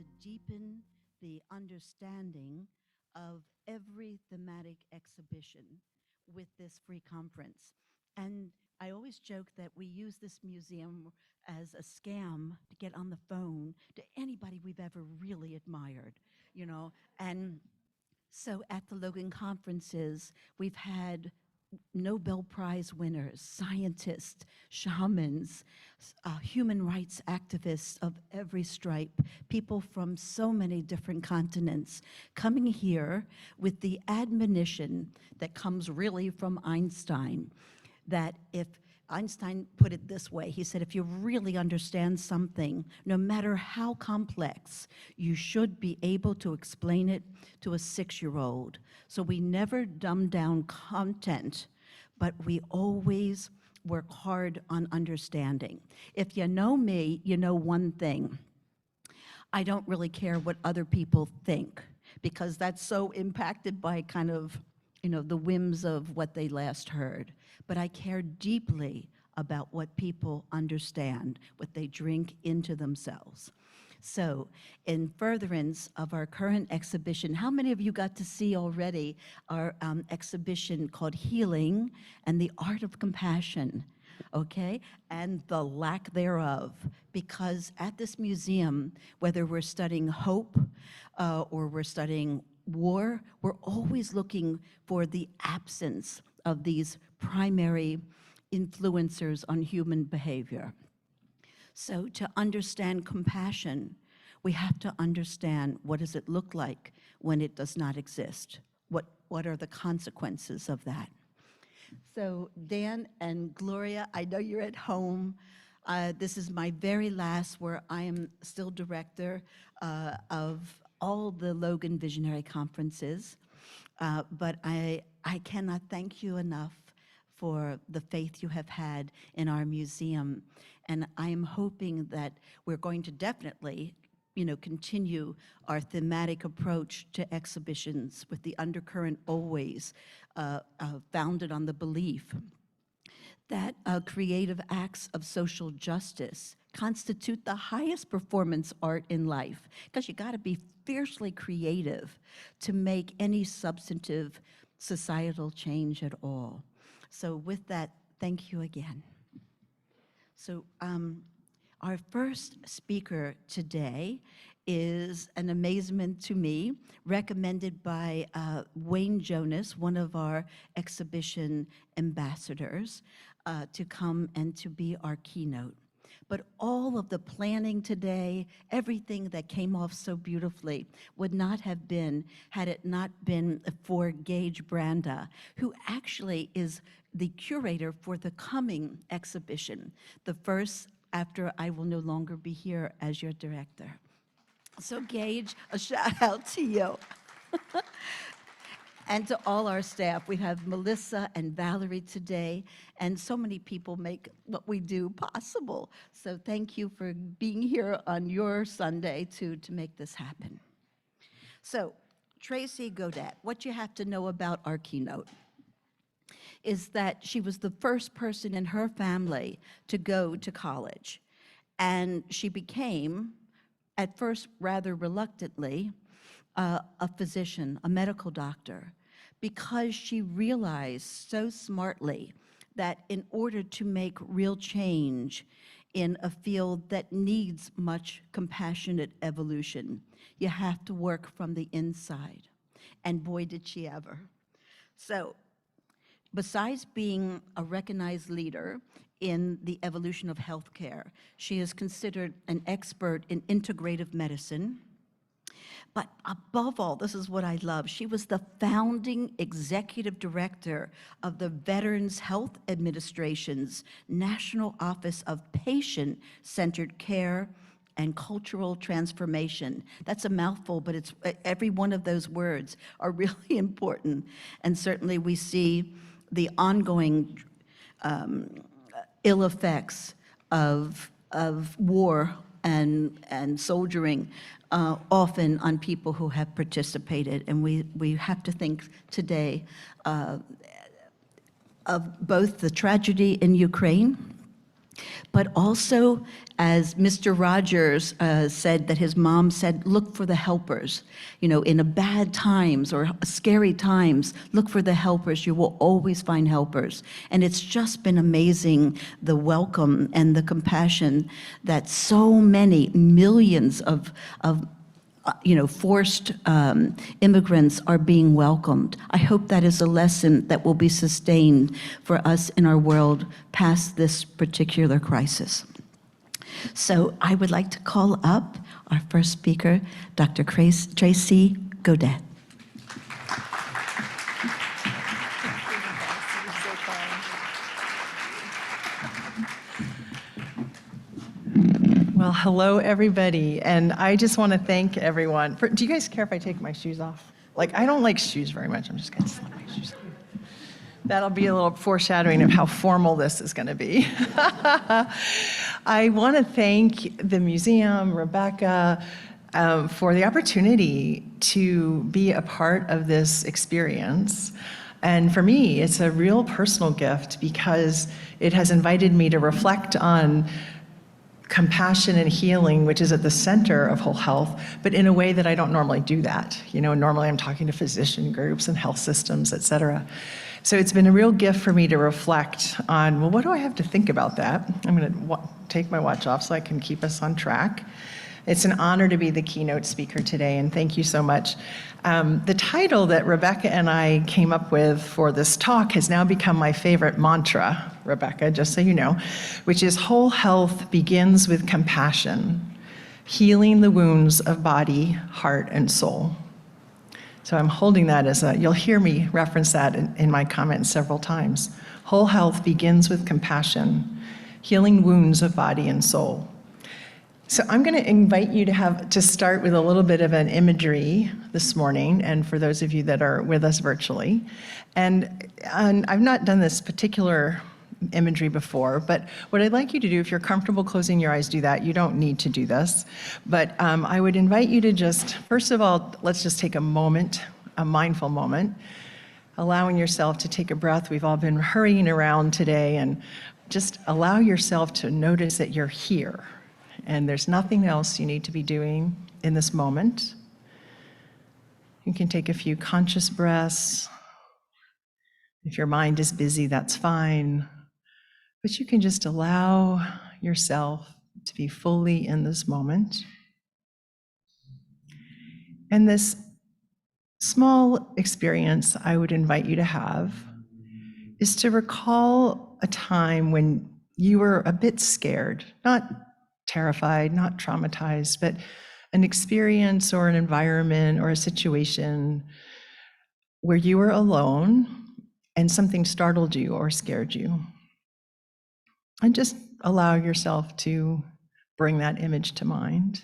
to deepen the understanding of every thematic exhibition with this free conference. And I always joke that we use this museum as a scam to get on the phone to anybody we've ever really admired, you know. And so at the Logan conferences, we've had Nobel Prize winners, scientists, shamans, human rights activists of every stripe, people from so many different continents coming here with the admonition that comes really from Einstein, that if Einstein put it this way, he said, if you really understand something, no matter how complex, you should be able to explain it to a 6-year-old. So we never dumb down content, but we always work hard on understanding. If you know me, you know one thing. I don't really care what other people think, because that's so impacted by kind of, you know, the whims of what they last heard. But I care deeply about what people understand, what they drink into themselves. So, in furtherance of our current exhibition, how many of you got to see already our exhibition called Healing and the Art of Compassion, okay? And the lack thereof, because at this museum, whether we're studying hope or we're studying war, we're always looking for the absence of these primary influencers on human behavior. So to understand compassion, we have to understand what does it look like when it does not exist? What are the consequences of that? So Dan and Gloria, I know you're at home. This is my very last where I am still director of all the Logan Visionary Conferences, but I cannot thank you enough for the faith you have had in our museum. And I am hoping that we're going to definitely, you know, continue our thematic approach to exhibitions with the undercurrent always founded on the belief that creative acts of social justice constitute the highest performance art in life, because you gotta be fiercely creative to make any substantive societal change at all. So with that, thank you again. So our first speaker today is an amazement to me, recommended by Wayne Jonas, one of our exhibition ambassadors, to come and to be our keynote. But all of the planning today, everything that came off so beautifully would not have been had it not been for Gage Branda, who actually is the curator for the coming exhibition, the first after I will no longer be here as your director. So Gage, a shout out to you. And to all our staff. We have Melissa and Valerie today, and so many people make what we do possible. So thank you for being here on your Sunday to make this happen. So Tracy Gaudet, what you have to know about our keynote is that she was the first person in her family to go to college. And she became, at first rather reluctantly, a physician, a medical doctor, because she realized so smartly that in order to make real change in a field that needs much compassionate evolution, you have to work from the inside. And boy, did she ever. So, besides being a recognized leader in the evolution of healthcare, she is considered an expert in integrative medicine. But above all, this is what I love, she was the founding executive director of the Veterans Health Administration's National Office of Patient-Centered Care and Cultural Transformation. That's a mouthful, but it's every one of those words are really important. And certainly we see the ongoing ill effects of war and soldiering often on people who have participated. And we have to think today of both the tragedy in Ukraine But also, as Mr. Rogers said, that his mom said, look for the helpers. You know, in a bad times or scary times, look for the helpers. You will always find helpers. And it's just been amazing, the welcome and the compassion that so many millions of forced immigrants are being welcomed. I hope that is a lesson that will be sustained for us in our world past this particular crisis. So I would like to call up our first speaker, Dr. Tracy Gaudet. Well, hello, everybody. And I just want to thank everyone. Do you guys care if I take my shoes off? Like, I don't like shoes very much. I'm just going to slap my shoes off. That'll be a little foreshadowing of how formal this is going to be. I want to thank the museum, Rebecca, for the opportunity to be a part of this experience. And for me, it's a real personal gift because it has invited me to reflect on compassion and healing, which is at the center of whole health, but in a way that I don't normally do that. You know, normally I'm talking to physician groups and health systems, et cetera. So it's been a real gift for me to reflect on, well, what do I have to think about that? I'm going to take my watch off so I can keep us on track. It's an honor to be the keynote speaker today, and thank you so much. The title that Rebecca and I came up with for this talk has now become my favorite mantra, Rebecca, just so you know, which is whole health begins with compassion, healing the wounds of body, heart, and soul. So I'm holding that as you'll hear me reference that in my comments several times. Whole health begins with compassion, healing wounds of body and soul. So I'm going to invite you to start with a little bit of an imagery this morning, and for those of you that are with us virtually. And I've not done this particular imagery before, but what I'd like you to do, if you're comfortable closing your eyes, do that. You don't need to do this. But I would invite you to just, first of all, let's just take a moment, a mindful moment, allowing yourself to take a breath. We've all been hurrying around today, and just allow yourself to notice that you're here. And there's nothing else you need to be doing in this moment. You can take a few conscious breaths. If your mind is busy, that's fine. But you can just allow yourself to be fully in this moment. And this small experience I would invite you to have is to recall a time when you were a bit scared, not terrified, not traumatized, but an experience or an environment or a situation where you were alone and something startled you or scared you. And just allow yourself to bring that image to mind.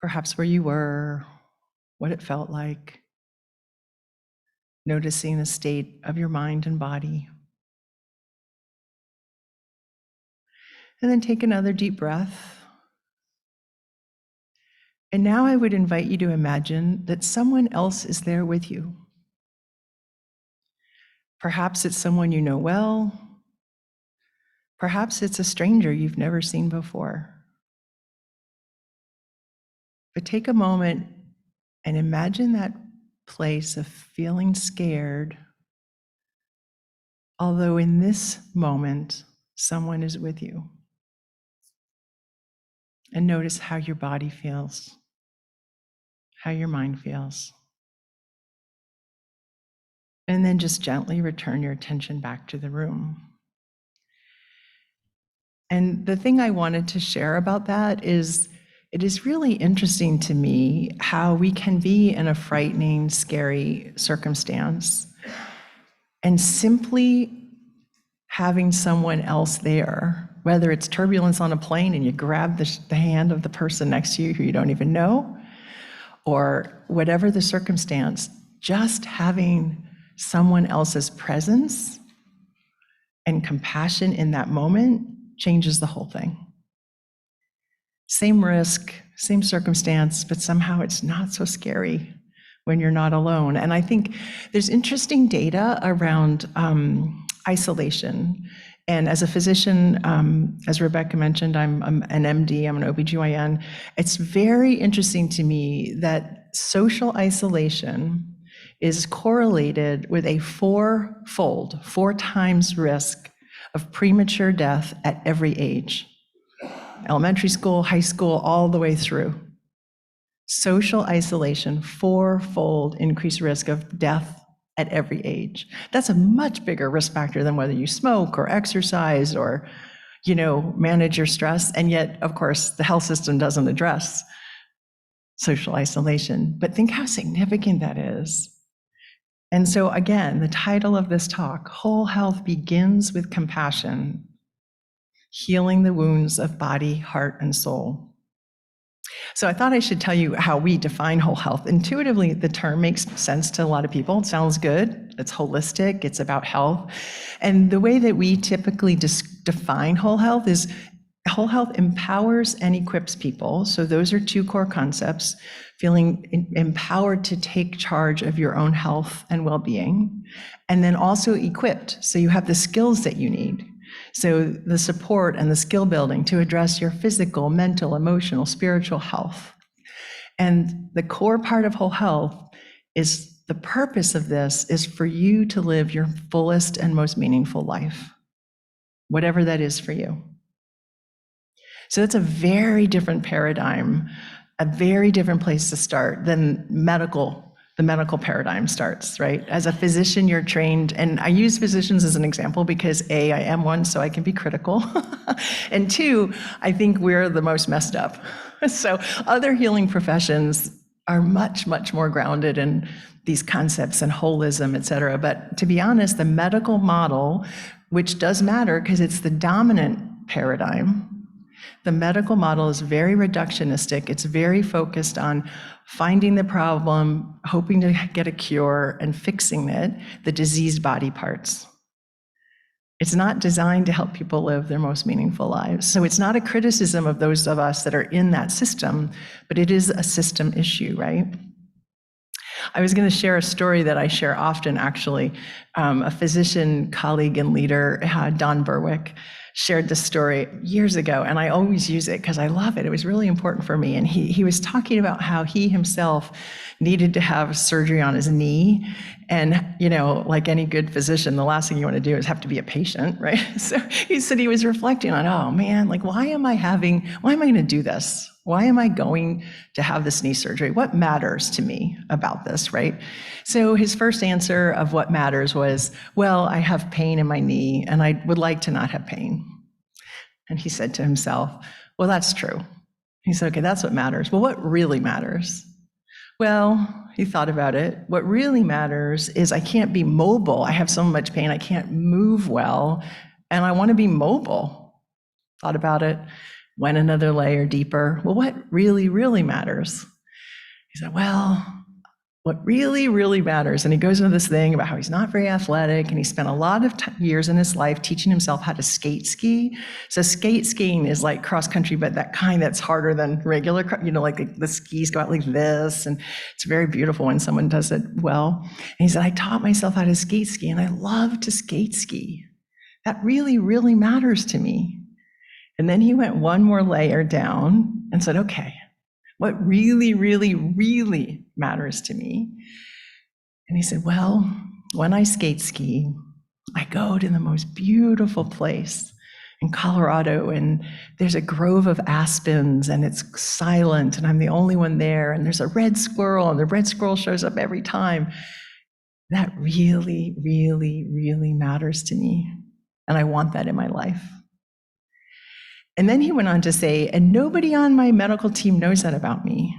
Perhaps where you were, what it felt like, noticing the state of your mind and body. And then take another deep breath. And now I would invite you to imagine that someone else is there with you. Perhaps it's someone you know well. Perhaps it's a stranger you've never seen before. But take a moment and imagine that place of feeling scared, although in this moment, someone is with you. And notice how your body feels, how your mind feels. And then just gently return your attention back to the room. And the thing I wanted to share about that is, it is really interesting to me how we can be in a frightening, scary circumstance, and simply having someone else there, whether it's turbulence on a plane and you grab the hand of the person next to you who you don't even know, or whatever the circumstance, just having someone else's presence and compassion in that moment changes the whole thing. Same risk, same circumstance, but somehow it's not so scary when you're not alone. And I think there's interesting data around isolation And as a physician, as Rebecca mentioned, I'm an MD, I'm an OBGYN. It's very interesting to me that social isolation is correlated with a four times risk of premature death at every age. Elementary school, high school, all the way through. Social isolation, fourfold increased risk of death at every age. That's a much bigger risk factor than whether you smoke or exercise or, manage your stress. And yet, of course, the health system doesn't address social isolation. But think how significant that is. And so again, the title of this talk, Whole Health Begins with Compassion, Healing the Wounds of Body, Heart, and Soul. So I thought I should tell you how we define whole health. Intuitively, the term makes sense to a lot of people. It sounds good. It's holistic. It's about health. And the way that we typically define whole health is whole health empowers and equips people. So those are two core concepts, feeling empowered to take charge of your own health and well-being, and then also equipped. So you have the skills that you need. So the support and the skill building to address your physical, mental, emotional, spiritual health. And the core part of whole health is the purpose of this is for you to live your fullest and most meaningful life, whatever that is for you. So that's a very different paradigm, a very different place to start than the medical paradigm starts, right? As a physician, you're trained, and I use physicians as an example because A, I am one, so I can be critical. And two, I think we're the most messed up. So other healing professions are much, much more grounded in these concepts and holism, et cetera. But to be honest, the medical model, which does matter because it's the dominant paradigm, the medical model is very reductionistic. It's very focused on finding the problem, hoping to get a cure, and fixing it, the diseased body parts. It's not designed to help people live their most meaningful lives. So it's not a criticism of those of us that are in that system, but it is a system issue, right? I was going to share a story that I share often, actually. A physician colleague and leader, Don Berwick, shared this story years ago, and I always use it because I love it. It was really important for me. And he was talking about how he himself needed to have surgery on his knee. And, like any good physician, the last thing you want to do is have to be a patient, right? So he said he was reflecting on, oh man, like why am I going to do this? Why am I going to have this knee surgery? What matters to me about this, right? So his first answer of what matters was, well, I have pain in my knee and I would like to not have pain. And he said to himself, well, that's true. He said, okay, that's what matters. Well, what really matters? Well, he thought about it. What really matters is I can't be mobile. I have so much pain, I can't move well, and I want to be mobile. Thought about it. Went another layer deeper. Well, what really, really matters? He said, well, what really, really matters, and he goes into this thing about how he's not very athletic, and he spent a lot of years in his life teaching himself how to skate ski. So skate skiing is like cross country, but that kind that's harder than regular, like the skis go out like this, and it's very beautiful when someone does it well. And he said, I taught myself how to skate ski, and I love to skate ski. That really, really matters to me. And then he went one more layer down and said, okay, what really, really, really matters to me? And he said, well, when I skate ski, I go to the most beautiful place in Colorado, and there's a grove of aspens, and it's silent, and I'm the only one there, and there's a red squirrel, and the red squirrel shows up every time. That really, really, really matters to me, and I want that in my life. And then he went on to say, and nobody on my medical team knows that about me,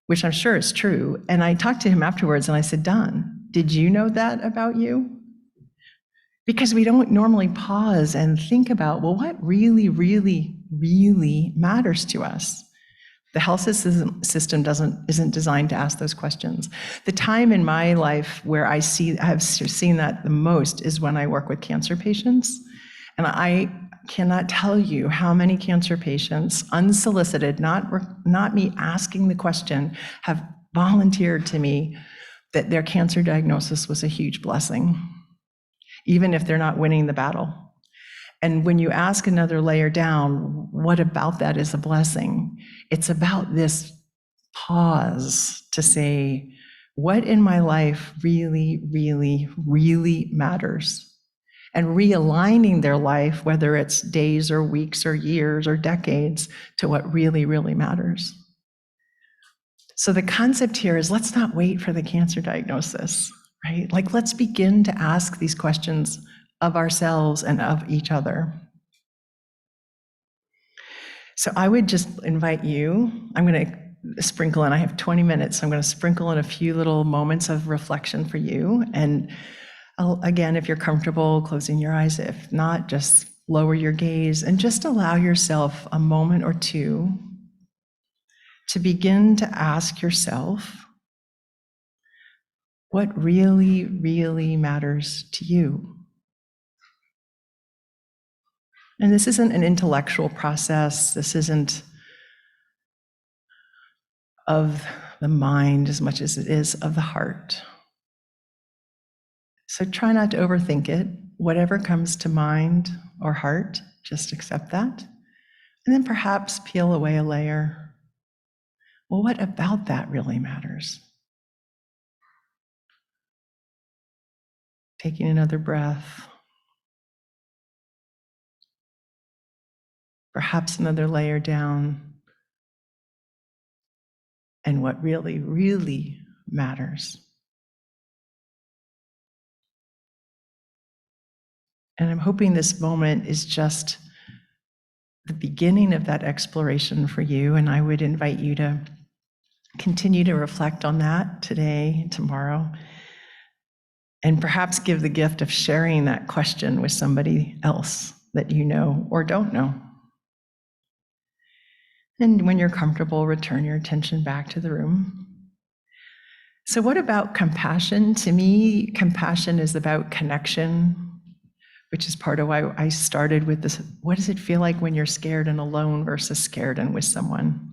which I'm sure is true. And I talked to him afterwards and I said, Don, did you know that about you? Because we don't normally pause and think about, well, what really, really, really matters to us? The health system isn't designed to ask those questions. The time in my life where I have seen that the most is when I work with cancer patients. And I cannot tell you how many cancer patients, unsolicited, not me asking the question, have volunteered to me that their cancer diagnosis was a huge blessing, even if they're not winning the battle. And when you ask another layer down, what about that is a blessing? It's about this pause to say, what in my life really, really, really matters? And realigning their life, whether it's days or weeks or years or decades, to what really, really matters. So the concept here is, let's not wait for the cancer diagnosis, right? Like, let's begin to ask these questions of ourselves and of each other. So I would just invite you, I'm going to sprinkle in, I have 20 minutes, so I'm going to sprinkle in a few little moments of reflection for you. And again, if you're comfortable closing your eyes, if not, just lower your gaze and just allow yourself a moment or two to begin to ask yourself what really, really matters to you. And this isn't an intellectual process. This isn't of the mind as much as it is of the heart. So try not to overthink it. Whatever comes to mind or heart, just accept that. And then perhaps peel away a layer. Well, what about that really matters? Taking another breath. Perhaps another layer down. And what really, really matters. And I'm hoping this moment is just the beginning of that exploration for you. And I would invite you to continue to reflect on that today and tomorrow. And perhaps give the gift of sharing that question with somebody else that you know or don't know. And when you're comfortable, return your attention back to the room. So what about compassion? To me, compassion is about connection, which is part of why I started with this. What does it feel like when you're scared and alone versus scared and with someone?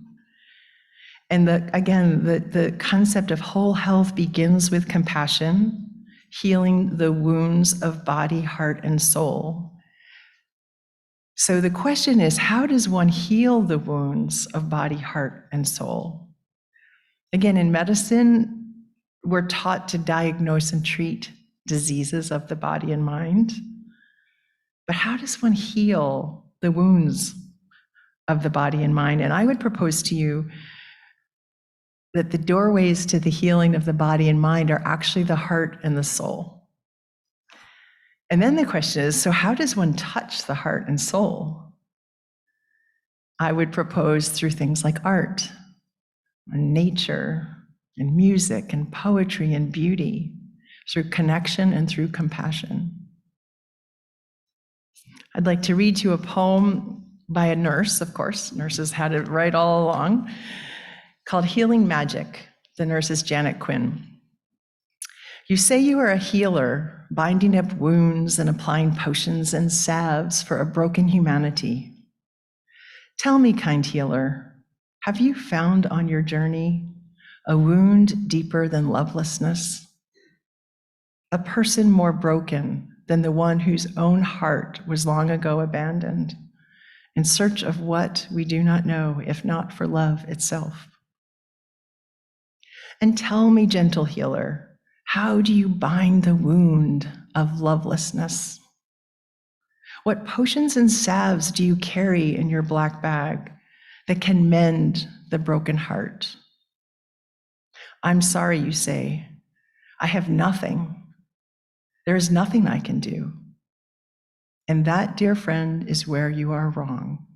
And the concept of whole health begins with compassion, healing the wounds of body, heart, and soul. So the question is, how does one heal the wounds of body, heart, and soul? Again, in medicine, we're taught to diagnose and treat diseases of the body and mind. But how does one heal the wounds of the body and mind? And I would propose to you that the doorways to the healing of the body and mind are actually the heart and the soul. And then the question is, so how does one touch the heart and soul? I would propose through things like art, and nature, and music, and poetry, and beauty, through connection and through compassion. I'd like to read you a poem by a nurse, of course. Nurses had it right all along, called Healing Magic. The nurse is Janet Quinn. You say you are a healer, binding up wounds and applying potions and salves for a broken humanity. Tell me, kind healer, have you found on your journey a wound deeper than lovelessness? A person more broken than the one whose own heart was long ago abandoned, in search of what we do not know, if not for love itself? And tell me, gentle healer, how do you bind the wound of lovelessness? What potions and salves do you carry in your black bag that can mend the broken heart? I'm sorry, you say. I have nothing. There is nothing I can do. And that, dear friend, is where you are wrong.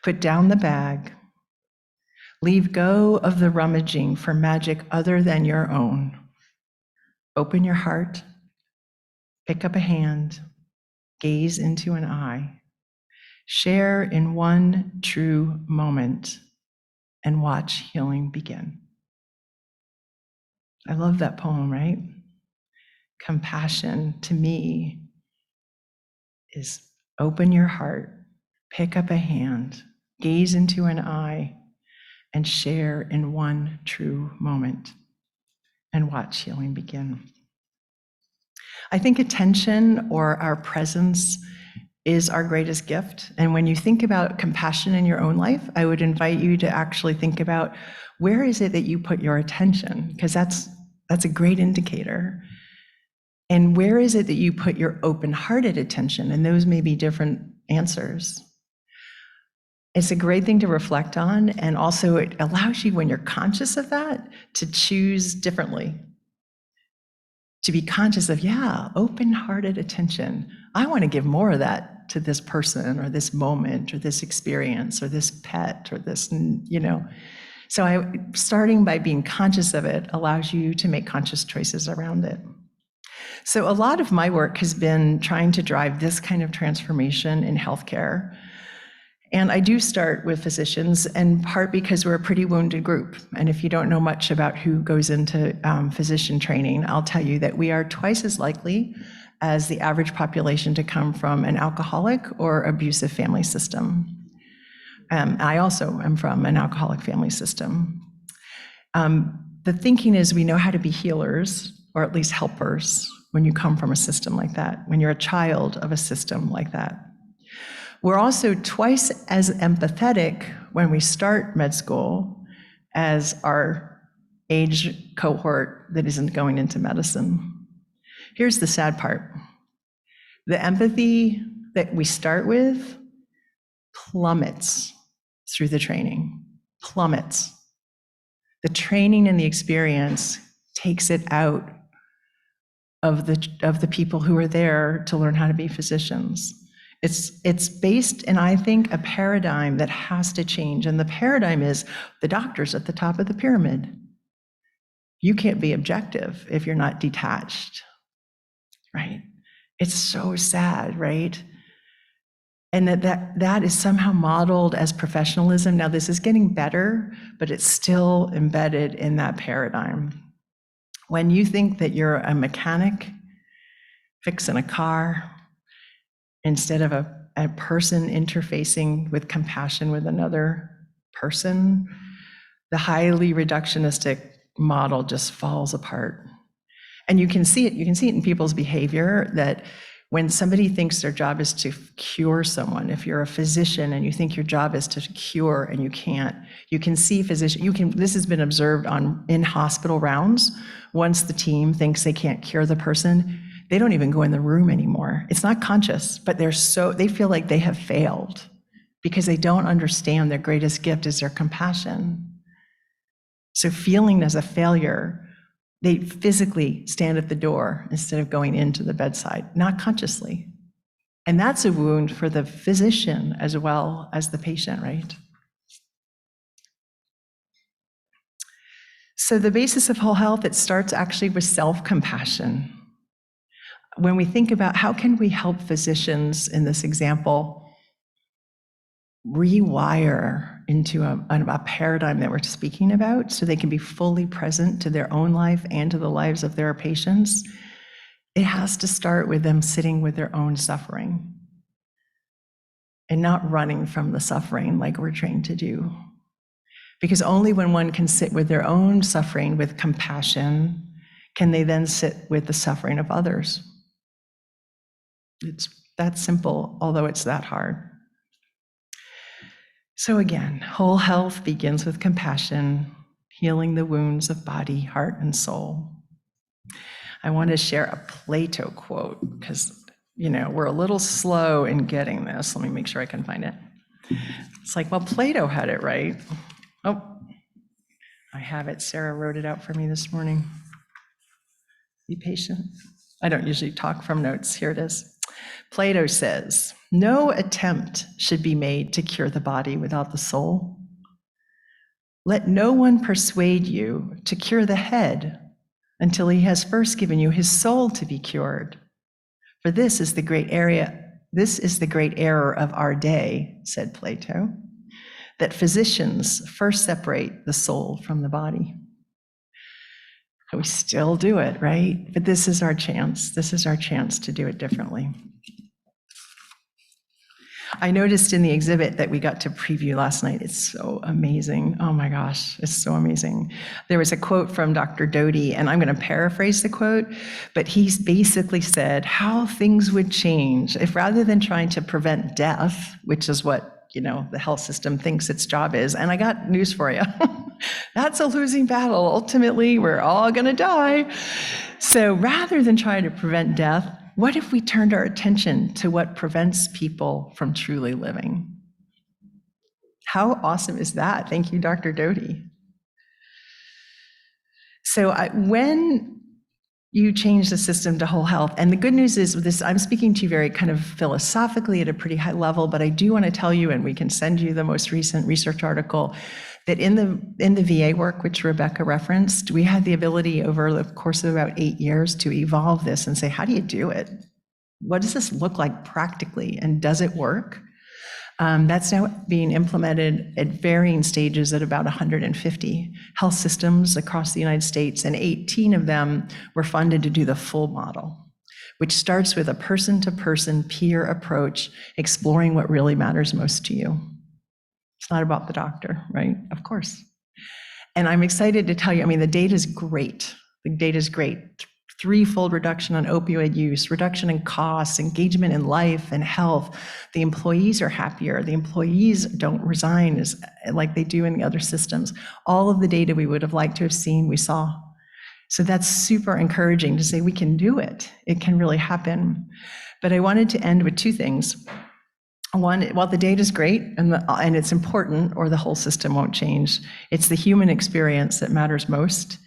Put down the bag. Leave go of the rummaging for magic other than your own. Open your heart, pick up a hand, gaze into an eye, share in one true moment, and watch healing begin. I love that poem, right? Compassion, to me, is open your heart, pick up a hand, gaze into an eye, and share in one true moment, and watch healing begin. I think attention, or our presence, is our greatest gift. And when you think about compassion in your own life, I would invite you to actually think about, where is it that you put your attention? Because that's a great indicator. And where is it that you put your open-hearted attention? And those may be different answers. It's a great thing to reflect on, and also it allows you, when you're conscious of that, to choose differently. To be conscious of, yeah, open-hearted attention. I want to give more of that to this person, or this moment, or this experience, or this pet, or this, So starting by being conscious of it allows you to make conscious choices around it. So a lot of my work has been trying to drive this kind of transformation in healthcare. And I do start with physicians, in part because we're a pretty wounded group. And if you don't know much about who goes into physician training, I'll tell you that we are twice as likely as the average population to come from an alcoholic or abusive family system. I also am from an alcoholic family system. The thinking is we know how to be healers, or at least helpers, when you come from a system like that, when you're a child of a system like that. We're also twice as empathetic when we start med school as our age cohort that isn't going into medicine. Here's the sad part. The empathy that we start with plummets through the training, plummets. The training and the experience takes it out of the people who are there to learn how to be physicians. It's based in, I think, a paradigm that has to change. And the paradigm is the doctor's at the top of the pyramid. You can't be objective if you're not detached, right? It's so sad, right? And that is somehow modeled as professionalism. Now, this is getting better, but it's still embedded in that paradigm. When you think that you're a mechanic fixing a car, instead of a person interfacing with compassion with another person, the highly reductionistic model just falls apart. And you can see it in people's behavior, that when somebody thinks their job is to cure someone, if you're a physician and you think your job is to cure and you can't, you can see this has been observed in hospital rounds. Once the team thinks they can't cure the person, they don't even go in the room anymore. It's not conscious, but they feel like they have failed because they don't understand their greatest gift is their compassion. So feeling as a failure, they physically stand at the door instead of going into the bedside, not consciously. And that's a wound for the physician as well as the patient, right? So the basis of whole health, it starts actually with self-compassion. When we think about how can we help physicians in this example rewire into a paradigm that we're speaking about so they can be fully present to their own life and to the lives of their patients, it has to start with them sitting with their own suffering and not running from the suffering like we're trained to do. Because only when one can sit with their own suffering with compassion can they then sit with the suffering of others. It's that simple, although it's that hard. So again, whole health begins with compassion, healing the wounds of body, heart, and soul. I want to share a Plato quote because, we're a little slow in getting this. Let me make sure I can find it. It's like, well, Plato had it right. Oh, I have it. Sarah wrote it out for me this morning. Be patient. I don't usually talk from notes. Here it is. Plato says, no attempt should be made to cure the body without the soul. Let no one persuade you to cure the head until he has first given you his soul to be cured. For this is the great error of our day, said Plato, that physicians first separate the soul from the body. We still do it, right? But this is our chance. This is our chance to do it differently. I noticed in the exhibit that we got to preview last night, it's so amazing. Oh my gosh, it's so amazing. There was a quote from Dr. Doty, and I'm going to paraphrase the quote, but he's basically said how things would change if rather than trying to prevent death, which is what the health system thinks its job is, and I got news for you. That's a losing battle. Ultimately, we're all going to die. So rather than trying to prevent death, what if we turned our attention to what prevents people from truly living? How awesome is that? Thank you, Dr. Doty. So when you change the system to whole health, and the good news is with this, I'm speaking to you very kind of philosophically at a pretty high level, but I do want to tell you, and we can send you the most recent research article, that in the VA work, which Rebecca referenced, we had the ability over the course of about 8 years to evolve this and say, how do you do it? What does this look like practically, and does it work? That's now being implemented at varying stages at about 150 health systems across the United States, and 18 of them were funded to do the full model, which starts with a person-to-person peer approach, exploring what really matters most to you. It's not about the doctor, right? Of course. And I'm excited to tell you, the data is great. The data is great. Threefold reduction on opioid use, reduction in costs, engagement in life and health. The employees are happier. The employees don't resign like they do in the other systems. All of the data we would have liked to have seen, we saw. So that's super encouraging to say we can do it. It can really happen. But I wanted to end with two things. One, while the data is great and it's important, or the whole system won't change, it's the human experience that matters most.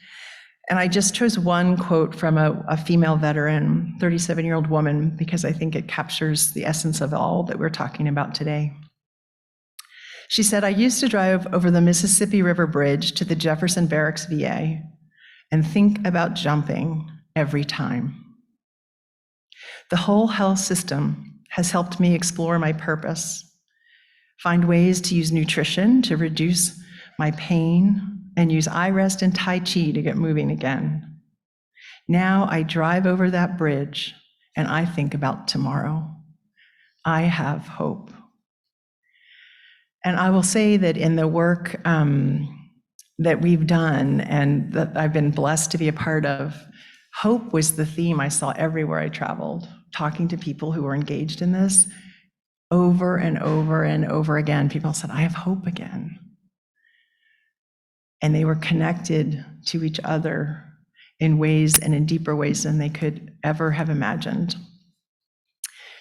And I just chose one quote from a female veteran, 37-year-old woman, because I think it captures the essence of all that we're talking about today. She said, "I used to drive over the Mississippi River Bridge to the Jefferson Barracks VA and think about jumping every time. The whole health system has helped me explore my purpose, find ways to use nutrition to reduce my pain, and use eye rest and Tai Chi to get moving again. Now I drive over that bridge and I think about tomorrow. I have hope." And I will say that in the work that we've done and that I've been blessed to be a part of, hope was the theme I saw everywhere I traveled, talking to people who were engaged in this. Over and over and over again, people said, "I have hope again." And they were connected to each other in ways and in deeper ways than they could ever have imagined.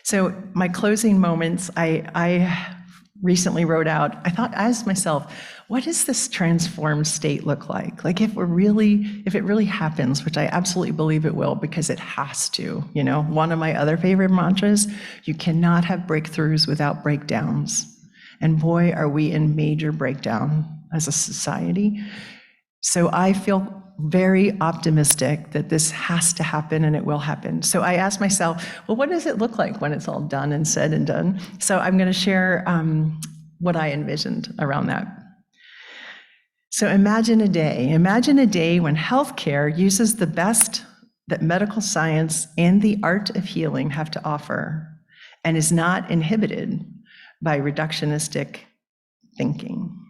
So my closing moments, I recently wrote out, I asked myself, what does this transformed state look like? Like if it really happens, which I absolutely believe it will, because it has to, one of my other favorite mantras, you cannot have breakthroughs without breakdowns. And boy, are we in major breakdown as a society. So I feel very optimistic that this has to happen and it will happen. So I asked myself, well, what does it look like when it's all done and said and done? So I'm going to share what I envisioned around that. So imagine a day when healthcare uses the best that medical science and the art of healing have to offer and is not inhibited by reductionistic thinking.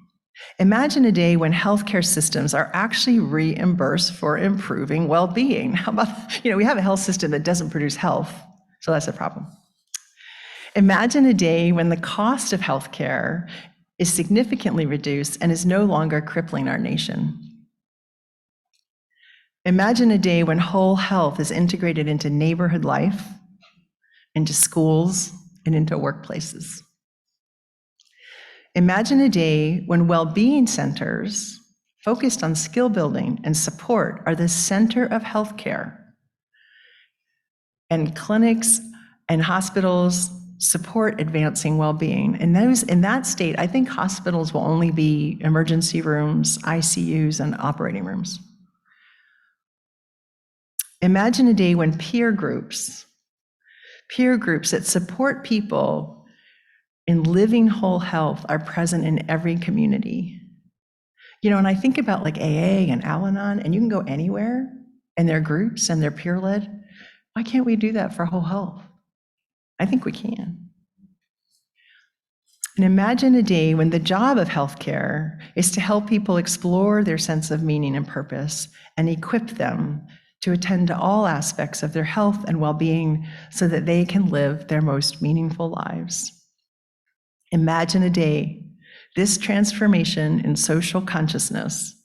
Imagine a day when healthcare systems are actually reimbursed for improving well-being. How about, we have a health system that doesn't produce health, so that's a problem. Imagine a day when the cost of healthcare is significantly reduced and is no longer crippling our nation. Imagine a day when whole health is integrated into neighborhood life, into schools, and into workplaces. Imagine a day when well-being centers focused on skill building and support are the center of healthcare, and clinics and hospitals support advancing well-being. In that state, I think hospitals will only be emergency rooms, ICUs, and operating rooms. Imagine a day when peer groups that support people in living whole health are present in every community. And I think about like AA and Al-Anon, and you can go anywhere, and their groups and they're peer-led. Why can't we do that for whole health? I think we can. And imagine a day when the job of healthcare is to help people explore their sense of meaning and purpose and equip them to attend to all aspects of their health and well-being so that they can live their most meaningful lives. Imagine a day this transformation in social consciousness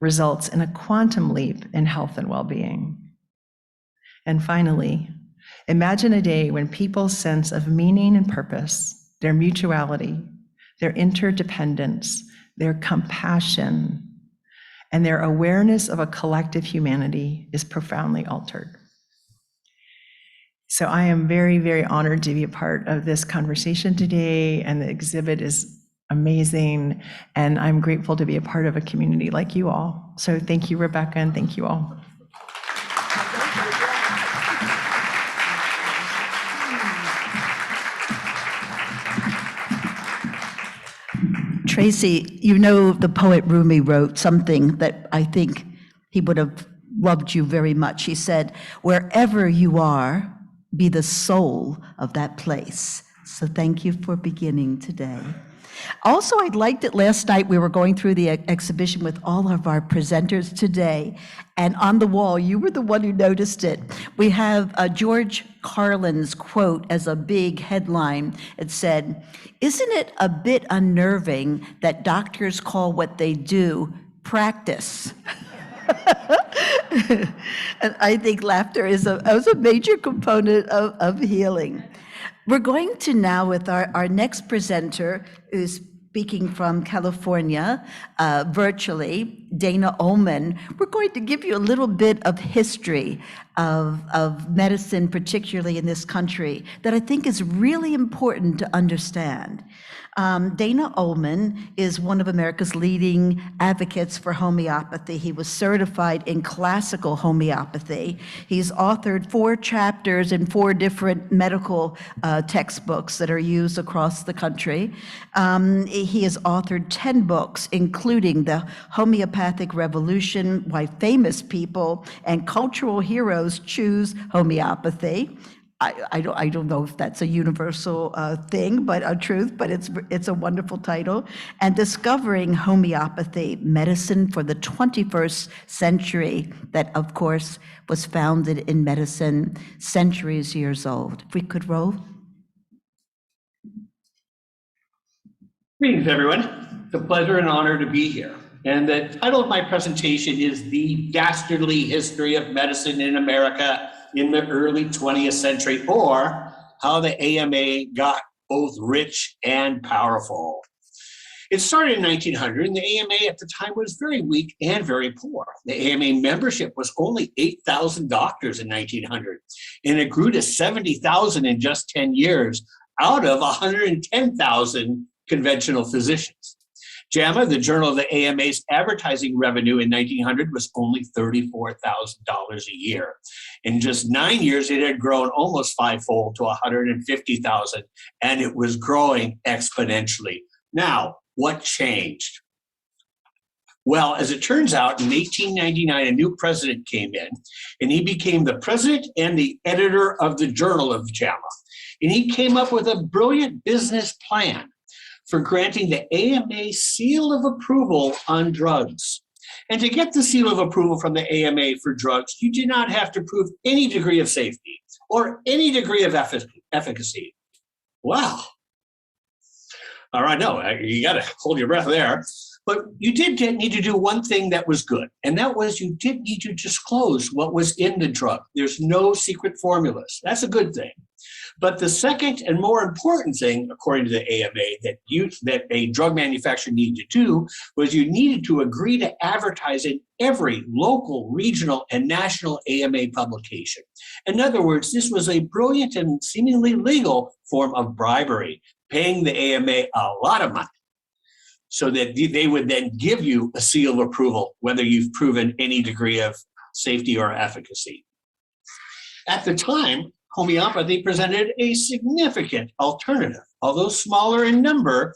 results in a quantum leap in health and well-being. And finally, imagine a day when people's sense of meaning and purpose, their mutuality, their interdependence, their compassion, and their awareness of a collective humanity is profoundly altered. So I am very, very honored to be a part of this conversation today, and the exhibit is amazing, and I'm grateful to be a part of a community like you all. So thank you, Rebecca, and thank you all. Tracy, you know the poet Rumi wrote something that I think he would have loved you very much. He said, "Wherever you are, be the soul of that place." So thank you for beginning today. Also, I liked it last night. We were going through the exhibition with all of our presenters today, and on the wall, you were the one who noticed it. We have George Carlin's quote as a big headline. It said, "Isn't it a bit unnerving that doctors call what they do practice?" And I think laughter is a major component of healing. We're going to now, with our next presenter, who's speaking from California, virtually, Dana Ullman. We're going to give you a little bit of history of medicine, particularly in this country, that I think is really important to understand. Dana Ullman is one of America's leading advocates for homeopathy. He was certified in classical homeopathy. He's authored 4 chapters in 4 different medical textbooks that are used across the country. He has authored 10 books, including The Homeopathic Revolution, Why Famous People and Cultural Heroes Choose Homeopathy. I don't know if that's a universal thing, but a truth, but it's a wonderful title. And Discovering Homeopathy, Medicine for the 21st Century, that of course was founded in medicine centuries years old. If we could roll. Greetings, everyone. It's a pleasure and honor to be here. And the title of my presentation is The Dastardly History of Medicine in America in the Early 20th Century, or How the AMA Got Both Rich and Powerful. It started in 1900, and the AMA at the time was very weak and very poor. The AMA membership was only 8,000 doctors in 1900, and it grew to 70,000 in just 10 years out of 110,000 conventional physicians. JAMA, the journal of the AMA's advertising revenue in 1900 was only $34,000 a year. In just 9 years, it had grown almost 5-fold to 150,000, and it was growing exponentially. Now, what changed? Well, as it turns out, in 1899, a new president came in, and he became the president and the editor of the Journal of JAMA. And he came up with a brilliant business plan for granting the AMA seal of approval on drugs. And to get the seal of approval from the AMA for drugs, you do not have to prove any degree of safety or any degree of efficacy. Wow. All right, no, you got to hold your breath there. But you did need to do one thing that was good, and that was you did need to disclose what was in the drug. There's no secret formulas. That's a good thing. But the second and more important thing, according to the AMA, that a drug manufacturer needed to do was you needed to agree to advertise in every local, regional, and national AMA publication. In other words, this was a brilliant and seemingly legal form of bribery, paying the AMA a lot of money so that they would then give you a seal of approval, whether you've proven any degree of safety or efficacy. At the time, homeopathy presented a significant alternative. Although smaller in number,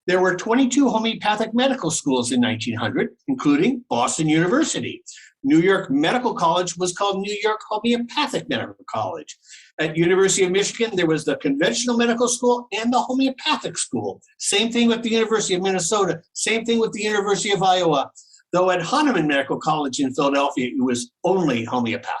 there were 22 homeopathic medical schools in 1900, including Boston University. New York Medical College was called New York Homeopathic Medical College. At University of Michigan, there was the conventional medical school and the homeopathic school. Same thing with the University of Minnesota. Same thing with the University of Iowa. Though at Hahnemann Medical College in Philadelphia, it was only homeopathic.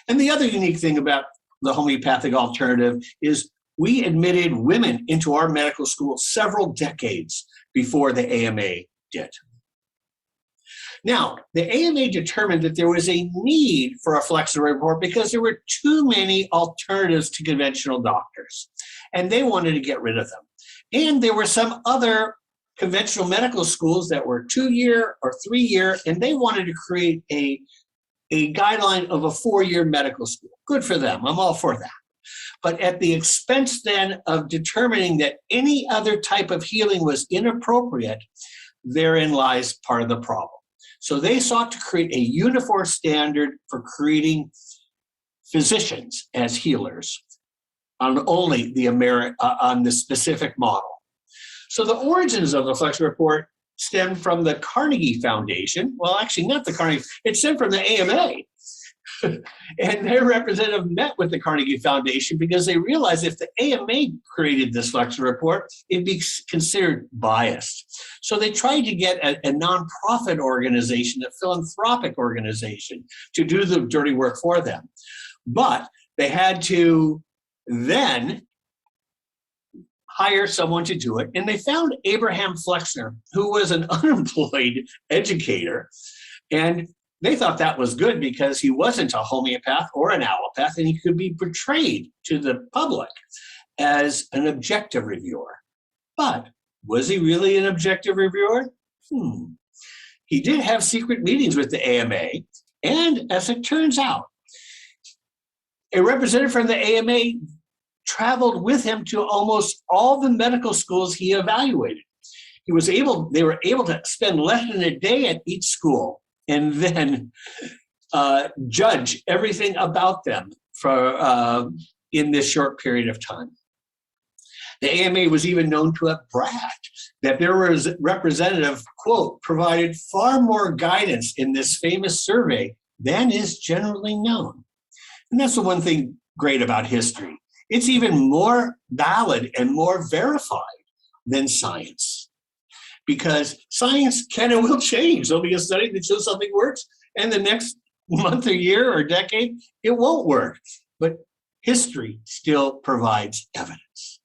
And the other unique thing about the homeopathic alternative is we admitted women into our medical school several decades before the AMA did. Now, the AMA determined that there was a need for a flexible report because there were too many alternatives to conventional doctors, and they wanted to get rid of them. And there were some other conventional medical schools that were 2-year or 3-year, and they wanted to create a guideline of a 4-year medical school. Good for them. I'm all for that. But at the expense then of determining that any other type of healing was inappropriate, therein lies part of the problem. So they sought to create a uniform standard for creating physicians as healers on only the on the specific model. So the origins of the Flexible Report stem from the Carnegie Foundation. Well, actually not the Carnegie, it stemmed from the AMA. And their representative met with the Carnegie Foundation because they realized if the AMA created this Flexible Report, it'd be considered biased. So they tried to get a nonprofit organization, a philanthropic organization, to do the dirty work for them. But they had to then hire someone to do it. And they found Abraham Flexner, who was an unemployed educator. And they thought that was good because he wasn't a homeopath or an allopath, and he could be portrayed to the public as an objective reviewer. But was he really an objective reviewer? He did have secret meetings with the AMA, and as it turns out, a representative from the AMA traveled with him to almost all the medical schools he evaluated. They were able to spend less than a day at each school and then judge everything about them for in this short period of time. The AMA was even known to have bragged that their representative, quote, provided far more guidance in this famous survey than is generally known. And that's the one thing great about history. It's even more valid and more verified than science. Because science can and will change. There'll be a study that shows something works, and the next month or year or decade, it won't work. But history still provides evidence.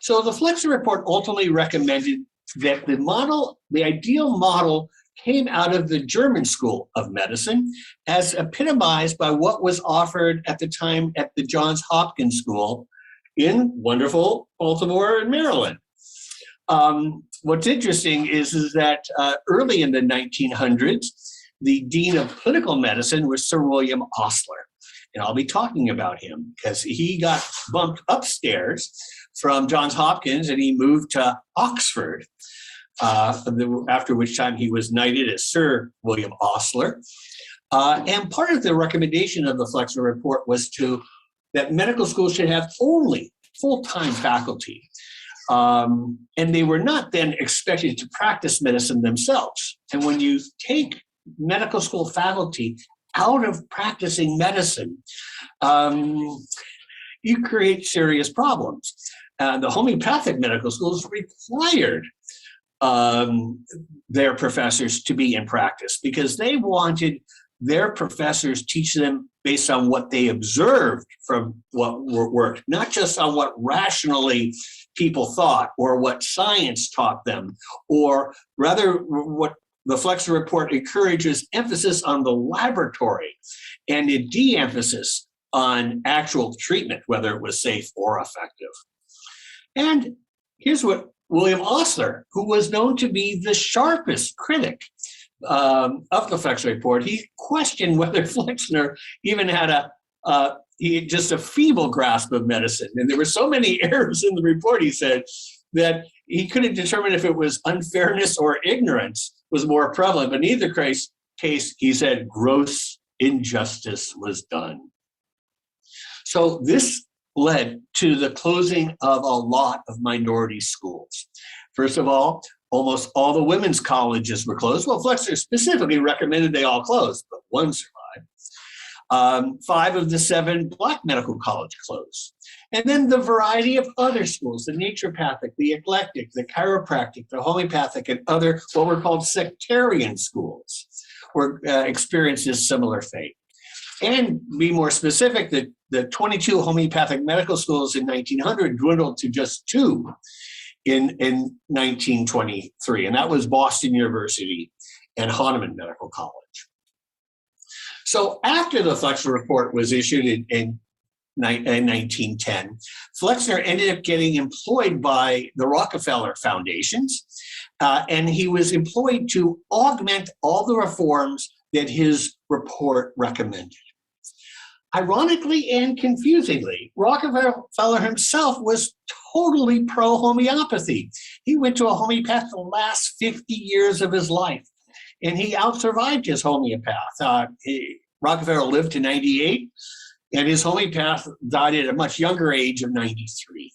So the Flexner Report ultimately recommended that the ideal model came out of the German School of Medicine, as epitomized by what was offered at the time at the Johns Hopkins School in wonderful Baltimore and Maryland. What's interesting is that early in the 1900s, the dean of clinical medicine was Sir William Osler. And I'll be talking about him because he got bumped upstairs from Johns Hopkins and he moved to Oxford, after which time he was knighted as Sir William Osler. And part of the recommendation of the Flexner Report was that medical schools should have only full-time faculty. And they were not then expected to practice medicine themselves. And when you take medical school faculty out of practicing medicine, you create serious problems. The homeopathic medical schools required their professors to be in practice because they wanted their professors teach them based on what they observed from what worked, not just on what rationally people thought or what science taught them, or rather what the Flexner Report encourages emphasis on the laboratory and a de-emphasis on actual treatment, whether it was safe or effective. And here's what William Osler, who was known to be the sharpest critic of the Flexner Report, he questioned whether Flexner even had just a feeble grasp of medicine. And there were so many errors in the report, he said, that he couldn't determine if it was unfairness or ignorance was more prevalent. But in either case, he said, gross injustice was done. So this led to the closing of a lot of minority schools. First of all, almost all the women's colleges were closed. Well, Flexner specifically recommended they all close, but one survived. 5 of the 7 Black medical college closed. And then the variety of other schools, the naturopathic, the eclectic, the chiropractic, the homeopathic, and other what were called sectarian schools were experienced this similar fate. And be more specific, the 22 homeopathic medical schools in 1900 dwindled to just 2 in 1923, and that was Boston University and Hahnemann Medical College. So after the Flexner Report was issued in 1910, Flexner ended up getting employed by the Rockefeller Foundations, and he was employed to augment all the reforms that his report recommended. Ironically and confusingly, Rockefeller himself was totally pro-homeopathy. He went to a homeopath the last 50 years of his life, and he outsurvived his homeopath. Rockefeller lived to 98, and his homeopath died at a much younger age of 93.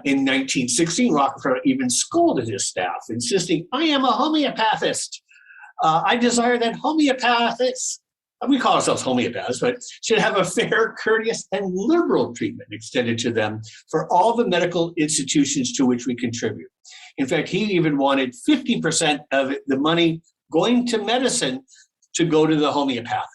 In 1916, Rockefeller even scolded his staff, insisting, "I am a homeopathist. I desire that homeopathists," we call ourselves homeopaths, but should have a fair, courteous, and liberal treatment extended to them for all the medical institutions to which we contribute. In fact, he even wanted 50% of the money going to medicine to go to the homeopathic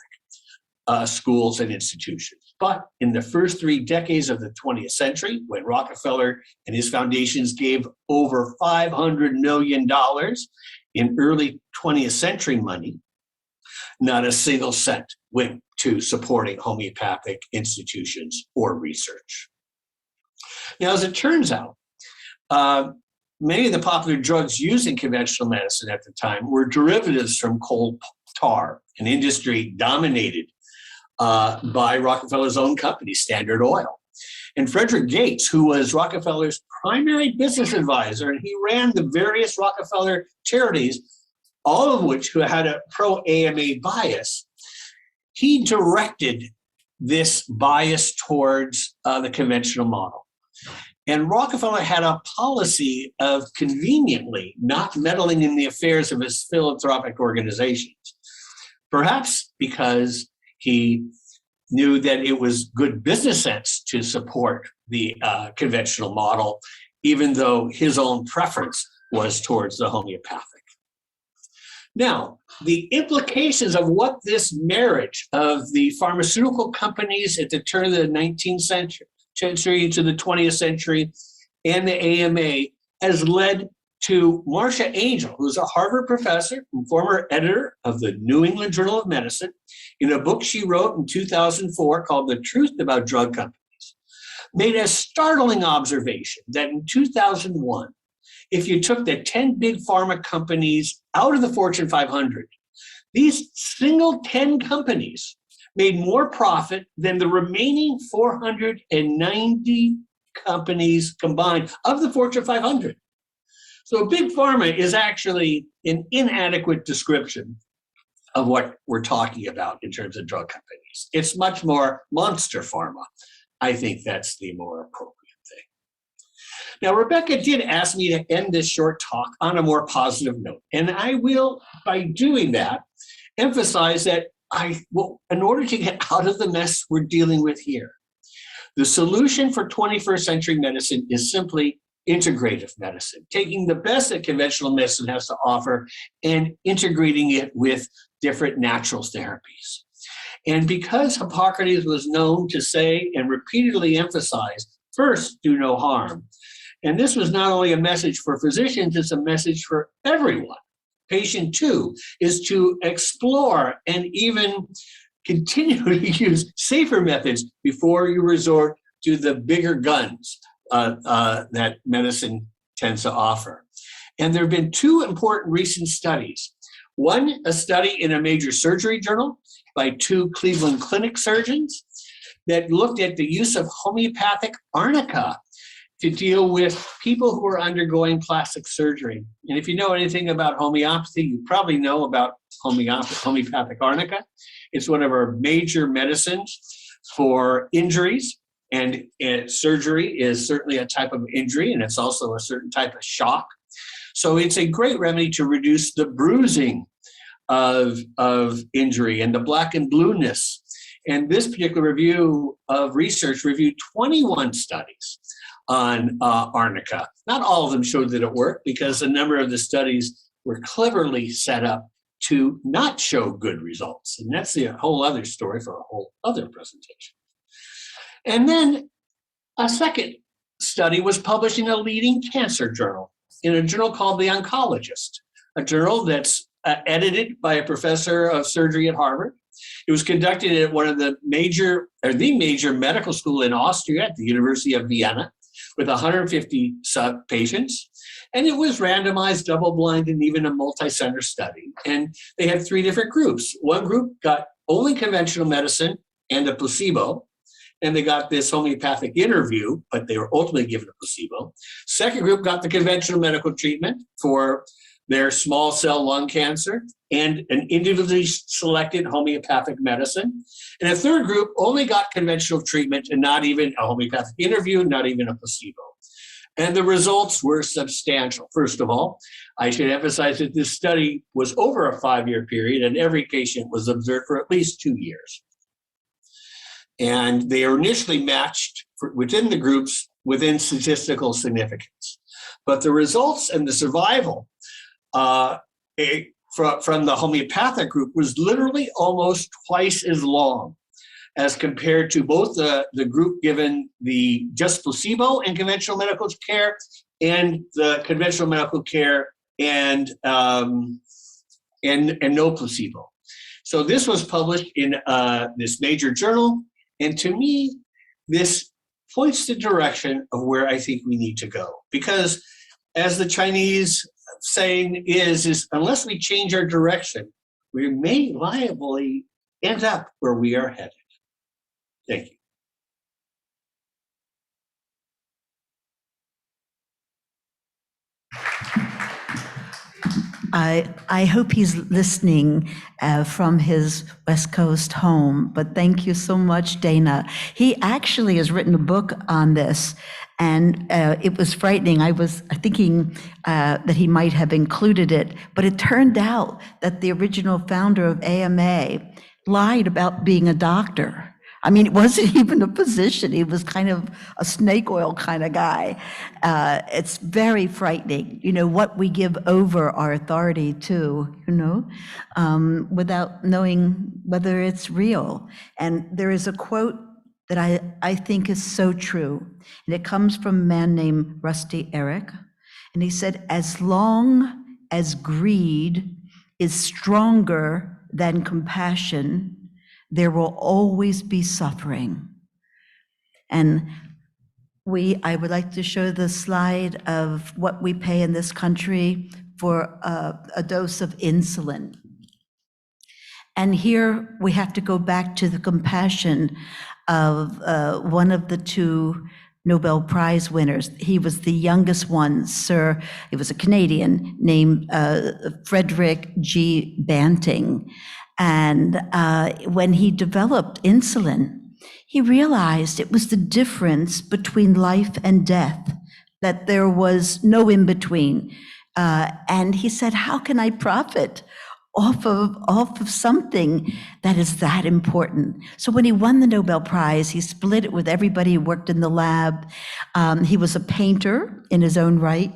schools and institutions. But in the first 3 decades of the 20th century, when Rockefeller and his foundations gave over $500 million in early 20th century money, not a single cent went to supporting homeopathic institutions or research. Now, as it turns out, many of the popular drugs used in conventional medicine at the time were derivatives from coal tar, an industry dominated by Rockefeller's own company, Standard Oil. And Frederick Gates, who was Rockefeller's primary business advisor, and he ran the various Rockefeller charities, all of which who had a pro-AMA bias, he directed this bias towards the conventional model. And Rockefeller had a policy of conveniently not meddling in the affairs of his philanthropic organizations, perhaps because he knew that it was good business sense to support the conventional model, even though his own preference was towards the homeopathic. Now, the implications of what this marriage of the pharmaceutical companies at the turn of the 19th century to the 20th century and the AMA has led to Marcia Angel, who's a Harvard professor and former editor of the New England Journal of Medicine, in a book she wrote in 2004 called The Truth About Drug Companies, made a startling observation that in 2001, if you took the 10 big pharma companies out of the Fortune 500, these single 10 companies made more profit than the remaining 490 companies combined of the Fortune 500. So big pharma is actually an inadequate description of what we're talking about in terms of drug companies. It's much more monster pharma. I think that's the more appropriate thing. Now, Rebecca did ask me to end this short talk on a more positive note. And I will, by doing that, emphasize that in order to get out of the mess we're dealing with here, the solution for 21st century medicine is simply integrative medicine, taking the best that conventional medicine has to offer and integrating it with different natural therapies. And because Hippocrates was known to say and repeatedly emphasize, first, do no harm. And this was not only a message for physicians, it's a message for everyone. Patient 2 is to explore and even continue to use safer methods before you resort to the bigger guns that medicine tends to offer. And there have been 2 important recent studies. One, a study in a major surgery journal by 2 Cleveland Clinic surgeons that looked at the use of homeopathic arnica to deal with people who are undergoing plastic surgery. And if you know anything about homeopathy, you probably know about homeopathic arnica. It's one of our major medicines for injuries. And surgery is certainly a type of injury, and it's also a certain type of shock. So it's a great remedy to reduce the bruising of injury and the black and blueness. And this particular review of research reviewed 21 studies on arnica. Not all of them showed that it worked, because a number of the studies were cleverly set up to not show good results. And that's a whole other story for a whole other presentation. And then a second study was published in a leading cancer journal, in a journal called The Oncologist, a journal that's edited by a professor of surgery at Harvard. It was conducted at one of the major medical school in Austria, at the University of Vienna, with 150 patients. And it was randomized, double-blind, and even a multi-center study. And they had 3 different groups. One group got only conventional medicine and a placebo, and they got this homeopathic interview, but they were ultimately given a placebo. Second group got the conventional medical treatment for their small cell lung cancer and an individually selected homeopathic medicine. And a third group only got conventional treatment and not even a homeopathic interview, not even a placebo. And the results were substantial. First of all, I should emphasize that this study was over a 5-year period, and every patient was observed for at least 2 years. And they are initially matched within the groups within statistical significance. But the results and the survival from the homeopathic group was literally almost twice as long as compared to both the group given the just placebo and conventional medical care, and the conventional medical care and no placebo. So this was published in this major journal, and to me, this points the direction of where I think we need to go. Because as the Chinese saying is unless we change our direction, we may liably end up where we are headed. Thank you. I hope he's listening from his West Coast home, but thank you so much, Dana. He actually has written a book on this, and it was frightening. I was thinking that he might have included it, but it turned out that the original founder of AMA lied about being a doctor. I mean, it wasn't even a position. He was kind of a snake oil kind of guy. It's very frightening, what we give over our authority to, without knowing whether it's real. And there is a quote that I think is so true. And it comes from a man named Rusty Eric. And he said, as long as greed is stronger than compassion, there will always be suffering. And I would like to show the slide of what we pay in this country for a dose of insulin. And here we have to go back to the compassion of one of the 2 Nobel Prize winners. He was the youngest one, he was a Canadian named Frederick G. Banting. And when he developed insulin, he realized it was the difference between life and death, that there was no in between. And he said, how can I profit off of something that is that important? So when he won the Nobel Prize, he split it with everybody who worked in the lab. He was a painter in his own right,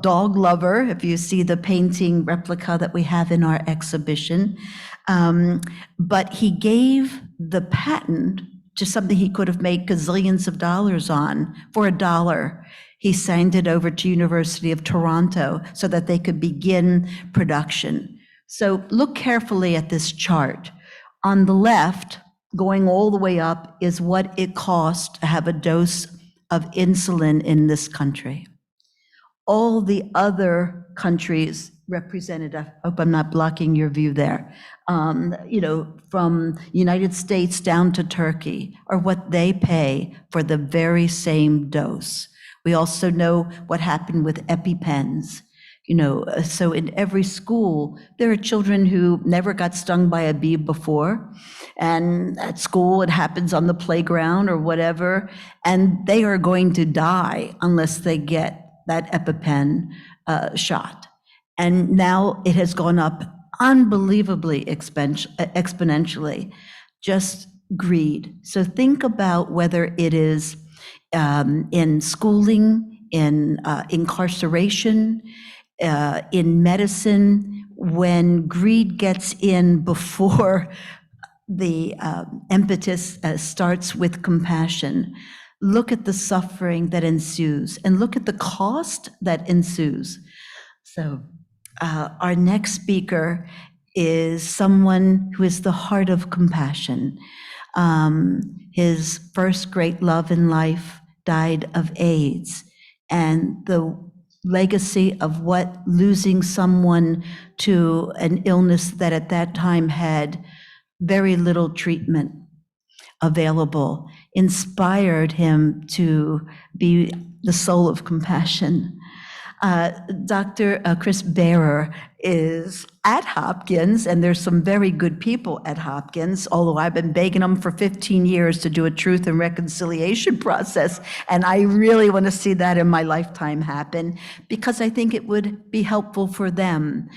dog lover, if you see the painting replica that we have in our exhibition. But he gave the patent to something he could have made gazillions of dollars on for $1. He signed it over to University of Toronto so that they could begin production. So look carefully at this chart. On the left, going all the way up, is what it costs to have a dose of insulin in this country. All the other countries represented, I hope I'm not blocking your view there, from United States down to Turkey, are what they pay for the very same dose. We also know what happened with EpiPens. So in every school, there are children who never got stung by a bee before, and at school it happens on the playground or whatever, and they are going to die unless they get that EpiPen shot. And now it has gone up unbelievably exponentially, just greed. So think about whether it is in schooling, in incarceration, in medicine, when greed gets in before the impetus starts with compassion. Look at the suffering that ensues and look at the cost that ensues. So our next speaker is someone who is the heart of compassion. His first great love in life died of AIDS, and the legacy of what losing someone to an illness that at that time had very little treatment available inspired him to be the soul of compassion. Dr. Chris Behrer is at Hopkins, and there's some very good people at Hopkins, although I've been begging them for 15 years to do a truth and reconciliation process, and I really want to see that in my lifetime happen, because I think it would be helpful for them.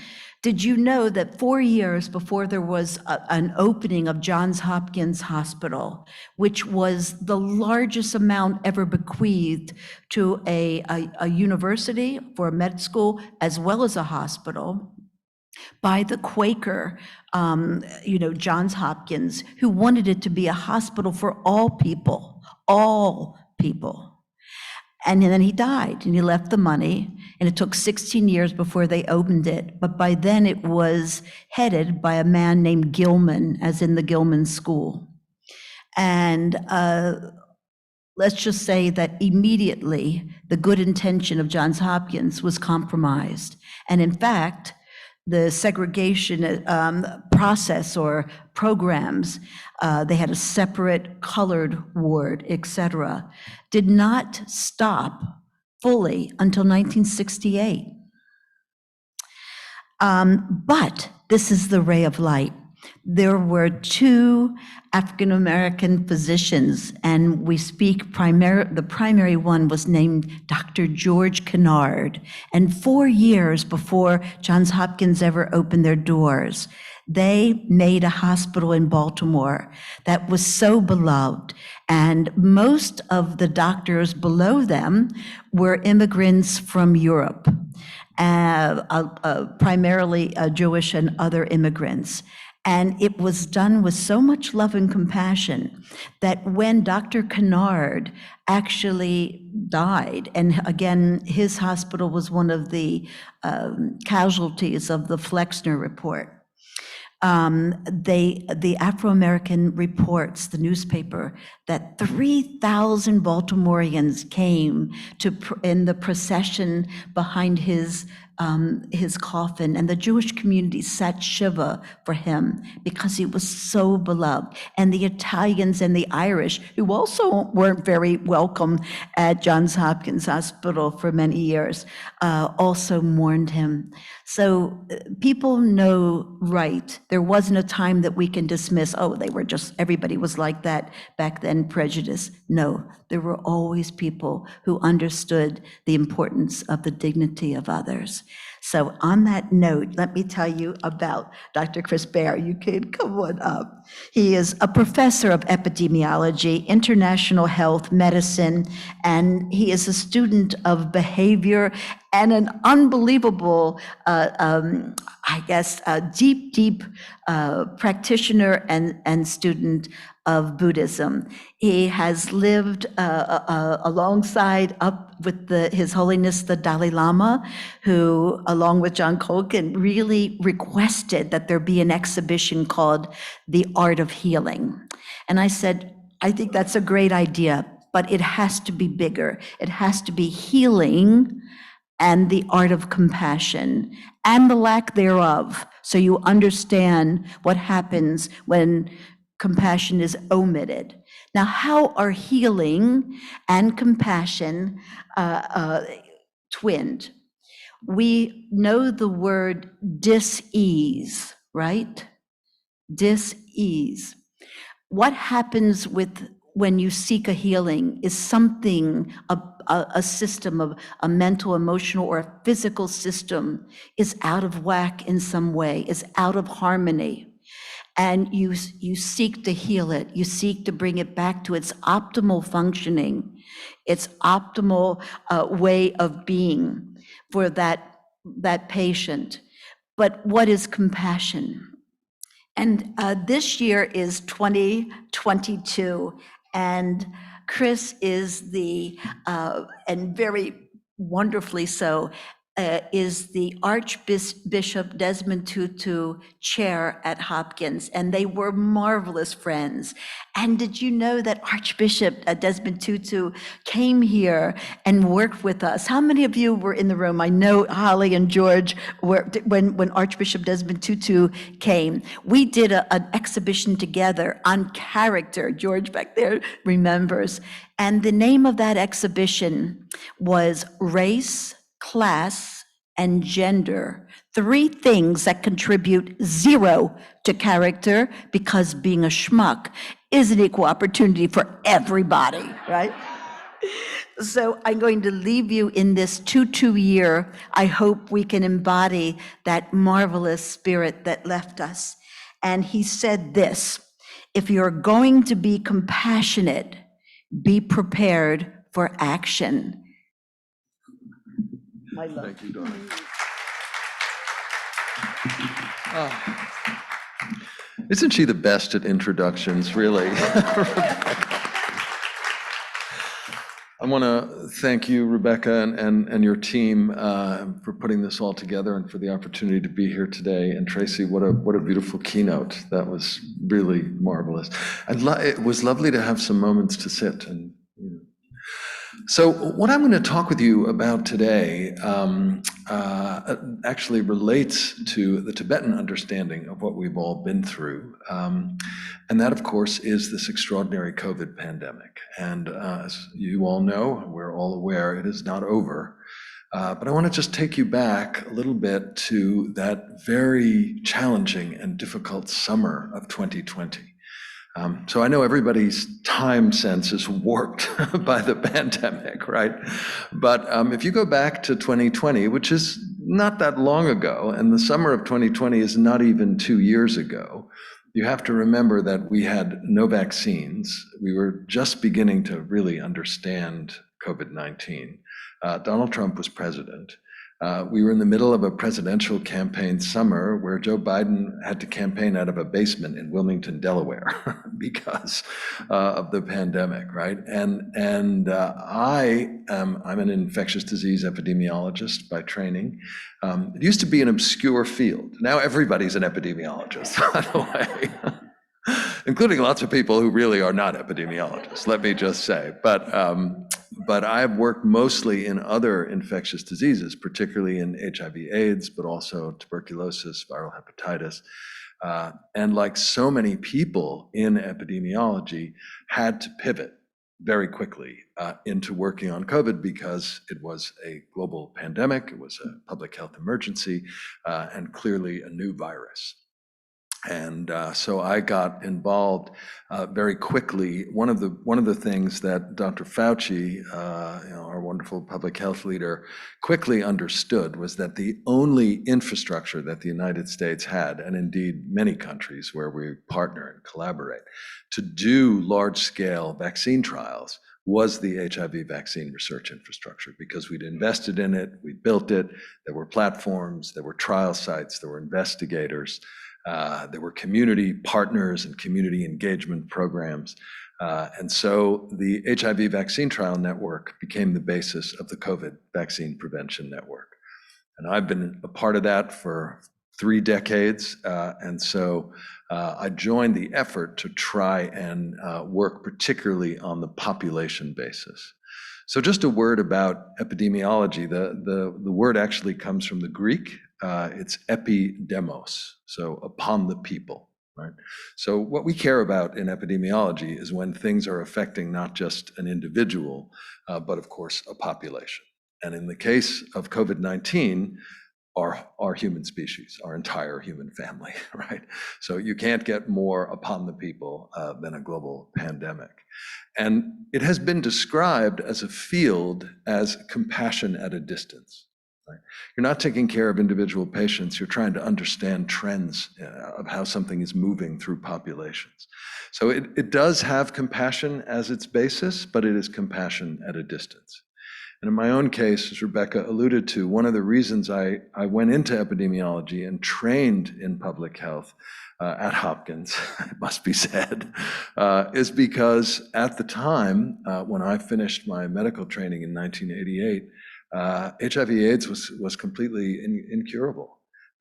Did you know that 4 years before there was an opening of Johns Hopkins Hospital, which was the largest amount ever bequeathed to a university for a med school as well as a hospital, by the Quaker, Johns Hopkins, who wanted it to be a hospital for all people, all people. And then he died and he left the money, and it took 16 years before they opened it. But by then it was headed by a man named Gilman, as in the Gilman School. And let's just say that immediately the good intention of Johns Hopkins was compromised. And in fact, the segregation process or programs, they had a separate colored ward, etc., did not stop fully until 1968. But this is the ray of light. There were 2 African-American physicians, and we speak the primary one was named Dr. George Kennard. And 4 years before Johns Hopkins ever opened their doors, they made a hospital in Baltimore that was so beloved. And most of the doctors below them were immigrants from Europe, primarily Jewish and other immigrants. And it was done with so much love and compassion that when Dr. Kennard actually died, and again, his hospital was one of the casualties of the Flexner report, the Afro-American reports, the newspaper, that 3,000 Baltimoreans came in the procession behind his coffin, and the Jewish community sat Shiva for him because he was so beloved. And the Italians and the Irish, who also weren't very welcome at Johns Hopkins Hospital for many years, also mourned him. So people know right. There wasn't a time that we can dismiss, everybody was like that back then, prejudice. No, there were always people who understood the importance of the dignity of others. So on that note, let me tell you about Dr. Chris Behrer. You can come on up. He is a professor of epidemiology, international health medicine, and he is a student of behavior and an unbelievable, deep practitioner and student of Buddhism. He has lived alongside up with His Holiness the Dalai Lama, who, along with John Colkin, really requested that there be an exhibition called The Art of Healing. And I said, I think that's a great idea, but it has to be bigger. It has to be healing and the art of compassion and the lack thereof, so you understand what happens when compassion is omitted. Now, how are healing and compassion twinned? We know the word dis-ease, right? Dis-ease. What happens when you seek a healing is something, a system of a mental, emotional, or a physical system is out of whack in some way, is out of harmony, and you seek to heal it, you seek to bring it back to its optimal functioning, its optimal way of being for that patient. But what is compassion? And this year is 2022, and Chris is and very wonderfully so, is the Archbishop Desmond Tutu chair at Hopkins, and they were marvelous friends. And did you know that Archbishop Desmond Tutu came here and worked with us? How many of you were in the room? I know Holly and George were when Archbishop Desmond Tutu came. We did an exhibition together on character. George back there remembers. And the name of that exhibition was Race, Class, and Gender, 3 things that contribute 0 to character, because being a schmuck is an equal opportunity for everybody, right? So I'm going to leave you in this Tutu year. I hope we can embody that marvelous spirit that left us. And he said this: if you're going to be compassionate, be prepared for action. My love. Thank you, Donna. Isn't she the best at introductions, really? I want to thank you, Rebecca, and your team for putting this all together and for the opportunity to be here today. And Tracy, what a beautiful keynote. That was really marvelous. It was lovely to have some moments to sit and. So what I'm going to talk with you about today actually relates to the Tibetan understanding of what we've all been through. And that, of course, is this extraordinary COVID pandemic. And as you all know, we're all aware, it is not over. But I want to just take you back a little bit to that very challenging and difficult summer of 2020. So I know everybody's time sense is warped by the pandemic, right? But if you go back to 2020, which is not that long ago, and the summer of 2020 is not even 2 years ago, you have to remember that we had no vaccines. We were just beginning to really understand COVID-19. Donald Trump was president. We were in the middle of a presidential campaign summer where Joe Biden had to campaign out of a basement in Wilmington, Delaware, because of the pandemic, right? And I'm an infectious disease epidemiologist by training. It used to be an obscure field. Now everybody's an epidemiologist, by the way, including lots of people who really are not epidemiologists, let me just say. But I've worked mostly in other infectious diseases, particularly in HIV/AIDS, but also tuberculosis, viral hepatitis. And like so many people in epidemiology, had to pivot very quickly into working on COVID because it was a global pandemic, it was a public health emergency, and clearly a new virus. And so I got involved very quickly. One of the things that Dr. Fauci, our wonderful public health leader, quickly understood was that the only infrastructure that the United States had, and indeed many countries where we partner and collaborate, to do large-scale vaccine trials was the HIV vaccine research infrastructure, because we'd invested in it, we built it, there were platforms, there were trial sites, there were investigators. There were community partners and community engagement programs. And so the HIV vaccine trial network became the basis of the COVID vaccine prevention network. And I've been a part of that for 3 decades. And so I joined the effort to try and work particularly on the population basis. So just a word about epidemiology. The word actually comes from the Greek. It's epidemos, so upon the people, right? So what we care about in epidemiology is when things are affecting not just an individual, but of course a population. And in the case of COVID-19, our human species, our entire human family, right? So you can't get more upon the people than a global pandemic. And it has been described as a field as compassion at a distance. Right? You're not taking care of individual patients, you're trying to understand trends of how something is moving through populations. So it does have compassion as its basis, but it is compassion at a distance. And in my own case, as Rebecca alluded to, one of the reasons I went into epidemiology and trained in public health at Hopkins, it must be said, is because at the time, when I finished my medical training in 1988, HIV/AIDS was completely incurable.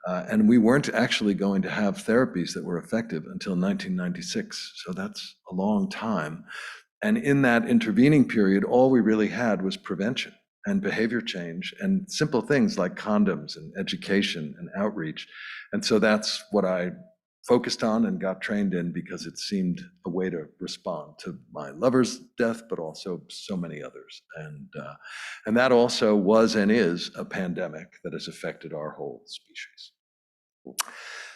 And we weren't actually going to have therapies that were effective until 1996. So that's a long time. And in that intervening period, all we really had was prevention and behavior change and simple things like condoms and education and outreach. And so that's what I focused on and got trained in because it seemed a way to respond to my lover's death, but also so many others. And that also was and is a pandemic that has affected our whole species.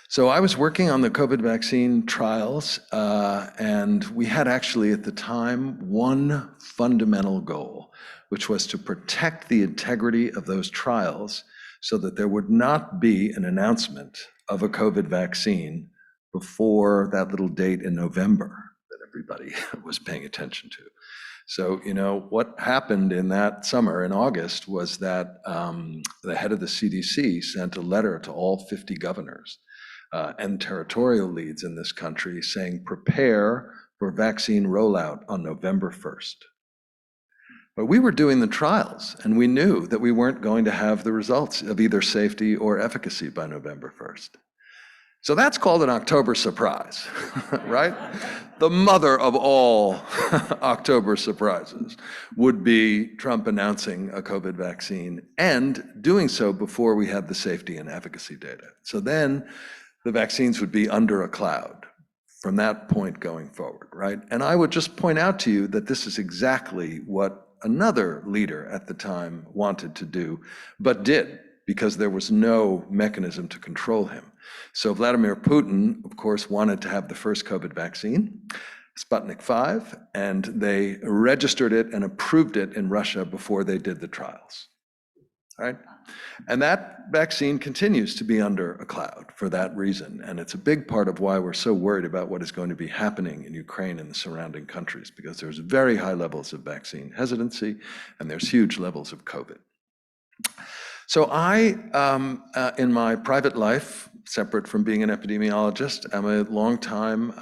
So I was working on the COVID vaccine trials, and we had actually at the time one fundamental goal, which was to protect the integrity of those trials so that there would not be an announcement of a COVID vaccine before that little date in November that everybody was paying attention to. So, you know, what happened in that summer in August was that the head of the CDC sent a letter to all 50 governors and territorial leads in this country saying, prepare for vaccine rollout on November 1st. But we were doing the trials and we knew that we weren't going to have the results of either safety or efficacy by November 1st. So that's called an October surprise, right? The mother of all October surprises would be Trump announcing a COVID vaccine and doing so before we had the safety and efficacy data. So then the vaccines would be under a cloud from that point going forward, right? And I would just point out to you that this is exactly what another leader at the time wanted to do, but did, because there was no mechanism to control him. So Vladimir Putin, of course, wanted to have the first COVID vaccine, Sputnik 5, and they registered it and approved it in Russia before they did the trials, right? And that vaccine continues to be under a cloud for that reason. And it's a big part of why we're so worried about what is going to be happening in Ukraine and the surrounding countries, because there's very high levels of vaccine hesitancy and there's huge levels of COVID. So I, in my private life, separate from being an epidemiologist, I'm a long-time,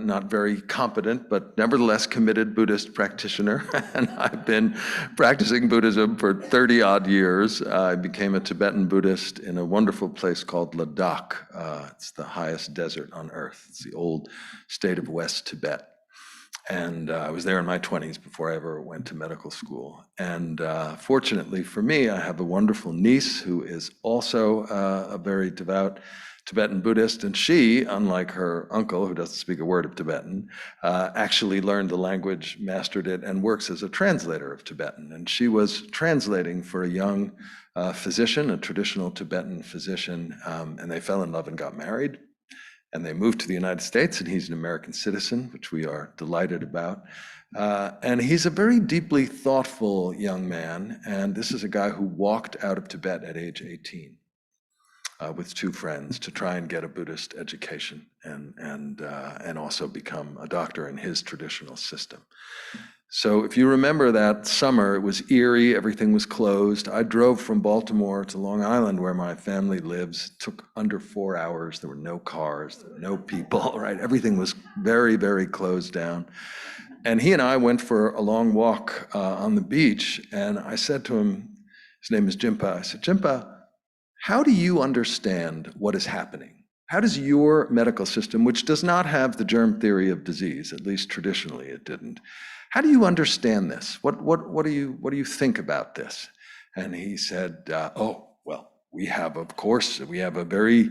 not very competent, but nevertheless committed Buddhist practitioner. And I've been practicing Buddhism for 30-odd years. I became a Tibetan Buddhist in a wonderful place called Ladakh. It's the highest desert on earth. It's the old state of West Tibet. And I was there in my 20s before I ever went to medical school. And fortunately for me, I have a wonderful niece who is also a very devout Tibetan Buddhist. And she, unlike her uncle, who doesn't speak a word of Tibetan, actually learned the language, mastered it, and works as a translator of Tibetan. And she was translating for a young physician, a traditional Tibetan physician, and they fell in love and got married. And they moved to the United States, and he's an American citizen, which we are delighted about. And he's a very deeply thoughtful young man. And this is a guy who walked out of Tibet at age 18 with two friends to try and get a Buddhist education and also become a doctor in his traditional system. So if you remember that summer, it was eerie, everything was closed. I drove from Baltimore to Long Island, where my family lives. It took under 4 hours. There were no cars, there were no people, right? Everything was very, very closed down. And he and I went for a long walk on the beach, and I said to him, his name is Jimpa, I said, Jimpa, how do you understand what is happening? How does your medical system, which does not have the germ theory of disease, at least traditionally it didn't, how do you understand this? What do you think about this? And he said, oh, well, we have a very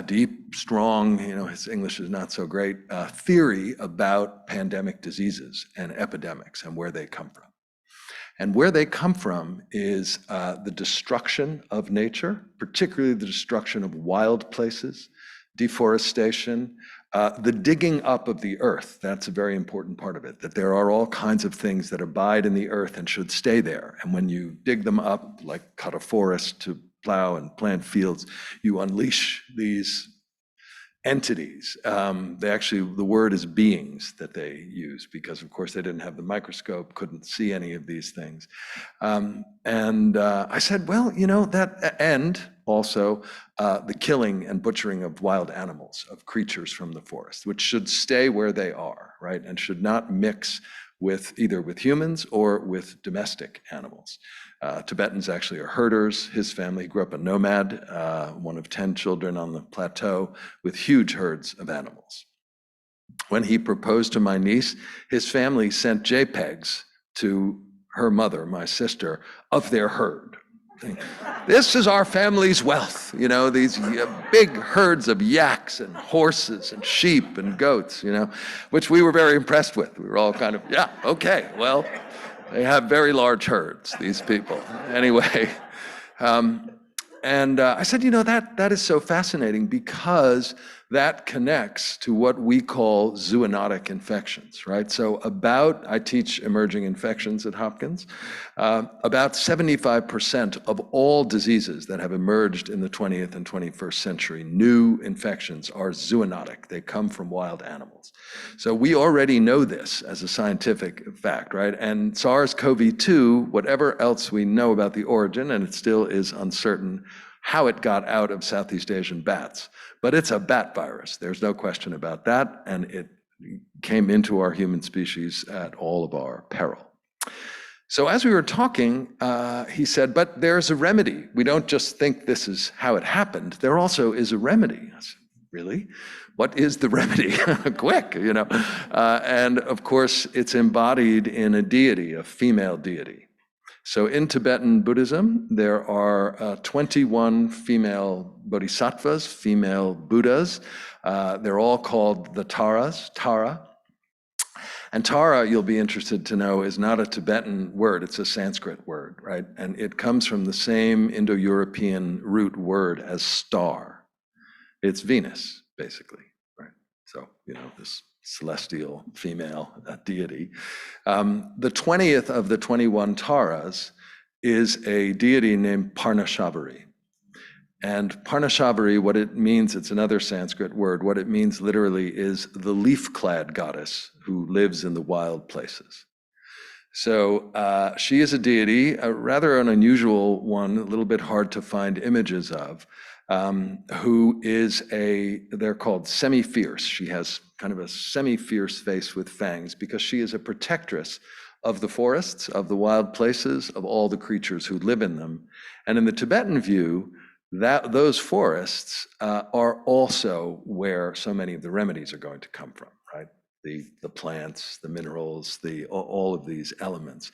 deep, strong, his English is not so great, theory about pandemic diseases and epidemics and where they come from. And where they come from is the destruction of nature, particularly the destruction of wild places, deforestation, the digging up of the earth. That's a very important part of it, that there are all kinds of things that abide in the earth and should stay there. And when you dig them up, like cut a forest to plow and plant fields, you unleash these entities. The word is beings that they use, because of course they didn't have the microscope, couldn't see any of these things. I said, well, and also the killing and butchering of wild animals, of creatures from the forest, which should stay where they are, right? And should not mix either with humans or with domestic animals. Tibetans actually are herders. His family grew up a nomad, one of 10 children on the plateau, with huge herds of animals. When he proposed to my niece, his family sent JPEGs to her mother, my sister, of their herd. This is our family's wealth, these big herds of yaks and horses and sheep and goats, which we were very impressed with. We were all kind of, yeah, okay, well, they have very large herds, these people. Anyway, I said, that is so fascinating, because that connects to what we call zoonotic infections, right? So I teach emerging infections at Hopkins. About 75% of all diseases that have emerged in the 20th and 21st century, new infections, are zoonotic. They come from wild animals. So we already know this as a scientific fact, right? And SARS-CoV-2, whatever else we know about the origin, and it still is uncertain how it got out of Southeast Asian bats, but it's a bat virus. There's no question about that, and it came into our human species at all of our peril. So as we were talking, he said, but there's a remedy. We don't just think this is how it happened. There also is a remedy. I said, really? What is the remedy? Quick, And of course, it's embodied in a deity, a female deity. So in Tibetan Buddhism, there are 21 female bodhisattvas, female Buddhas. They're all called the Taras, Tara. And Tara, you'll be interested to know, is not a Tibetan word, it's a Sanskrit word, right? And it comes from the same Indo-European root word as star. It's Venus, basically, right? So, this celestial female deity. The 20th of the 21 Taras is a deity named Parnashabari. And Parnashabari, what it means, it's another Sanskrit word, what it means literally is the leaf-clad goddess who lives in the wild places. So she is a deity, rather an unusual one, a little bit hard to find images of, who is they're called semi-fierce. She has kind of a semi-fierce face with fangs, because she is a protectress of the forests, of the wild places, of all the creatures who live in them. And in the Tibetan view, those forests are also where so many of the remedies are going to come from, right? The plants, the minerals, all of these elements.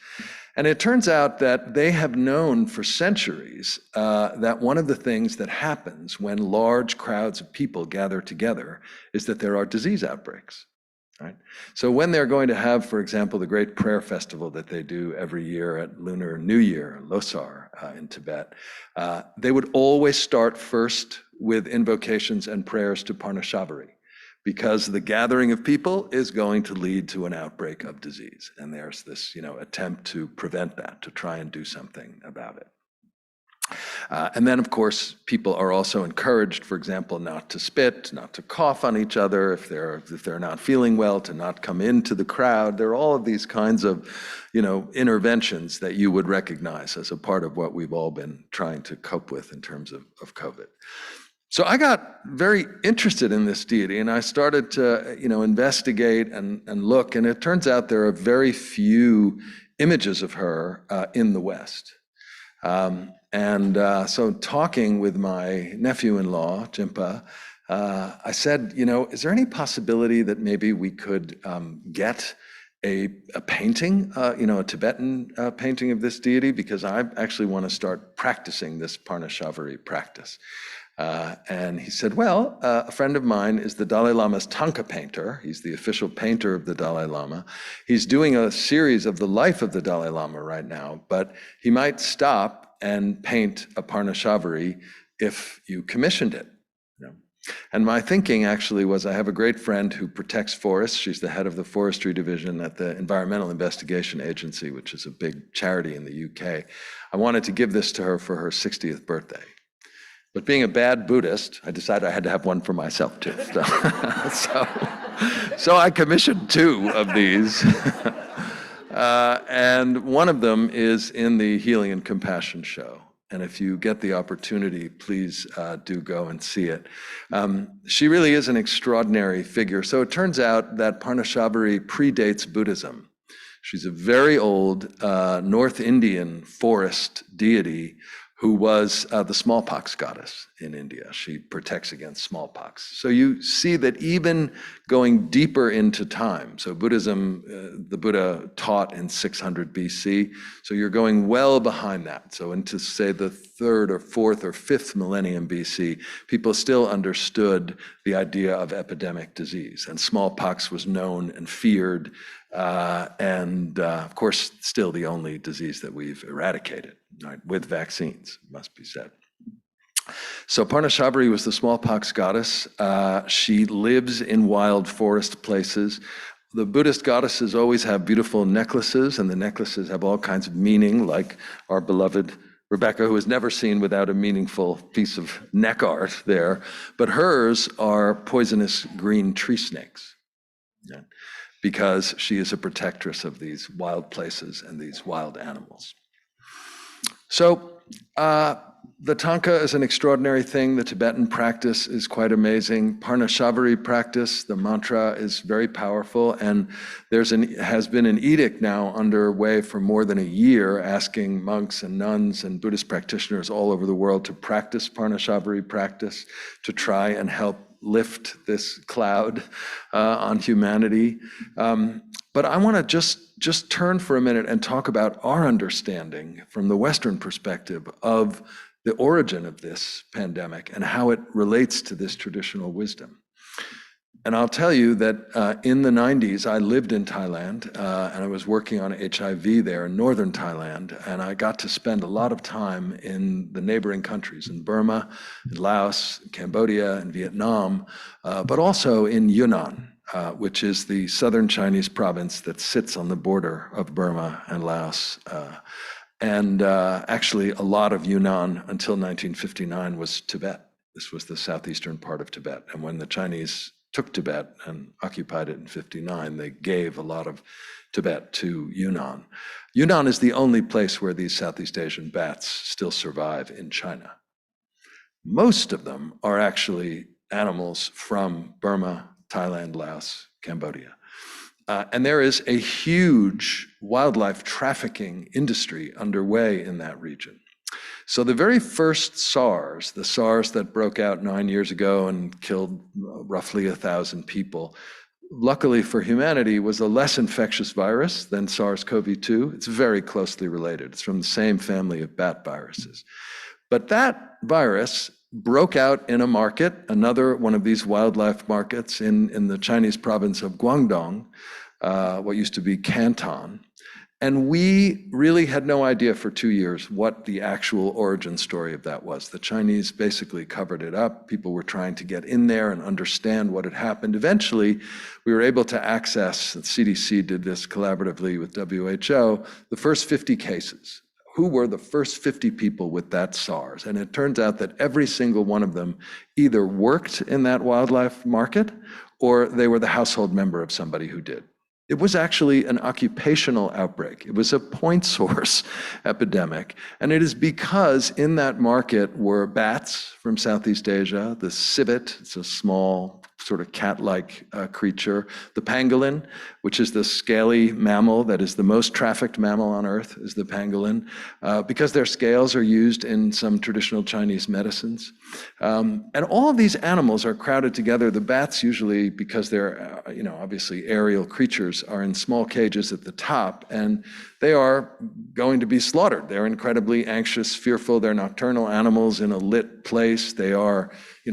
And it turns out that they have known for centuries that one of the things that happens when large crowds of people gather together is that there are disease outbreaks, right? So when they're going to have, for example, the great prayer festival that they do every year at Lunar New Year, Losar in Tibet, they would always start first with invocations and prayers to Parnashabari, because the gathering of people is going to lead to an outbreak of disease. And there's this, attempt to prevent that, to try and do something about it. And then, of course, people are also encouraged, for example, not to spit, not to cough on each other if they're not feeling well, to not come into the crowd. There are all of these kinds of, interventions that you would recognize as a part of what we've all been trying to cope with in terms of COVID. So I got very interested in this deity, and I started to, investigate and look, and it turns out there are very few images of her in the West. So talking with my nephew-in-law, Jimpa, I said, is there any possibility that maybe we could get a painting, a Tibetan painting of this deity? Because I actually want to start practicing this Parnashabari practice. And he said, well, a friend of mine is the Dalai Lama's Tanka painter. He's the official painter of the Dalai Lama. He's doing a series of the life of the Dalai Lama right now, but he might stop and paint a Parnashabari if you commissioned it. And my thinking actually was, I have a great friend who protects forests. She's the head of the forestry division at the Environmental Investigation Agency, which is a big charity in the UK. I wanted to give this to her for her 60th birthday. But being a bad Buddhist, I decided I had to have one for myself too. So I commissioned 2 of these. And one of them is in the Healing and Compassion show. And if you get the opportunity, please do go and see it. She really is an extraordinary figure. So it turns out that Parnashabari predates Buddhism. She's a very old North Indian forest deity who was the smallpox goddess in India. She protects against smallpox. So you see that even going deeper into time, so Buddhism, the Buddha taught in 600 BC, so you're going well behind that. So into, say, the 3rd or 4th or 5th millennium BC, people still understood the idea of epidemic disease, and smallpox was known and feared, and of course, still the only disease that we've eradicated, right, with vaccines, must be said. So Parnashabari was the smallpox goddess. She lives in wild forest places. The Buddhist goddesses always have beautiful necklaces, and the necklaces have all kinds of meaning, like our beloved Rebecca, who is never seen without a meaningful piece of neck art there. But hers are poisonous green tree snakes, yeah, because she is a protectress of these wild places and these wild animals. So the Tanka is an extraordinary thing. The Tibetan practice is quite amazing. Parnashabari practice, the mantra, is very powerful. And has been an edict now underway for more than a year asking monks and nuns and Buddhist practitioners all over the world to practice Parnashabari practice, to try and help lift this cloud on humanity. But I want to just turn for a minute and talk about our understanding from the Western perspective of the origin of this pandemic and how it relates to this traditional wisdom. And I'll tell you that in the 90s, I lived in Thailand, and I was working on HIV there in northern Thailand, and I got to spend a lot of time in the neighboring countries, in Burma, in Laos, in Cambodia, and Vietnam, but also in Yunnan, which is the southern Chinese province that sits on the border of Burma and Laos. And actually, a lot of Yunnan until 1959 was Tibet. This was the southeastern part of Tibet. And when the Chinese took Tibet and occupied it in 59, they gave a lot of Tibet to Yunnan. Yunnan is the only place where these Southeast Asian bats still survive in China. Most of them are actually animals from Burma, Thailand, Laos, Cambodia. And there is a huge wildlife trafficking industry underway in that region. So the very first SARS, the SARS that broke out 9 years ago and killed roughly 1,000 people, luckily for humanity, was a less infectious virus than SARS-CoV-2. It's very closely related. It's from the same family of bat viruses. But that virus broke out in a market, another one of these wildlife markets in the Chinese province of Guangdong, what used to be Canton. And we really had no idea for 2 years what the actual origin story of that was. The Chinese basically covered it up. People were trying to get in there and understand what had happened. Eventually, we were able to access, the CDC did this collaboratively with WHO, the first 50 cases. Who were the first 50 people with that SARS? And it turns out that every single one of them either worked in that wildlife market or they were the household member of somebody who did. It was actually an occupational outbreak. It was a point source epidemic. And it is because in that market were bats from Southeast Asia, the civet, it's a small sort of cat-like creature. The pangolin, which is the scaly mammal that is the most trafficked mammal on Earth, is the pangolin, because their scales are used in some traditional Chinese medicines. And all of these animals are crowded together. The bats usually, because they're obviously aerial creatures, are in small cages at the top, and they are going to be slaughtered. They're incredibly anxious, fearful. They're nocturnal animals in a lit place. They are,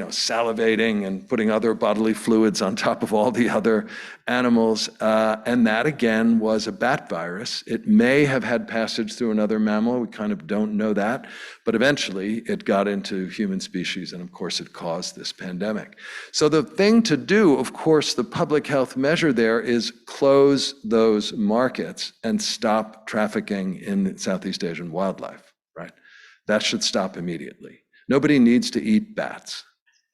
salivating and putting other bodily fluids on top of all the other animals. And that, again, was a bat virus. It may have had passage through another mammal. We kind of don't know that. But eventually, it got into human species, and of course, it caused this pandemic. So the thing to do, of course, the public health measure there is close those markets and stop trafficking in Southeast Asian wildlife, right? That should stop immediately. Nobody needs to eat bats.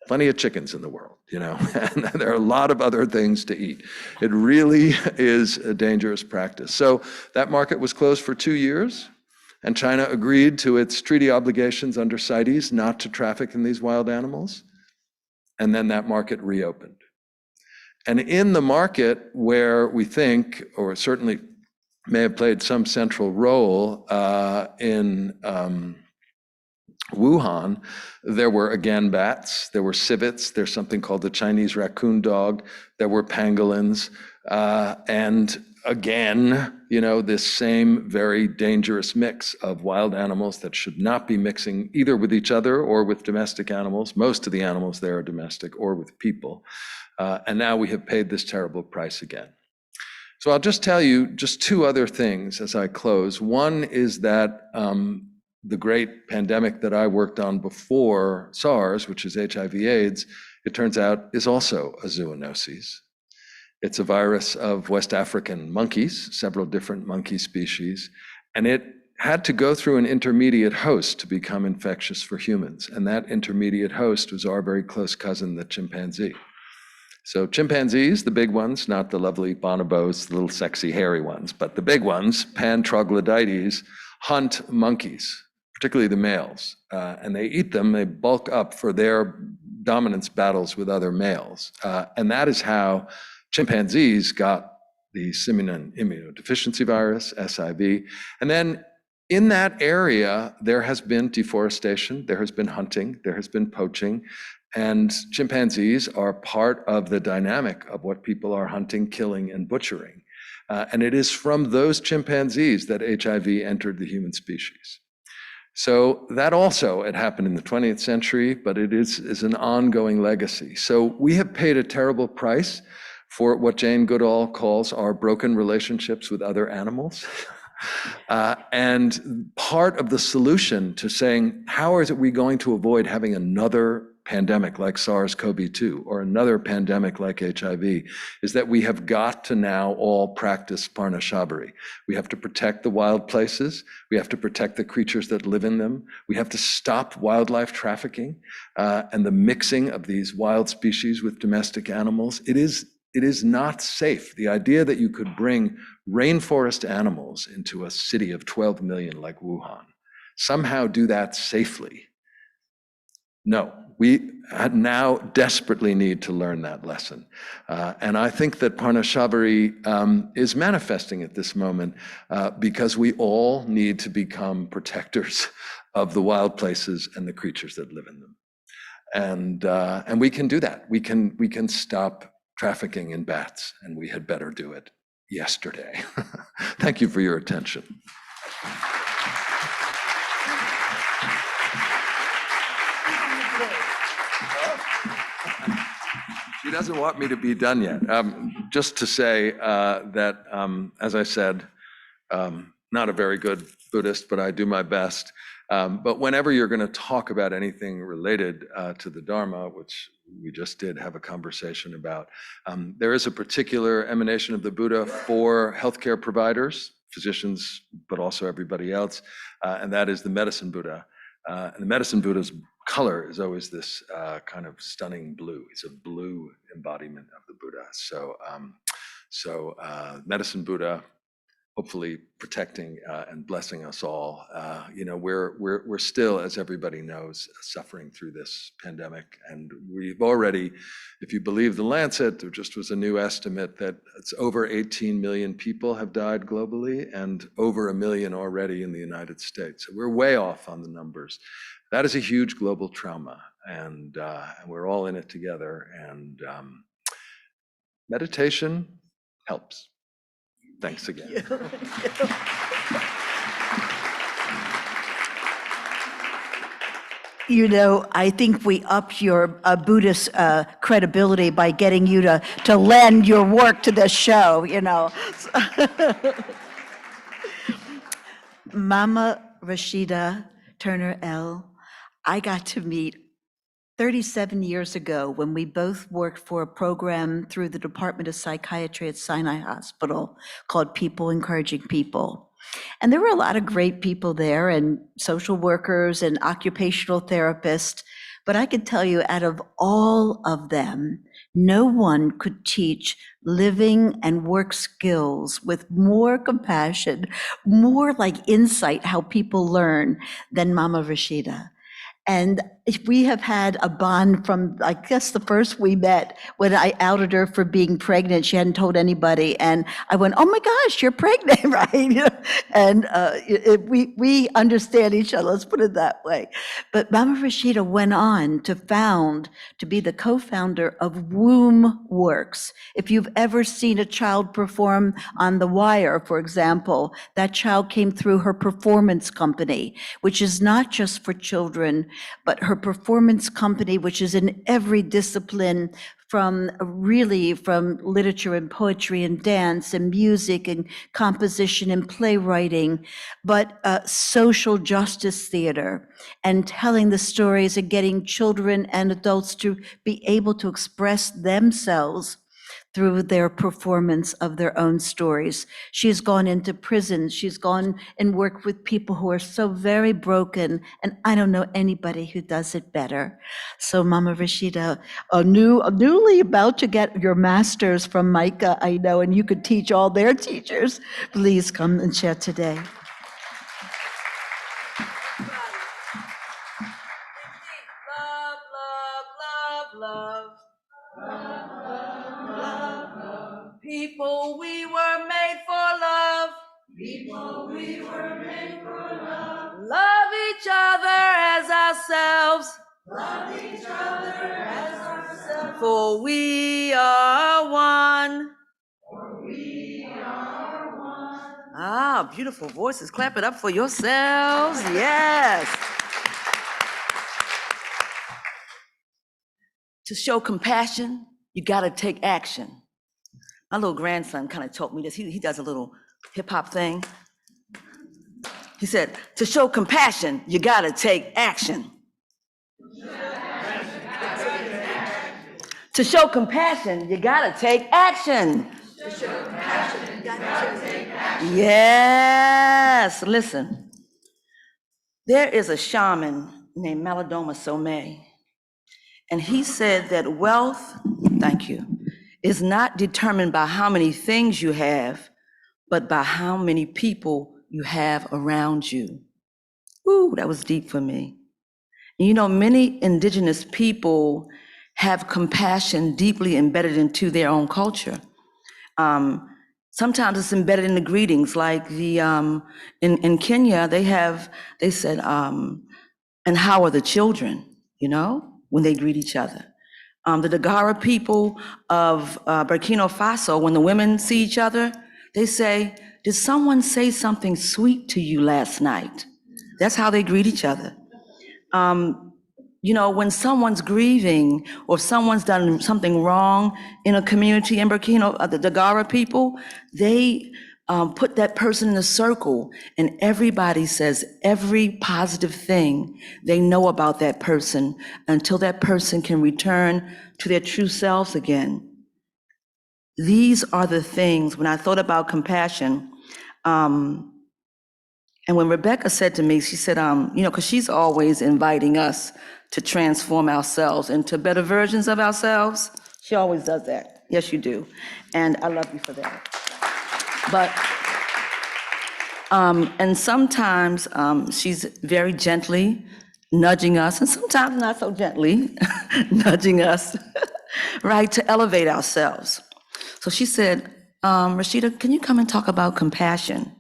Plenty of chickens in the world, and there are a lot of other things to eat. It really is a dangerous practice. So that market was closed for 2 years, and China agreed to its treaty obligations under CITES not to traffic in these wild animals. And then that market reopened. And in the market where we think, or certainly may have played some central role in Wuhan, there were again bats, there were civets, there's something called the Chinese raccoon dog, there were pangolins, and again, this same very dangerous mix of wild animals that should not be mixing either with each other or with domestic animals. Most of the animals there are domestic, or with people. And now we have paid this terrible price again. So I'll just tell you just 2 other things as I close. One is that the great pandemic that I worked on before SARS, which is HIV/AIDS, it turns out is also a zoonosis. It's a virus of West African monkeys, several different monkey species, and it had to go through an intermediate host to become infectious for humans. And that intermediate host was our very close cousin, the chimpanzee. So chimpanzees, the big ones, not the lovely bonobos, the little sexy hairy ones, but the big ones, pan troglodytes, hunt monkeys, particularly the males, and they eat them. They bulk up for their dominance battles with other males. And that is how chimpanzees got the simian immunodeficiency virus, SIV. And then in that area, there has been deforestation, there has been hunting, there has been poaching, and chimpanzees are part of the dynamic of what people are hunting, killing, and butchering. And it is from those chimpanzees that HIV entered the human species. So that also, it happened in the 20th century, but it is an ongoing legacy. So we have paid a terrible price for what Jane Goodall calls our broken relationships with other animals. And part of the solution to saying, how is it we going to avoid having another pandemic like SARS-CoV-2 or another pandemic like HIV, is that we have got to now all practice Parnashabari. We have to protect the wild places. We have to protect the creatures that live in them. We have to stop wildlife trafficking and the mixing of these wild species with domestic animals. It is not safe. The idea that you could bring rainforest animals into a city of 12 million like Wuhan, somehow do that safely. No, we now desperately need to learn that lesson. And I think that Parnashabari is manifesting at this moment because we all need to become protectors of the wild places and the creatures that live in them. And we can do that. We can stop trafficking in bats, and we had better do it yesterday. Thank you for your attention. She doesn't want me to be done yet. Just to say that, as I said, not a very good Buddhist, but I do my best. But whenever you're going to talk about anything related to the Dharma, which we just did have a conversation about, there is a particular emanation of the Buddha for healthcare providers, physicians, but also everybody else, and that is the medicine Buddha. And the medicine Buddha's color is always this kind of stunning blue. It's a blue embodiment of the Buddha. So medicine Buddha, hopefully protecting and blessing us all. You know, we're still, as everybody knows, suffering through this pandemic, and we've already, if you believe the Lancet, there just was a new estimate that it's over 18 million people have died globally, and over 1 million already in the United States. So we're way off on the numbers. That is a huge global trauma, and we're all in it together. And meditation helps. Thanks again. You know, I think we upped your Buddhist credibility by getting you to lend your work to this show, you know. Mama Rashida Turner L., I got to meet 37 years ago when we both worked for a program through the Department of Psychiatry at Sinai Hospital called People Encouraging People. And there were a lot of great people there, and social workers and occupational therapists, but I could tell you, out of all of them, no one could teach living and work skills with more compassion, more like insight how people learn than Mama Rashida. And we have had a bond from, I guess, the first we met when I outed her for being pregnant. She hadn't told anybody. And I went, oh my gosh, you're pregnant, right? And we understand each other, let's put it that way. But Mama Rashida went on to be the co-founder of Womb Works. If you've ever seen a child perform on The Wire, for example, that child came through her performance company, which is not just for children, but her performance company, which is in every discipline, from literature and poetry and dance and music and composition and playwriting, but social justice theater, and telling the stories and getting children and adults to be able to express themselves through their performance of their own stories. She's gone into prisons. She's gone and worked with people who are so very broken, and I don't know anybody who does it better. So Mama Rashida, newly about to get your master's from Micah, I know, and you could teach all their teachers. Please come and share today. People, we were made for love. People, we were made for love. Love each other as ourselves. Love each other as ourselves. For we are one. For we are one. Ah, beautiful voices. Clap it up for yourselves. Yes. To show compassion, you got to take action. My little grandson kind of taught me this. He does a little hip hop thing. He said, to show compassion, you got to take action. To show compassion, you got to take action. To show compassion, you got to take action. Yes, listen. There is a shaman named Malidoma Somé, and he said that wealth, thank you, is not determined by how many things you have, but by how many people you have around you. Ooh, that was deep for me. You know, many indigenous people have compassion deeply embedded into their own culture. Sometimes it's embedded in the greetings, like in Kenya, they said, and how are the children, you know, when they greet each other. The Dagara people of Burkina Faso, when the women see each other, they say, did someone say something sweet to you last night? That's how they greet each other. You know, when someone's grieving or if someone's done something wrong in a community in Burkina, the Dagara people, they put that person in a circle and everybody says every positive thing they know about that person until that person can return to their true selves again. These are the things, when I thought about compassion, and when Rebecca said to me, she said, you know, because she's always inviting us to transform ourselves into better versions of ourselves. She always does that. Yes, you do. And I love you for that. But And sometimes she's very gently nudging us, and sometimes not so gently nudging us, right, to elevate ourselves. So she said, Rashida, can you come and talk about compassion?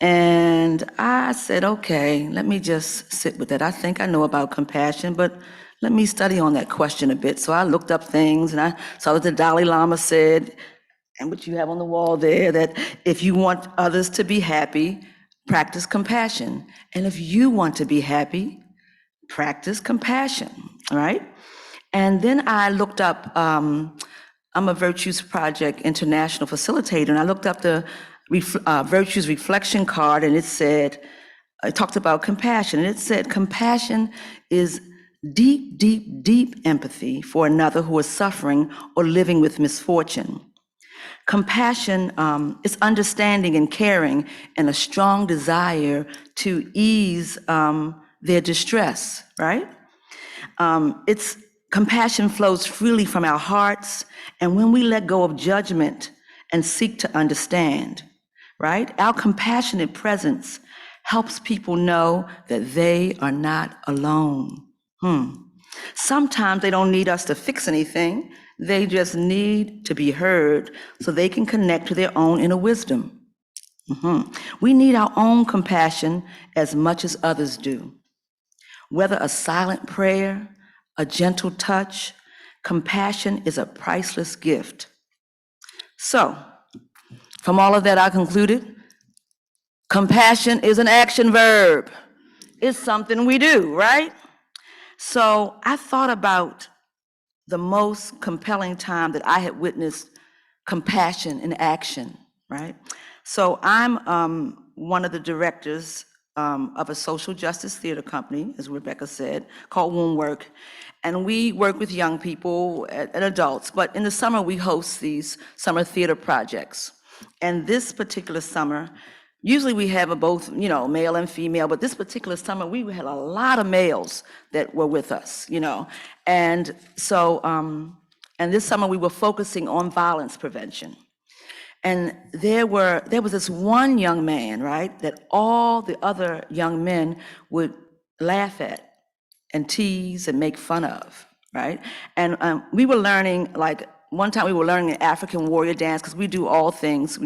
And I said, okay, let me just sit with that. I think I know about compassion, but let me study on that question a bit. So I looked up things, and I saw that the Dalai Lama said, and what you have on the wall there, that if you want others to be happy, practice compassion. And if you want to be happy, practice compassion, right? And then I looked up, I'm a Virtues Project International facilitator, and I looked up the Virtues Reflection card, and it talked about compassion, and it said, compassion is deep, deep, deep empathy for another who is suffering or living with misfortune. Compassion is understanding and caring and a strong desire to ease their distress, right? Compassion flows freely from our hearts, and when we let go of judgment and seek to understand, right? Our compassionate presence helps people know that they are not alone. Sometimes they don't need us to fix anything. They just need to be heard so they can connect to their own inner wisdom. We need our own compassion as much as others do. Whether a silent prayer, a gentle touch, compassion is a priceless gift. So, from all of that, I concluded, compassion is an action verb. It's something we do, right? So I thought about the most compelling time that I had witnessed compassion in action, right? So I'm one of the directors of a social justice theater company, as Rebecca said, called Woundwork. And we work with young people and adults, but in the summer we host these summer theater projects. And this particular summer, usually we have both, male and female, but this particular summer we had a lot of males that were with us, And so, and this summer we were focusing on violence prevention. And there was this one young man, right, that all the other young men would laugh at and tease and make fun of, right? And we were learning, like, one time we were learning the African warrior dance, because we do all things,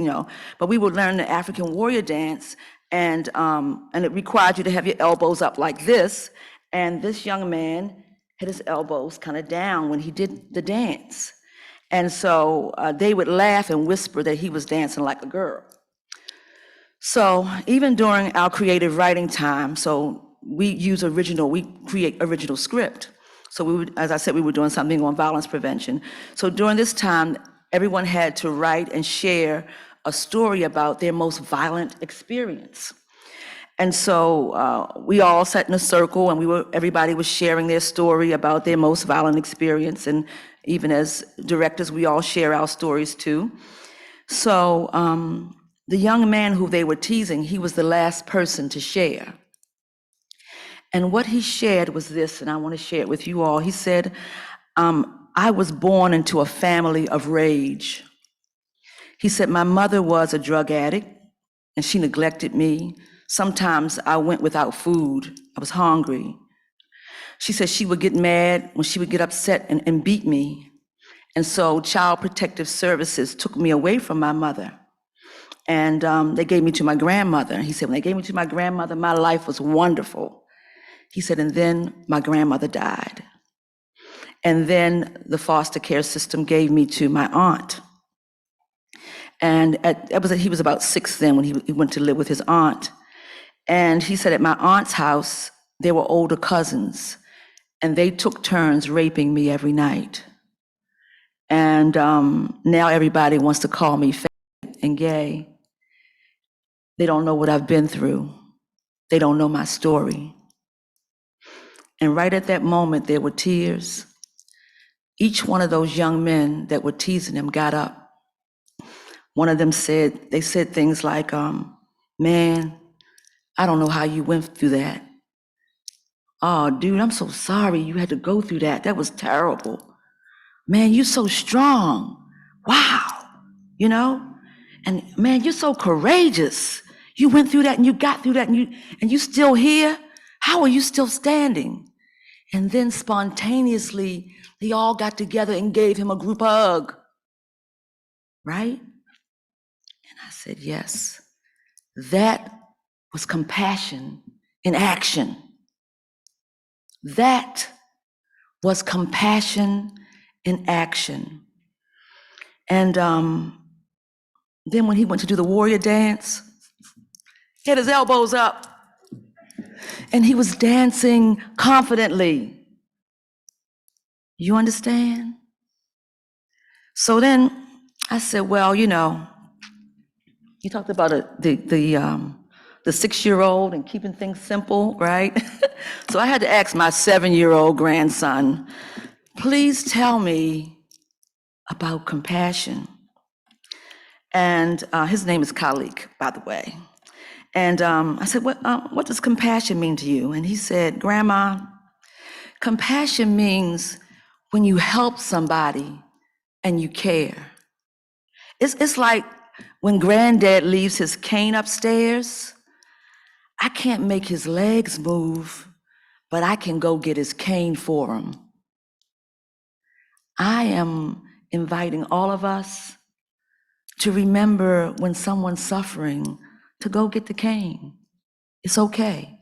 but we would learn the African warrior dance, and it required you to have your elbows up like this, and this young man had his elbows kind of down when he did the dance. And so they would laugh and whisper that he was dancing like a girl. So even during our creative writing time, we create original script. So as I said, we were doing something on violence prevention. So during this time, everyone had to write and share a story about their most violent experience. And so we all sat in a circle, and everybody was sharing their story about their most violent experience. And even as directors, we all share our stories too. So the young man who they were teasing, he was the last person to share. And what he shared was this, and I want to share it with you all. He said, I was born into a family of rage. He said, my mother was a drug addict, and she neglected me. Sometimes I went without food. I was hungry. She said she would get mad when she would get upset and beat me. And so Child Protective Services took me away from my mother. And they gave me to my grandmother. He said, when they gave me to my grandmother, my life was wonderful. He said, and then my grandmother died. And then the foster care system gave me to my aunt. And he was about 6 then when he went to live with his aunt. And he said at my aunt's house, there were older cousins, and they took turns raping me every night. And now everybody wants to call me fat and gay. They don't know what I've been through. They don't know my story. And right at that moment, there were tears. Each one of those young men that were teasing him got up. One of them said things like, man, I don't know how you went through that. Oh, dude, I'm so sorry you had to go through that. That was terrible. Man, you're so strong. Wow. And man, you're so courageous. You went through that and you got through that and you still here? How are you still standing? And then spontaneously, they all got together and gave him a group hug, right? And I said, yes, that was compassion in action. That was compassion in action. And then when he went to do the warrior dance, he had his elbows up and he was dancing confidently. You understand? So then I said, well, you talked about the 6-year-old and keeping things simple, right? So I had to ask my 7-year-old grandson, please tell me about compassion. And his name is Khalik, by the way. And I said, what does compassion mean to you? And he said, Grandma, compassion means when you help somebody and you care. It's like when Granddad leaves his cane upstairs, I can't make his legs move, but I can go get his cane for him. I am inviting all of us to remember when someone's suffering to go get the cane. It's okay,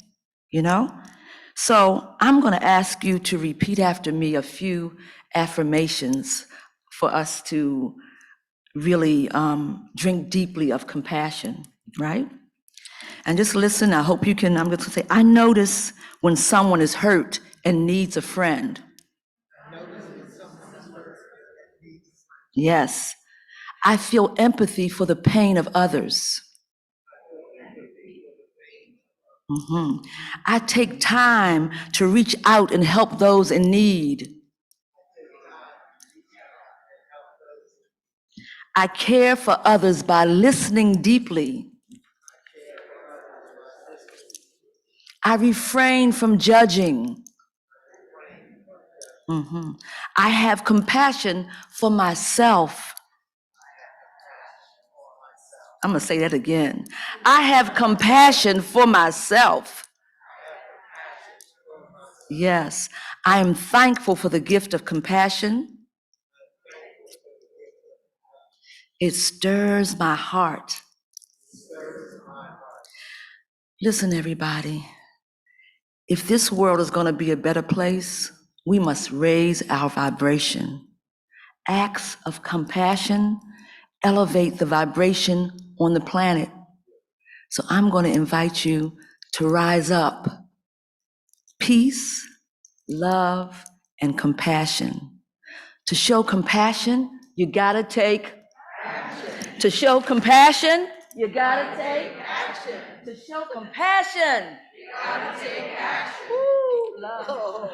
So I'm going to ask you to repeat after me a few affirmations for us to really drink deeply of compassion, right? And just listen, I hope you can, I'm going to say, I notice when someone is hurt and needs a friend. Yes. I feel empathy for the pain of others. I take time to reach out and help those in need. I care for others by listening deeply. I refrain from judging. I have compassion for myself. I'm going to say that again. I have compassion for myself. Yes, I am thankful for the gift of compassion. It stirs my heart. Listen, everybody. If this world is going to be a better place, we must raise our vibration. Acts of compassion elevate the vibration on the planet. So I'm going to invite you to rise up. Peace, love, and compassion. To show compassion, you gotta take action. To show compassion, you gotta take action. To show compassion, you gotta take action. Woo, love.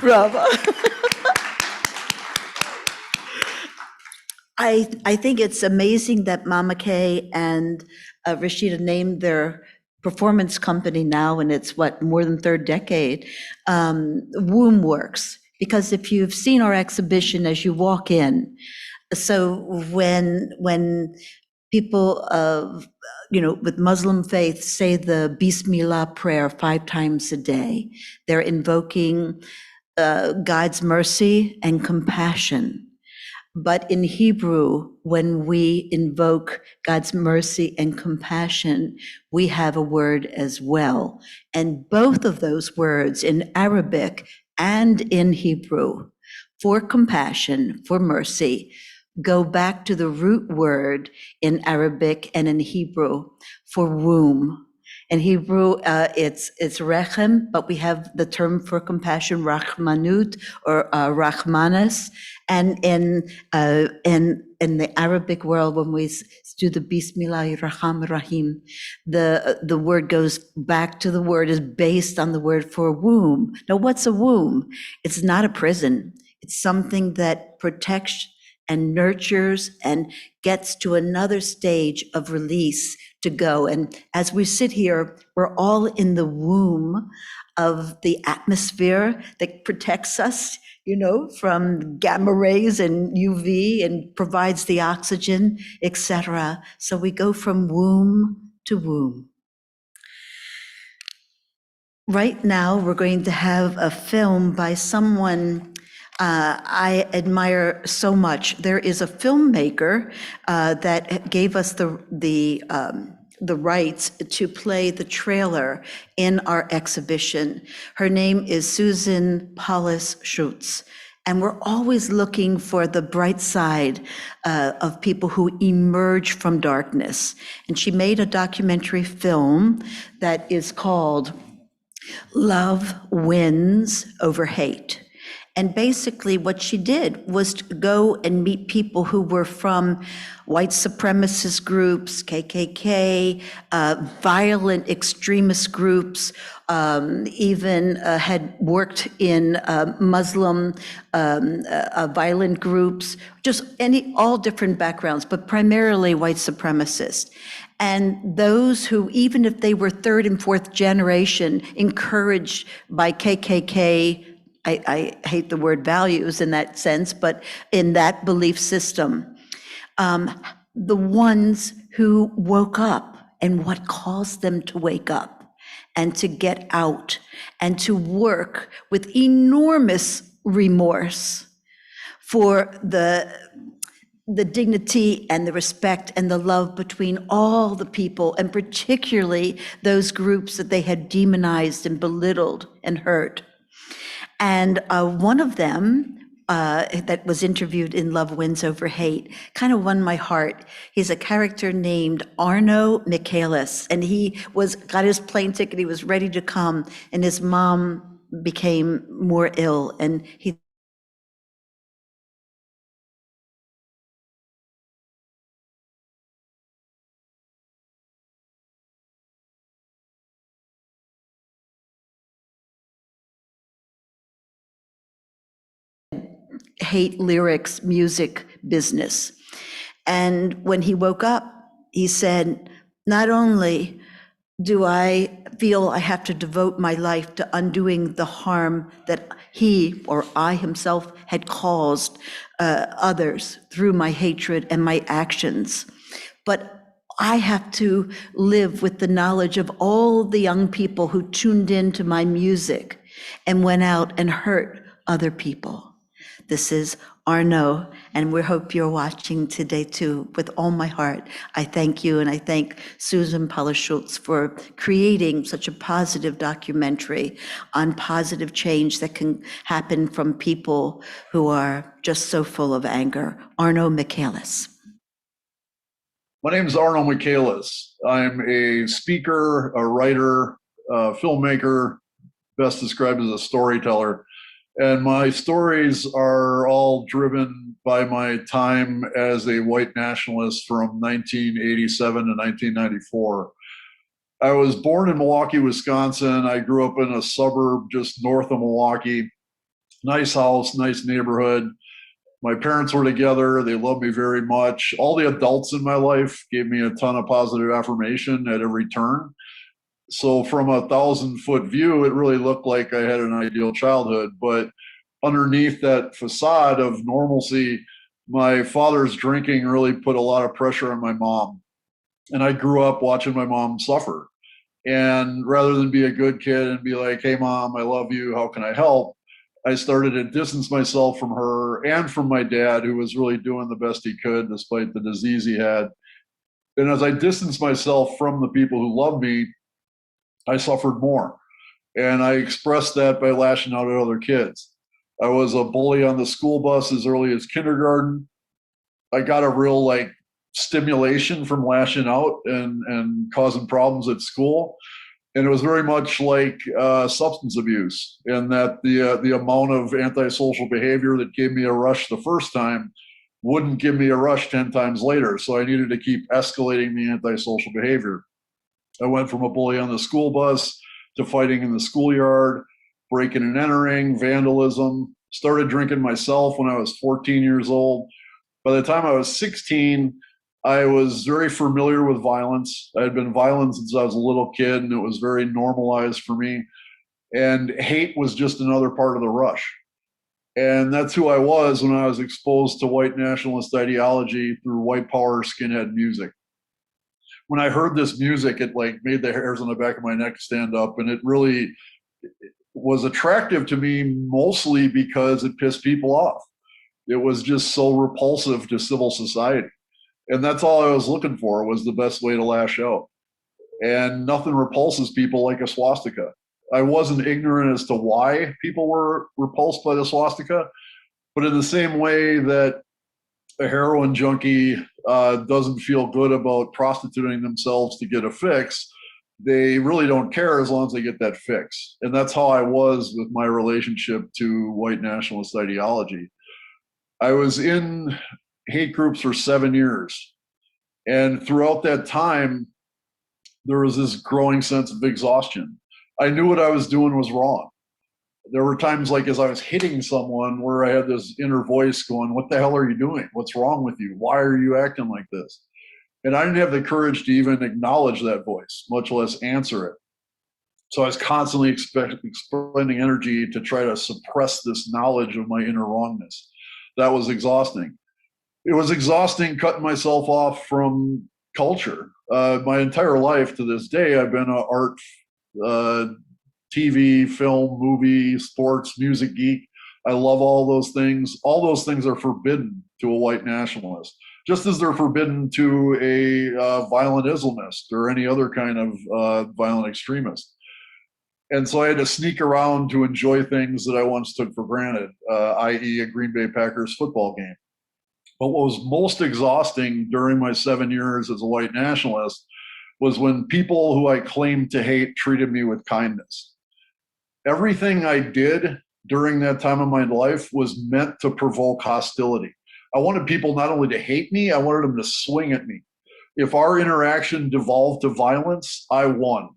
Bravo. I think it's amazing that Mama Kay and Rashida named their performance company now, and it's more than third decade, Womb Works. Because if you've seen our exhibition as you walk in, so when people with Muslim faith say the Bismillah prayer 5 times a day, they're invoking God's mercy and compassion. But in Hebrew, when we invoke God's mercy and compassion, we have a word as well. And both of those words in Arabic and in Hebrew, for compassion, for mercy, go back to the root word in Arabic and in Hebrew for womb. In Hebrew, it's rechem, but we have the term for compassion, rachmanut or rachmanas. And in the Arabic world, when we do the Bismillah Rahman Rahim, the word goes back to the word, is based on the word for womb. Now, what's a womb? It's not a prison. It's something that protects and nurtures and gets to another stage of release to go. And as we sit here, we're all in the womb of the atmosphere that protects us, from gamma rays and UV and provides the oxygen, etc. So we go from womb to womb. Right now, we're going to have a film by someone I admire so much. There is a filmmaker that gave us the rights to play the trailer in our exhibition. Her name is Susan Paulus Schutz. And we're always looking for the bright side of people who emerge from darkness. And she made a documentary film that is called Love Wins Over Hate. And basically what she did was to go and meet people who were from white supremacist groups, KKK, violent extremist groups, even had worked in Muslim violent groups, just all different backgrounds, but primarily white supremacists. And those who, even if they were third and fourth generation, encouraged by KKK, I hate the word values in that sense, but in that belief system, the ones who woke up and what caused them to wake up and to get out and to work with enormous remorse for the dignity and the respect and the love between all the people, and particularly those groups that they had demonized and belittled and hurt. And one of them that was interviewed in Love Wins Over Hate kind of won my heart. He's a character named Arnold Michaelis, and he got his plane ticket, he was ready to come, and his mom became more ill, and he hate lyrics, music business. And when he woke up, he said, not only do I feel I have to devote my life to undoing the harm that he or I himself had caused others through my hatred and my actions, but I have to live with the knowledge of all the young people who tuned into my music and went out and hurt other people. This is Arno, and we hope you're watching today too. With all my heart, I thank you, and I thank Susan Paulus Schutz for creating such a positive documentary on positive change that can happen from people who are just so full of anger. Arno Michaelis. My name is Arnold Michaelis. I'm a speaker, a writer, a filmmaker, best described as a storyteller. And my stories are all driven by my time as a white nationalist from 1987 to 1994. I was born in Milwaukee, Wisconsin. I grew up in a suburb just north of Milwaukee. Nice house, nice neighborhood. My parents were together. They loved me very much. All the adults in my life gave me a ton of positive affirmation at every turn. So from 1,000-foot view, it really looked like I had an ideal childhood. But underneath that facade of normalcy, my father's drinking really put a lot of pressure on my mom. And I grew up watching my mom suffer. And rather than be a good kid and be like, hey, Mom, I love you, how can I help? I started to distance myself from her and from my dad, who was really doing the best he could despite the disease he had. And as I distanced myself from the people who loved me, I suffered more. And I expressed that by lashing out at other kids. I was a bully on the school bus as early as kindergarten. I got a real stimulation from lashing out and causing problems at school. And it was very much like substance abuse, in that the amount of antisocial behavior that gave me a rush the first time wouldn't give me a rush 10 times later. So I needed to keep escalating the antisocial behavior. I went from a bully on the school bus to fighting in the schoolyard, breaking and entering, vandalism, started drinking myself when I was 14 years old. By the time I was 16, I was very familiar with violence. I had been violent since I was a little kid, and it was very normalized for me. And hate was just another part of the rush. And that's who I was when I was exposed to white nationalist ideology through white power skinhead music. When I heard this music, it like made the hairs on the back of my neck stand up, and it really was attractive to me mostly because it pissed people off. It was just so repulsive to civil society. And that's all I was looking for, was the best way to lash out. And nothing repulses people like a swastika. I wasn't ignorant as to why people were repulsed by the swastika, but in the same way that a heroin junkie doesn't feel good about prostituting themselves to get a fix, they really don't care as long as they get that fix. And that's how I was with my relationship to white nationalist ideology. I was in hate groups for 7 years. And throughout that time, there was this growing sense of exhaustion. I knew what I was doing was wrong. There were times, like as I was hitting someone, where I had this inner voice going, "What the hell are you doing? What's wrong with you? Why are you acting like this?" And I didn't have the courage to even acknowledge that voice, much less answer it. So I was constantly expending energy to try to suppress this knowledge of my inner wrongness. That was exhausting. It was exhausting cutting myself off from culture. My entire life to this day, I've been an art, TV, film, movie, sports, music geek. I love all those things. All those things are forbidden to a white nationalist, just as they're forbidden to a violent Islamist or any other kind of violent extremist. And so I had to sneak around to enjoy things that I once took for granted, i.e. a Green Bay Packers football game. But what was most exhausting during my 7 years as a white nationalist was when people who I claimed to hate treated me with kindness. Everything I did during that time of my life was meant to provoke hostility. I wanted people not only to hate me, I wanted them to swing at me. If our interaction devolved to violence, I won.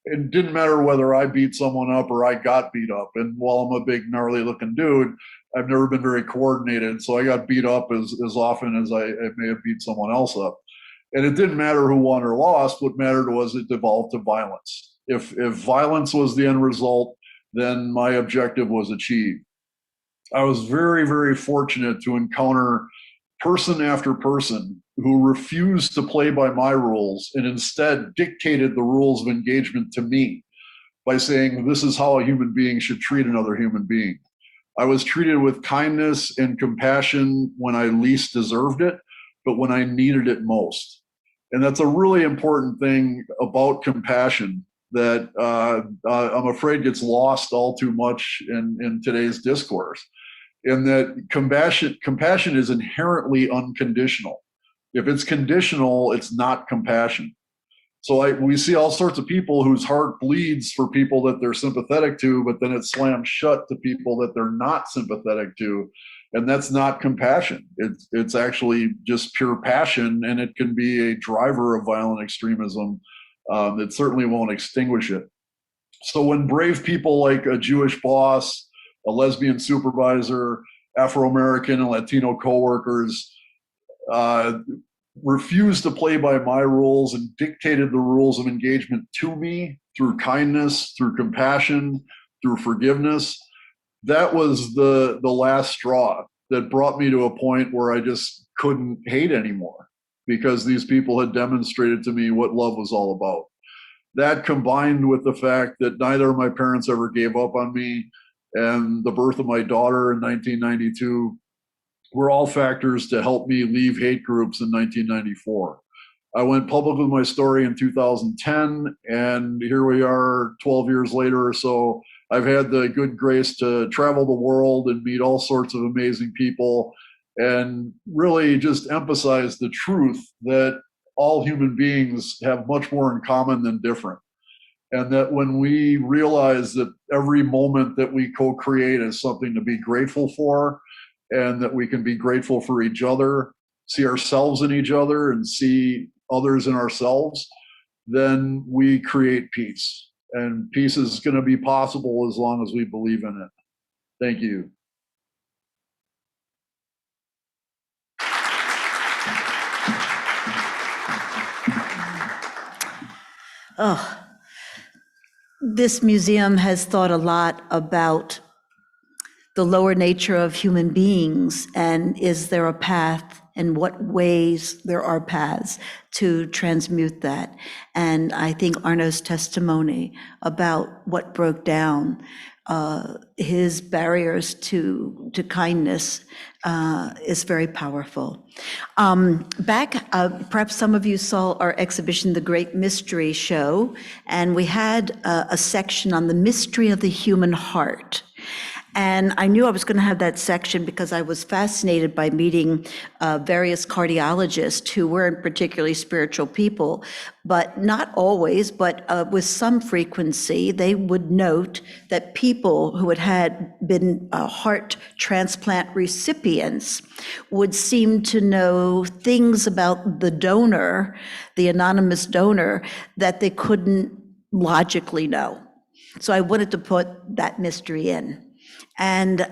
It didn't matter whether I beat someone up or I got beat up. And while I'm a big, gnarly looking dude, I've never been very coordinated. So I got beat up as often as I may have beat someone else up. And it didn't matter who won or lost. What mattered was it devolved to violence. If violence was the end result, then my objective was achieved. I was very, very fortunate to encounter person after person who refused to play by my rules and instead dictated the rules of engagement to me by saying, this is how a human being should treat another human being. I was treated with kindness and compassion when I least deserved it, but when I needed it most. And that's a really important thing about compassion that I'm afraid gets lost all too much in today's discourse. In that compassion is inherently unconditional. If it's conditional, it's not compassion. So we see all sorts of people whose heart bleeds for people that they're sympathetic to, but then it slams shut to people that they're not sympathetic to. And that's not compassion. It's actually just pure passion, and it can be a driver of violent extremism. It certainly won't extinguish it. So when brave people like a Jewish boss, a lesbian supervisor, Afro-American and Latino coworkers refused to play by my rules and dictated the rules of engagement to me through kindness, through compassion, through forgiveness, that was the last straw that brought me to a point where I just couldn't hate anymore, because these people had demonstrated to me what love was all about. That, combined with the fact that neither of my parents ever gave up on me, and the birth of my daughter in 1992, were all factors to help me leave hate groups in 1994. I went public with my story in 2010, and here we are 12 years later or so. I've had the good grace to travel the world and meet all sorts of amazing people, and really just emphasize the truth that all human beings have much more in common than different. And that when we realize that every moment that we co-create is something to be grateful for, and that we can be grateful for each other, see ourselves in each other, and see others in ourselves, then we create peace. And peace is going to be possible as long as we believe in it. Thank you. This museum has thought a lot about the lower nature of human beings, and is there a path, and what ways there are paths to transmute that. And I think Arno's testimony about what broke down his barriers to kindness is very powerful. Perhaps some of you saw our exhibition, The Great Mystery Show, and we had a section on the mystery of the human heart. And I knew I was going to have that section because I was fascinated by meeting various cardiologists who weren't particularly spiritual people, but not always, but with some frequency, they would note that people who had been heart transplant recipients would seem to know things about the donor, the anonymous donor, that they couldn't logically know. So I wanted to put that mystery in. And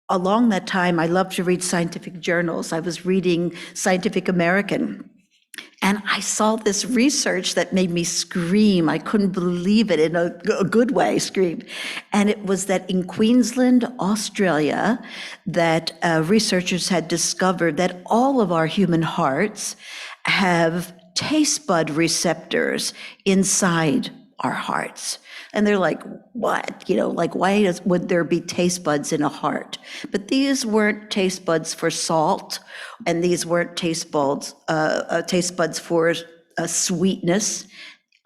along that time, I love to read scientific journals. I was reading Scientific American, and I saw this research that made me scream. I couldn't believe it, in a good way, scream. And it was that in Queensland, Australia, that researchers had discovered that all of our human hearts have taste bud receptors inside our hearts. And they're like, what? Like, why would there be taste buds in a heart? But these weren't taste buds for salt, and these weren't taste buds for sweetness,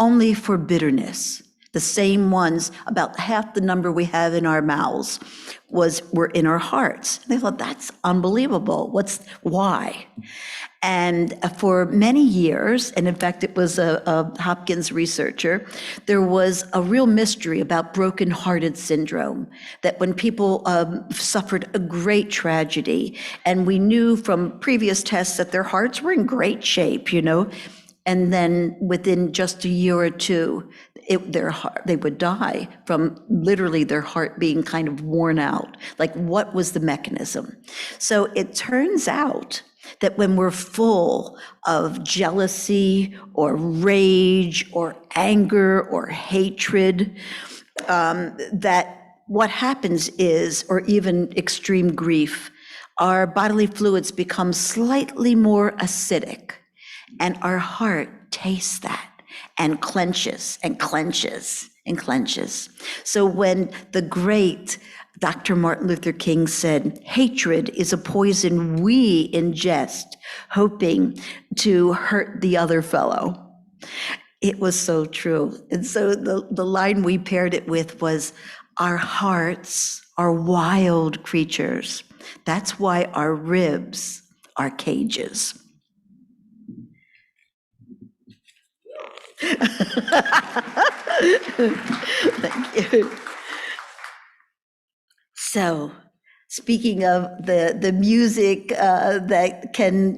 only for bitterness. The same ones, about half the number we have in our mouths, were in our hearts. And they thought, that's unbelievable. Why? And for many years, and in fact, it was a Hopkins researcher, there was a real mystery about broken-hearted syndrome, that when people suffered a great tragedy, and we knew from previous tests that their hearts were in great shape, and then within just a year or two, they would die from literally their heart being kind of worn out. Like, what was the mechanism? So it turns out that when we're full of jealousy or rage or anger or hatred, that what happens is, or even extreme grief, our bodily fluids become slightly more acidic, and our heart tastes that and clenches and clenches and clenches. So when the great Dr. Martin Luther King said, hatred is a poison we ingest, hoping to hurt the other fellow. It was so true. And so the line we paired it with was, our hearts are wild creatures. That's why our ribs are cages. Thank you. So, speaking of the music that can,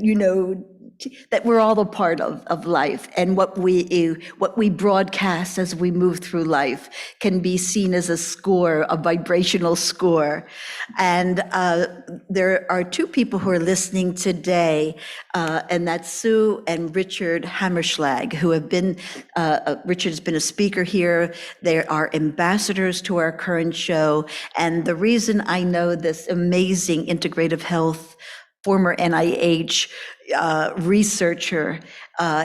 that we're all a part of life, and what we broadcast as we move through life can be seen as a score, a vibrational score. And there are two people who are listening today, and that's Sue and Richard Hammerschlag, who have been, Richard's been a speaker here. They are ambassadors to our current show. And the reason I know this amazing integrative health former NIH researcher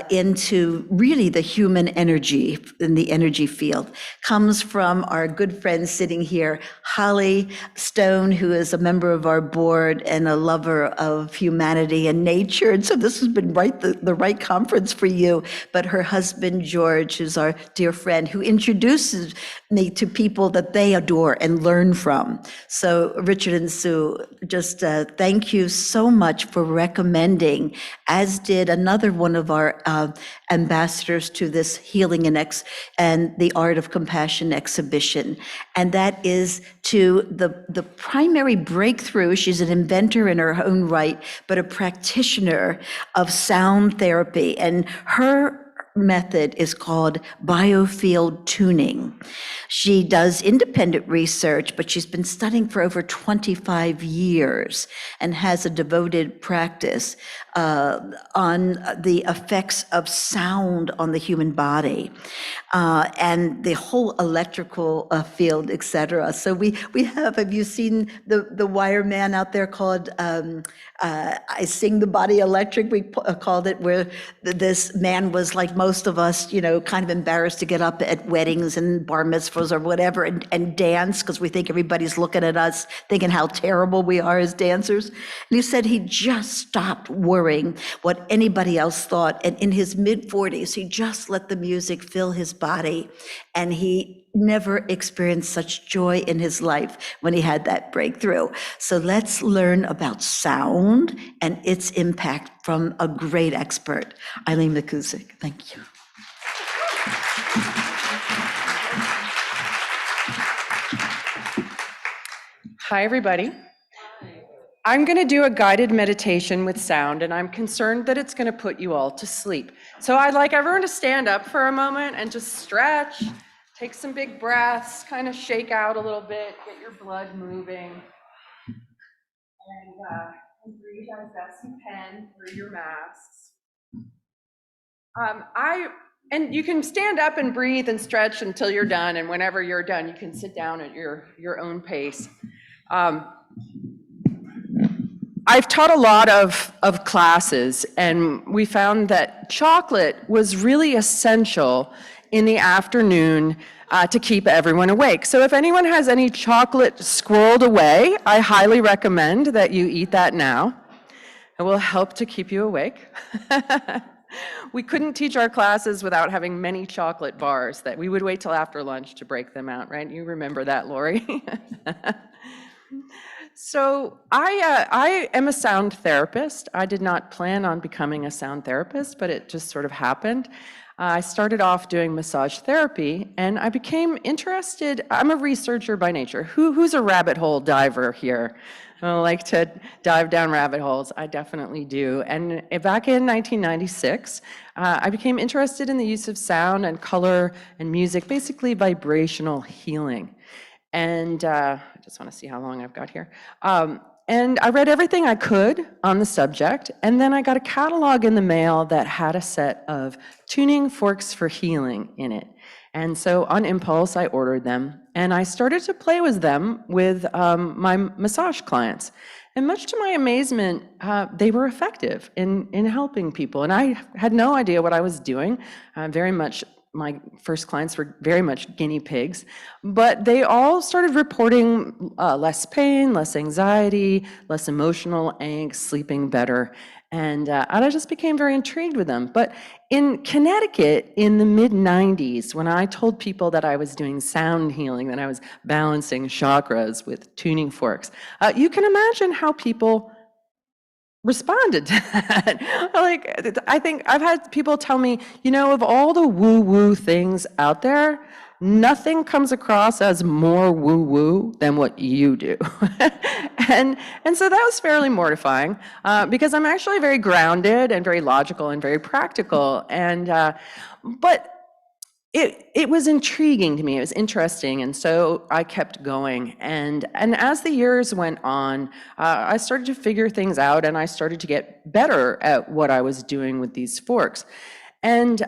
into really the human energy in the energy field comes from our good friend sitting here, Holly Stone, who is a member of our board and a lover of humanity and nature. And so this has been the right conference for you. But her husband, George, who's our dear friend, who introduces me to people that they adore and learn from. So Richard and Sue, just thank you so much for recommending, as did another one of our ambassadors to this Healing and the Art of Compassion exhibition. And that is to the primary breakthrough. She's an inventor in her own right, but a practitioner of sound therapy. And her method is called biofield tuning. She does independent research, but she's been studying for over 25 years and has a devoted practice on the effects of sound on the human body and the whole electrical field, et cetera. So we have you seen the wire man out there called I Sing the Body Electric? We called it, where this man was like most of us, you know, kind of embarrassed to get up at weddings and bar mitzvahs or whatever and dance, because we think everybody's looking at us thinking how terrible we are as dancers. And he said he just stopped worrying what anybody else thought. And in his mid-40s, he just let the music fill his body. And he never experienced such joy in his life when he had that breakthrough. So let's learn about sound and its impact from a great expert, Eileen McCusick. Thank you. Hi, everybody. I'm going to do a guided meditation with sound, and I'm concerned that it's going to put you all to sleep. So I'd like everyone to stand up for a moment and just stretch, take some big breaths, kind of shake out a little bit, get your blood moving, and breathe as best you can through your masks. And you can stand up and breathe and stretch until you're done, and whenever you're done, you can sit down at your own pace. I've taught a lot of classes, and we found that chocolate was really essential in the afternoon to keep everyone awake. So if anyone has any chocolate squirreled away, I highly recommend that you eat that now. It will help to keep you awake. We couldn't teach our classes without having many chocolate bars that we would wait till after lunch to break them out, right? You remember that, Lori? So I am a sound therapist. I did not plan on becoming a sound therapist, but it just sort of happened. I started off doing massage therapy, and I became interested. I'm a researcher by nature. Who's a rabbit hole diver here? I like to dive down rabbit holes. I definitely do. And back in 1996, I became interested in the use of sound and color and music, basically vibrational healing. And I just want to see how long I've got here. And I read everything I could on the subject, and then I got a catalog in the mail that had a set of tuning forks for healing in it. And so on impulse, I ordered them, and I started to play with them with my massage clients. And much to my amazement, they were effective in helping people. And I had no idea what I was doing. My first clients were very much guinea pigs, but they all started reporting less pain, less anxiety, less emotional angst, sleeping better. And I just became very intrigued with them. But in Connecticut in the mid-90s, when I told people that I was doing sound healing, that I was balancing chakras with tuning forks, you can imagine how people responded to that. Like, I think I've had people tell me, you know, of all the woo-woo things out there, nothing comes across as more woo-woo than what you do. and so that was fairly mortifying because I'm actually very grounded and very logical and very practical. But it was intriguing to me. It was interesting, and so I kept going. And as the years went on, I started to figure things out, and I started to get better at what I was doing with these forks. And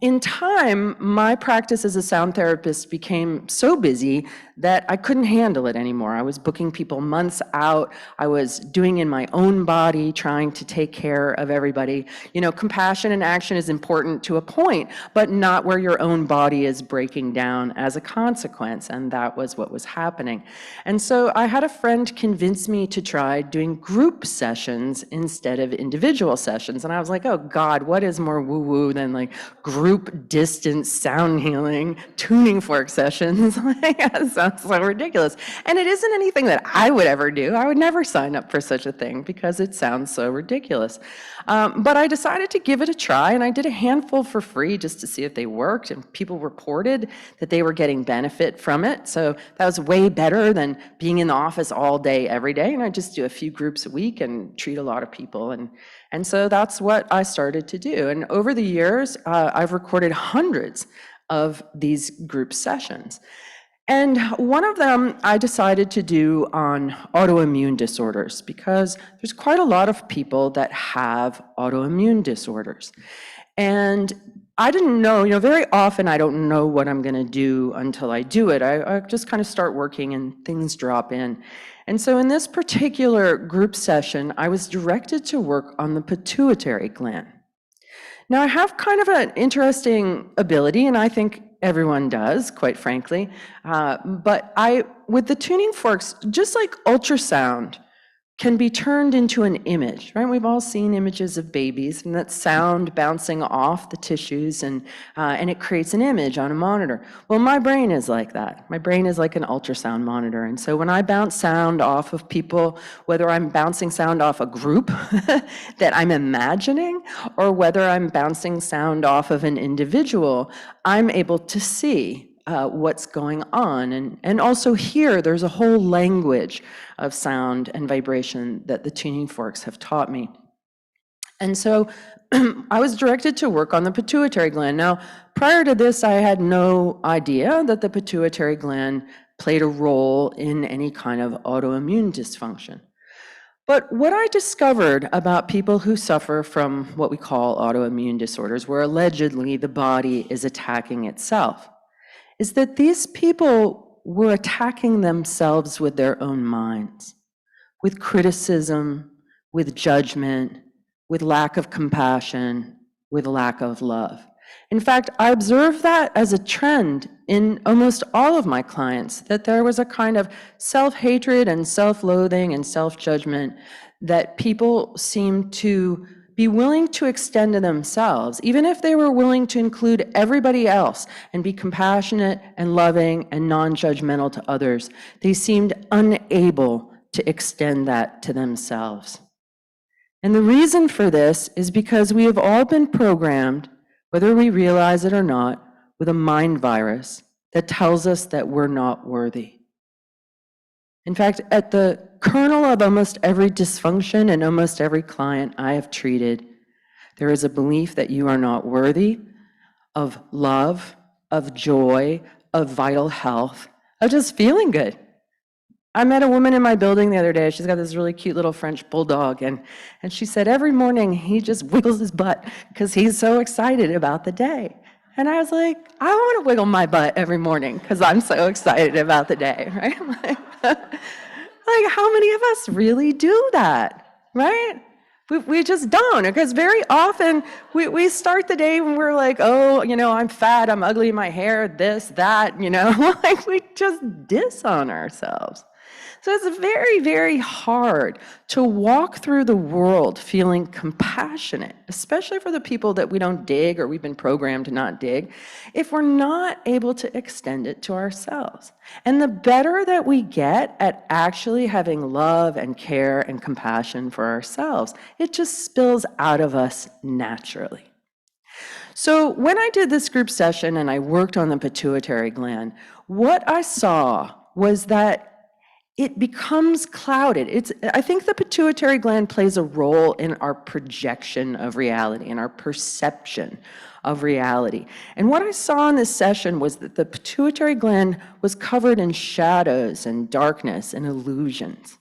in time, my practice as a sound therapist became so busy that I couldn't handle it anymore. I was booking people months out. I was doing in my own body, trying to take care of everybody. You know, compassion and action is important to a point, but not where your own body is breaking down as a consequence. And that was what was happening. And so I had a friend convince me to try doing group sessions instead of individual sessions. And I was like, oh God, what is more woo-woo than like group distance sound healing, tuning fork sessions? Like, that sounds so ridiculous. And it isn't anything that I would ever do. I would never sign up for such a thing because it sounds so ridiculous. But I decided to give it a try, and I did a handful for free just to see if they worked, and people reported that they were getting benefit from it. So that was way better than being in the office all day, every day. And I just do a few groups a week and treat a lot of people. And so that's what I started to do. And over the years, I've recorded hundreds of these group sessions. And one of them I decided to do on autoimmune disorders, because there's quite a lot of people that have autoimmune disorders. And I didn't know, very often I don't know what I'm gonna do until I do it. I just kind of start working and things drop in. And so in this particular group session, I was directed to work on the pituitary gland. Now, I have kind of an interesting ability, and I think everyone does, quite frankly. But with the tuning forks, just like ultrasound can be turned into an image, right? We've all seen images of babies, and that sound bouncing off the tissues, and it creates an image on a monitor. Well, my brain is like that. My brain is like an ultrasound monitor. And so when I bounce sound off of people, whether I'm bouncing sound off a group that I'm imagining, or whether I'm bouncing sound off of an individual, I'm able to see what's going on. And also here, there's a whole language of sound and vibration that the tuning forks have taught me. And so I was directed to work on the pituitary gland. Now, prior to this, I had no idea that the pituitary gland played a role in any kind of autoimmune dysfunction. But what I discovered about people who suffer from what we call autoimmune disorders, where allegedly the body is attacking itself, is that these people were attacking themselves with their own minds, with criticism, with judgment, with lack of compassion, with lack of love. In fact, I observed that as a trend in almost all of my clients, that there was a kind of self-hatred and self-loathing and self-judgment that people seemed to be willing to extend to themselves, even if they were willing to include everybody else and be compassionate and loving and non-judgmental to others. They seemed unable to extend that to themselves. And the reason for this is because we have all been programmed, whether we realize it or not, with a mind virus that tells us that we're not worthy. In fact, at the kernel of almost every dysfunction and almost every client I have treated, there is a belief that you are not worthy of love, of joy, of vital health, of just feeling good. I met a woman in my building the other day. She's got this really cute little French bulldog, and she said every morning he just wiggles his butt because he's so excited about the day. And I was like, I want to wiggle my butt every morning because I'm so excited about the day, right? Like, how many of us really do that, right? We just don't, because very often we start the day when we're like, oh, I'm fat, I'm ugly, my hair, this, that, like we just diss on ourselves. So it's very, very hard to walk through the world feeling compassionate, especially for the people that we don't dig or we've been programmed to not dig, if we're not able to extend it to ourselves. And the better that we get at actually having love and care and compassion for ourselves, it just spills out of us naturally. So when I did this group session and I worked on the pituitary gland, what I saw was that it becomes clouded. I think the pituitary gland plays a role in our projection of reality, in our perception of reality. And what I saw in this session was that the pituitary gland was covered in shadows and darkness and illusions.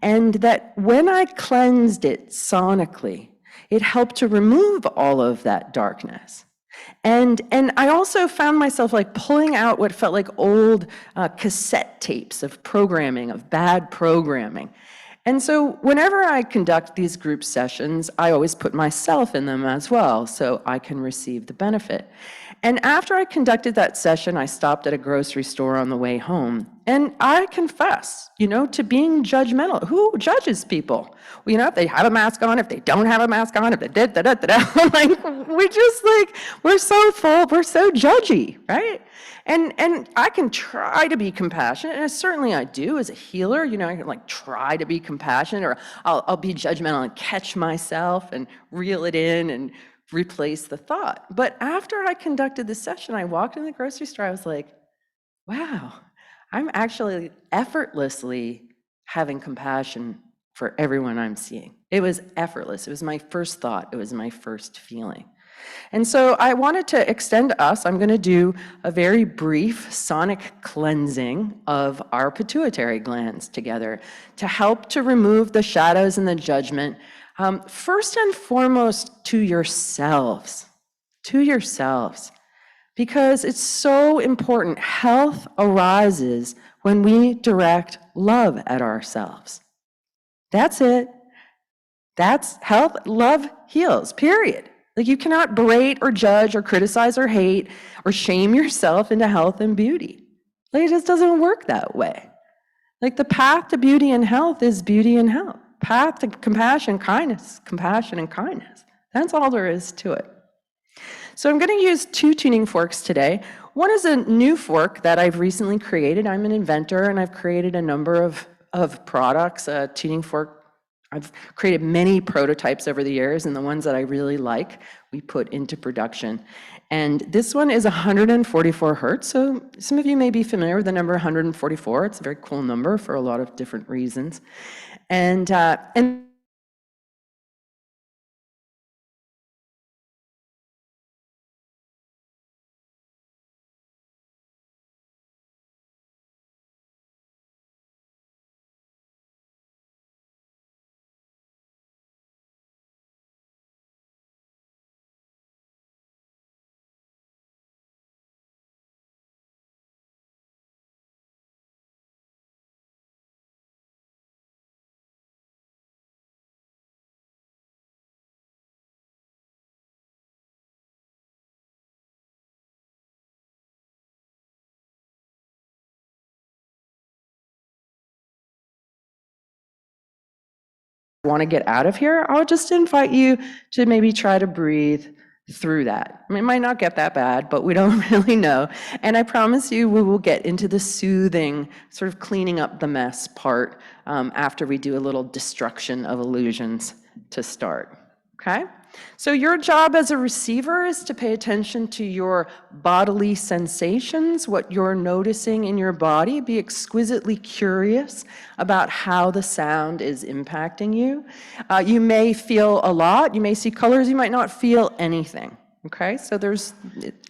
And that when I cleansed it sonically, it helped to remove all of that darkness. And I also found myself like pulling out what felt like old cassette tapes of programming, of bad programming. And so whenever I conduct these group sessions, I always put myself in them as well so I can receive the benefit. And after I conducted that session, I stopped at a grocery store on the way home. And I confess, to being judgmental. Who judges people? Well, if they have a mask on, if they don't have a mask on, if they we're so full, we're so judgy, right? And I can try to be compassionate, and certainly I do as a healer. I can try to be compassionate, or I'll be judgmental and catch myself and reel it in and replace the thought. But after I conducted the session, I walked in the grocery store, I was like, wow, I'm actually effortlessly having compassion for everyone I'm seeing. It was effortless. It was my first thought. It was my first feeling. And so I wanted to extend us. I'm going to do a very brief sonic cleansing of our pituitary glands together to help to remove the shadows and the judgment, first and foremost to yourselves, because it's so important. Health arises when we direct love at ourselves. That's it. That's health. Love heals, period. Like, you cannot berate or judge or criticize or hate or shame yourself into health and beauty. Like, it just doesn't work that way. Like, the path to beauty and health is beauty and health. Path to compassion, kindness, compassion and kindness. That's all there is to it. So I'm going to use 2 tuning forks today. One is a new fork that I've recently created. I'm an inventor, and I've created a number of products, a tuning fork. I've created many prototypes over the years, and the ones that I really like, we put into production. And this one is 144 hertz, so some of you may be familiar with the number 144. It's a very cool number for a lot of different reasons. And want to get out of here, I'll just invite you to maybe try to breathe through that. I mean, it might not get that bad, but we don't really know. And I promise you, we will get into the soothing, sort of cleaning up the mess part after we do a little destruction of illusions to start. Okay? So your job as a receiver is to pay attention to your bodily sensations, what you're noticing in your body. Be exquisitely curious about how the sound is impacting you. You may feel a lot, you may see colors, you might not feel anything. Okay, so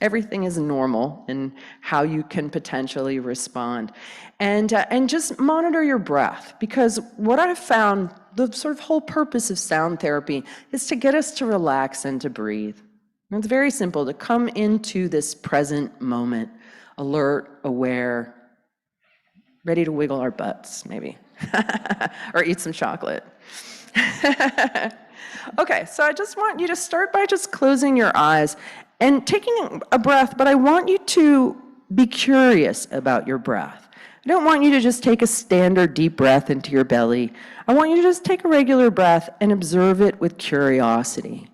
everything is normal in how you can potentially respond. And just monitor your breath, because what I've found, the sort of whole purpose of sound therapy is to get us to relax and to breathe. And it's very simple, to come into this present moment, alert, aware, ready to wiggle our butts, maybe, or eat some chocolate. Okay, so I just want you to start by just closing your eyes and taking a breath, but I want you to be curious about your breath. I don't want you to just take a standard deep breath into your belly. I want you to just take a regular breath and observe it with curiosity.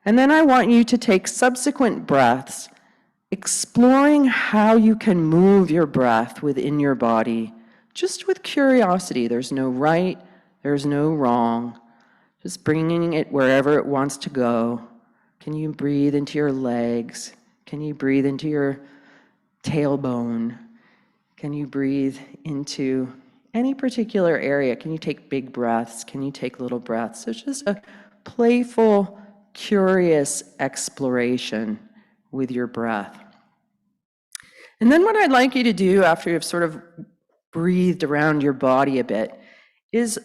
And then I want you to take subsequent breaths, exploring how you can move your breath within your body, just with curiosity. There's no right, there's no wrong. Just bringing it wherever it wants to go. Can you breathe into your legs? Can you breathe into your tailbone? Can you breathe into any particular area? Can you take big breaths? Can you take little breaths? So it's just a playful, curious exploration with your breath. And then what I'd like you to do after you've sort of breathed around your body a bit is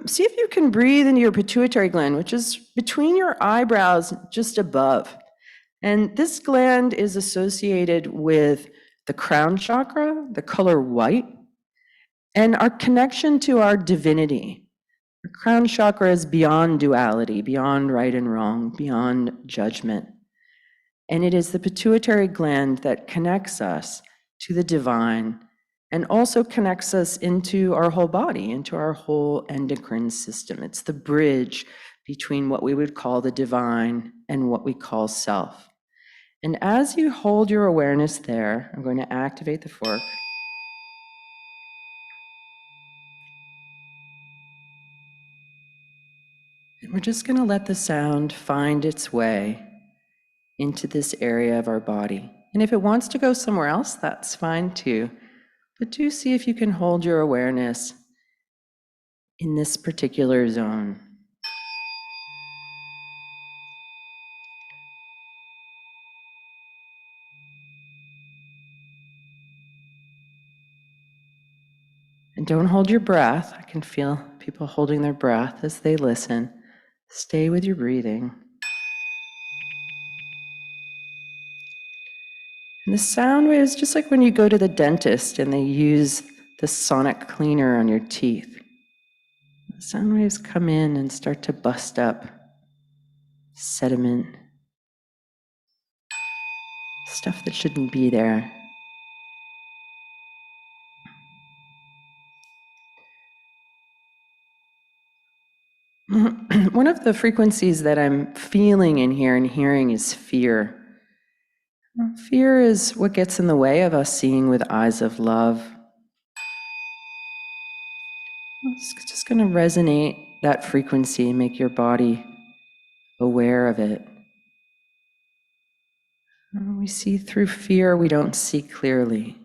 see if you can breathe into your pituitary gland, which is between your eyebrows, just above. And this gland is associated with the crown chakra, the color white, and our connection to our divinity. The crown chakra is beyond duality, beyond right and wrong, beyond judgment. And it is the pituitary gland that connects us to the divine and also connects us into our whole body, into our whole endocrine system. It's the bridge between what we would call the divine and what we call self. And as you hold your awareness there, I'm going to activate the fork. And we're just going to let the sound find its way into this area of our body. And if it wants to go somewhere else, that's fine too. But do see if you can hold your awareness in this particular zone. And don't hold your breath. I can feel people holding their breath as they listen. Stay with your breathing. And the sound waves, just like when you go to the dentist and they use the sonic cleaner on your teeth. The sound waves come in and start to bust up sediment, stuff that shouldn't be there. One of the frequencies that I'm feeling in here and hearing is fear. Fear is what gets in the way of us seeing with eyes of love. It's just going to resonate that frequency and make your body aware of it. When we see through fear, we don't see clearly.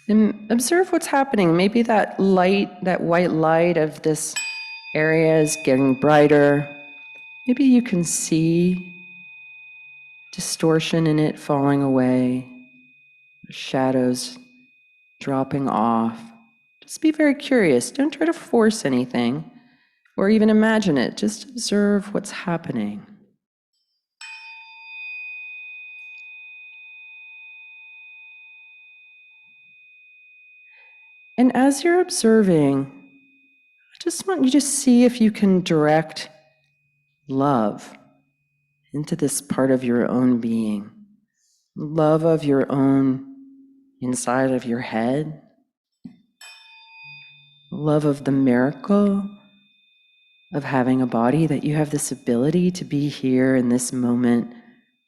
And observe what's happening. Maybe that light, that white light of this area is getting brighter. Maybe you can see distortion in it falling away, shadows dropping off. Just be very curious. Don't try to force anything or even imagine it. Just observe what's happening. And as you're observing, I just want you to see if you can direct love into this part of your own being. Love of your own inside of your head. Love of the miracle of having a body, that you have this ability to be here in this moment,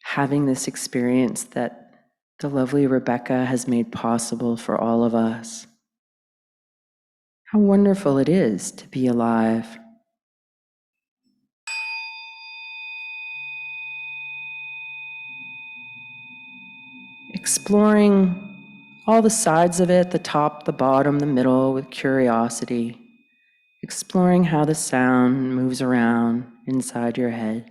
having this experience that the lovely Rebecca has made possible for all of us. How wonderful it is to be alive. Exploring all the sides of it, the top, the bottom, the middle, with curiosity. Exploring how the sound moves around inside your head.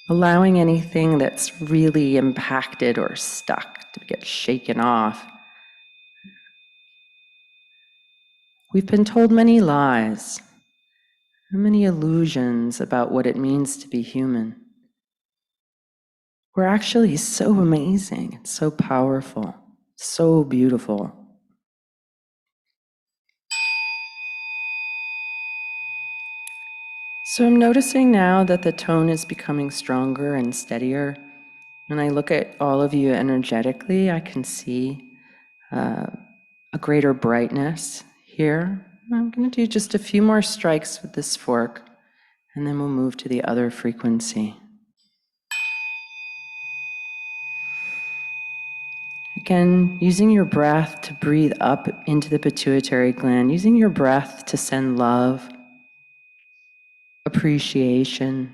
Allowing anything that's really impacted or stuck to get shaken off. We've been told many lies, many illusions about what it means to be human. We're actually so amazing, so powerful, so beautiful. So I'm noticing now that the tone is becoming stronger and steadier. When I look at all of you energetically, I can see a greater brightness here. I'm going to do just a few more strikes with this fork, and then we'll move to the other frequency. Again, using your breath to breathe up into the pituitary gland, using your breath to send love, appreciation,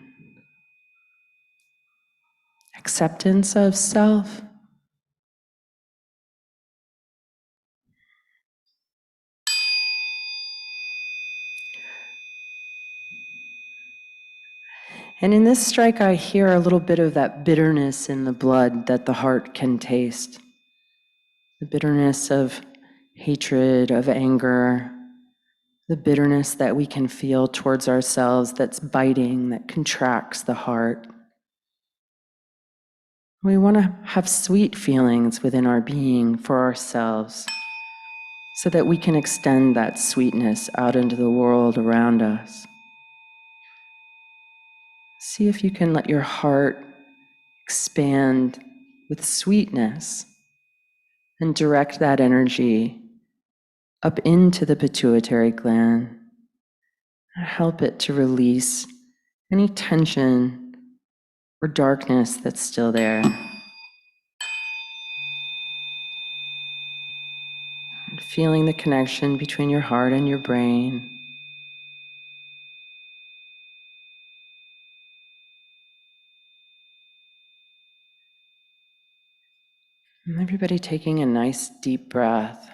acceptance of self. And in this strike, I hear a little bit of that bitterness in the blood that the heart can taste. The bitterness of hatred, of anger, the bitterness that we can feel towards ourselves that's biting, that contracts the heart. We want to have sweet feelings within our being for ourselves so that we can extend that sweetness out into the world around us. See if you can let your heart expand with sweetness and direct that energy up into the pituitary gland. Help it to release any tension or darkness that's still there. And feeling the connection between your heart and your brain. And everybody taking a nice deep breath.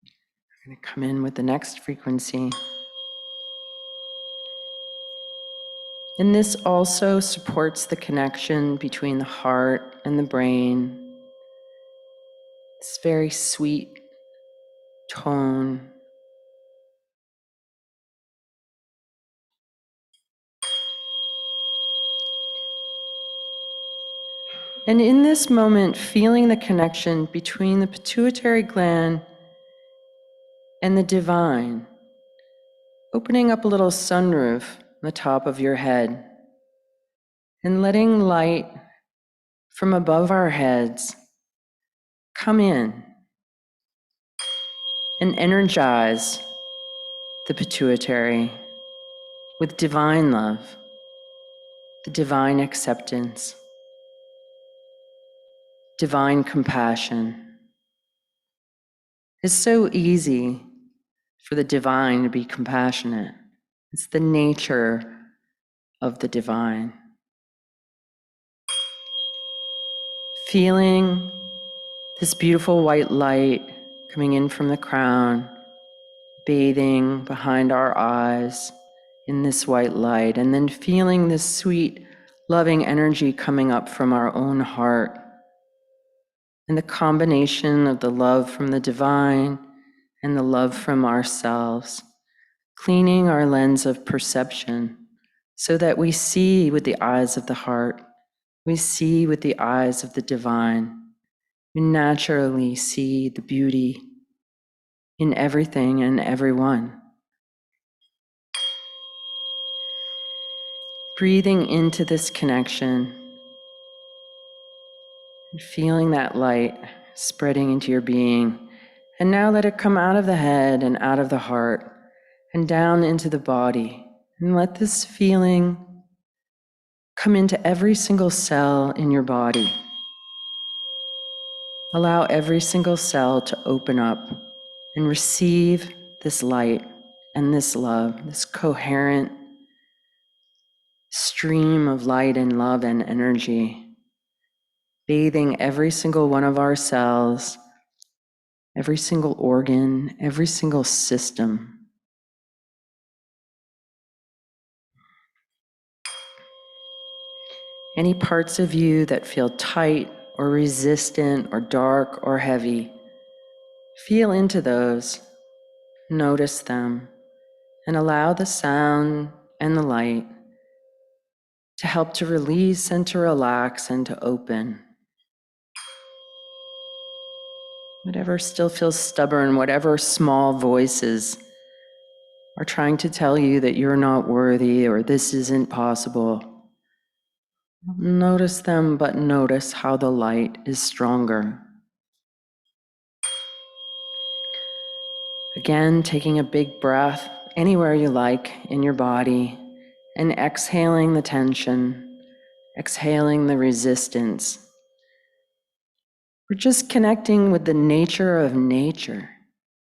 I'm going to come in with the next frequency. And this also supports the connection between the heart and the brain. This very sweet tone. And in this moment, feeling the connection between the pituitary gland and the divine, opening up a little sunroof on the top of your head and letting light from above our heads come in and energize the pituitary with divine love, the divine acceptance, divine compassion. It's so easy for the divine to be compassionate. It's the nature of the divine. Feeling this beautiful white light coming in from the crown, bathing behind our eyes in this white light, and then feeling this sweet, loving energy coming up from our own heart. And the combination of the love from the divine and the love from ourselves, cleaning our lens of perception so that we see with the eyes of the heart, we see with the eyes of the divine. We naturally see the beauty in everything and everyone. Breathing into this connection and feeling that light spreading into your being. And now let it come out of the head and out of the heart and down into the body. And let this feeling come into every single cell in your body. Allow every single cell to open up and receive this light and this love, this coherent stream of light and love and energy, bathing every single one of our cells, every single organ, every single system. Any parts of you that feel tight or resistant or dark or heavy, feel into those, notice them, and allow the sound and the light to help to release and to relax and to open. Whatever still feels stubborn, whatever small voices are trying to tell you that you're not worthy or this isn't possible, notice them, but notice how the light is stronger. Again, taking a big breath anywhere you like in your body and exhaling the tension, exhaling the resistance. We're just connecting with the nature of nature.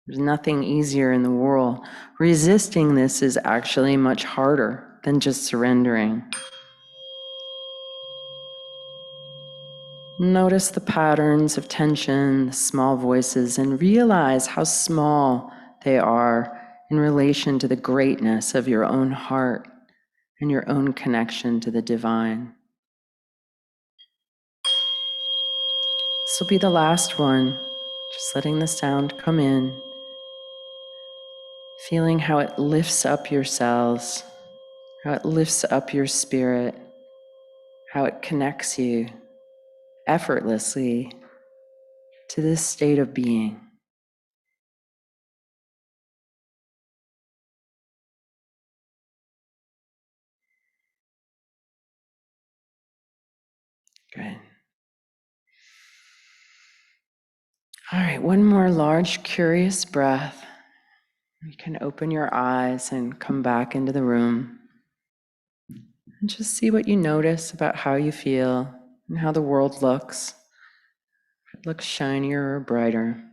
There's nothing easier in the world. Resisting this is actually much harder than just surrendering. Notice the patterns of tension, the small voices, and realize how small they are in relation to the greatness of your own heart and your own connection to the divine. This will be the last one, just letting the sound come in, feeling how it lifts up your cells, how it lifts up your spirit, how it connects you effortlessly to this state of being. Good. All right, one more large, curious breath. You can open your eyes and come back into the room. And just see what you notice about how you feel and how the world looks. If it looks shinier or brighter.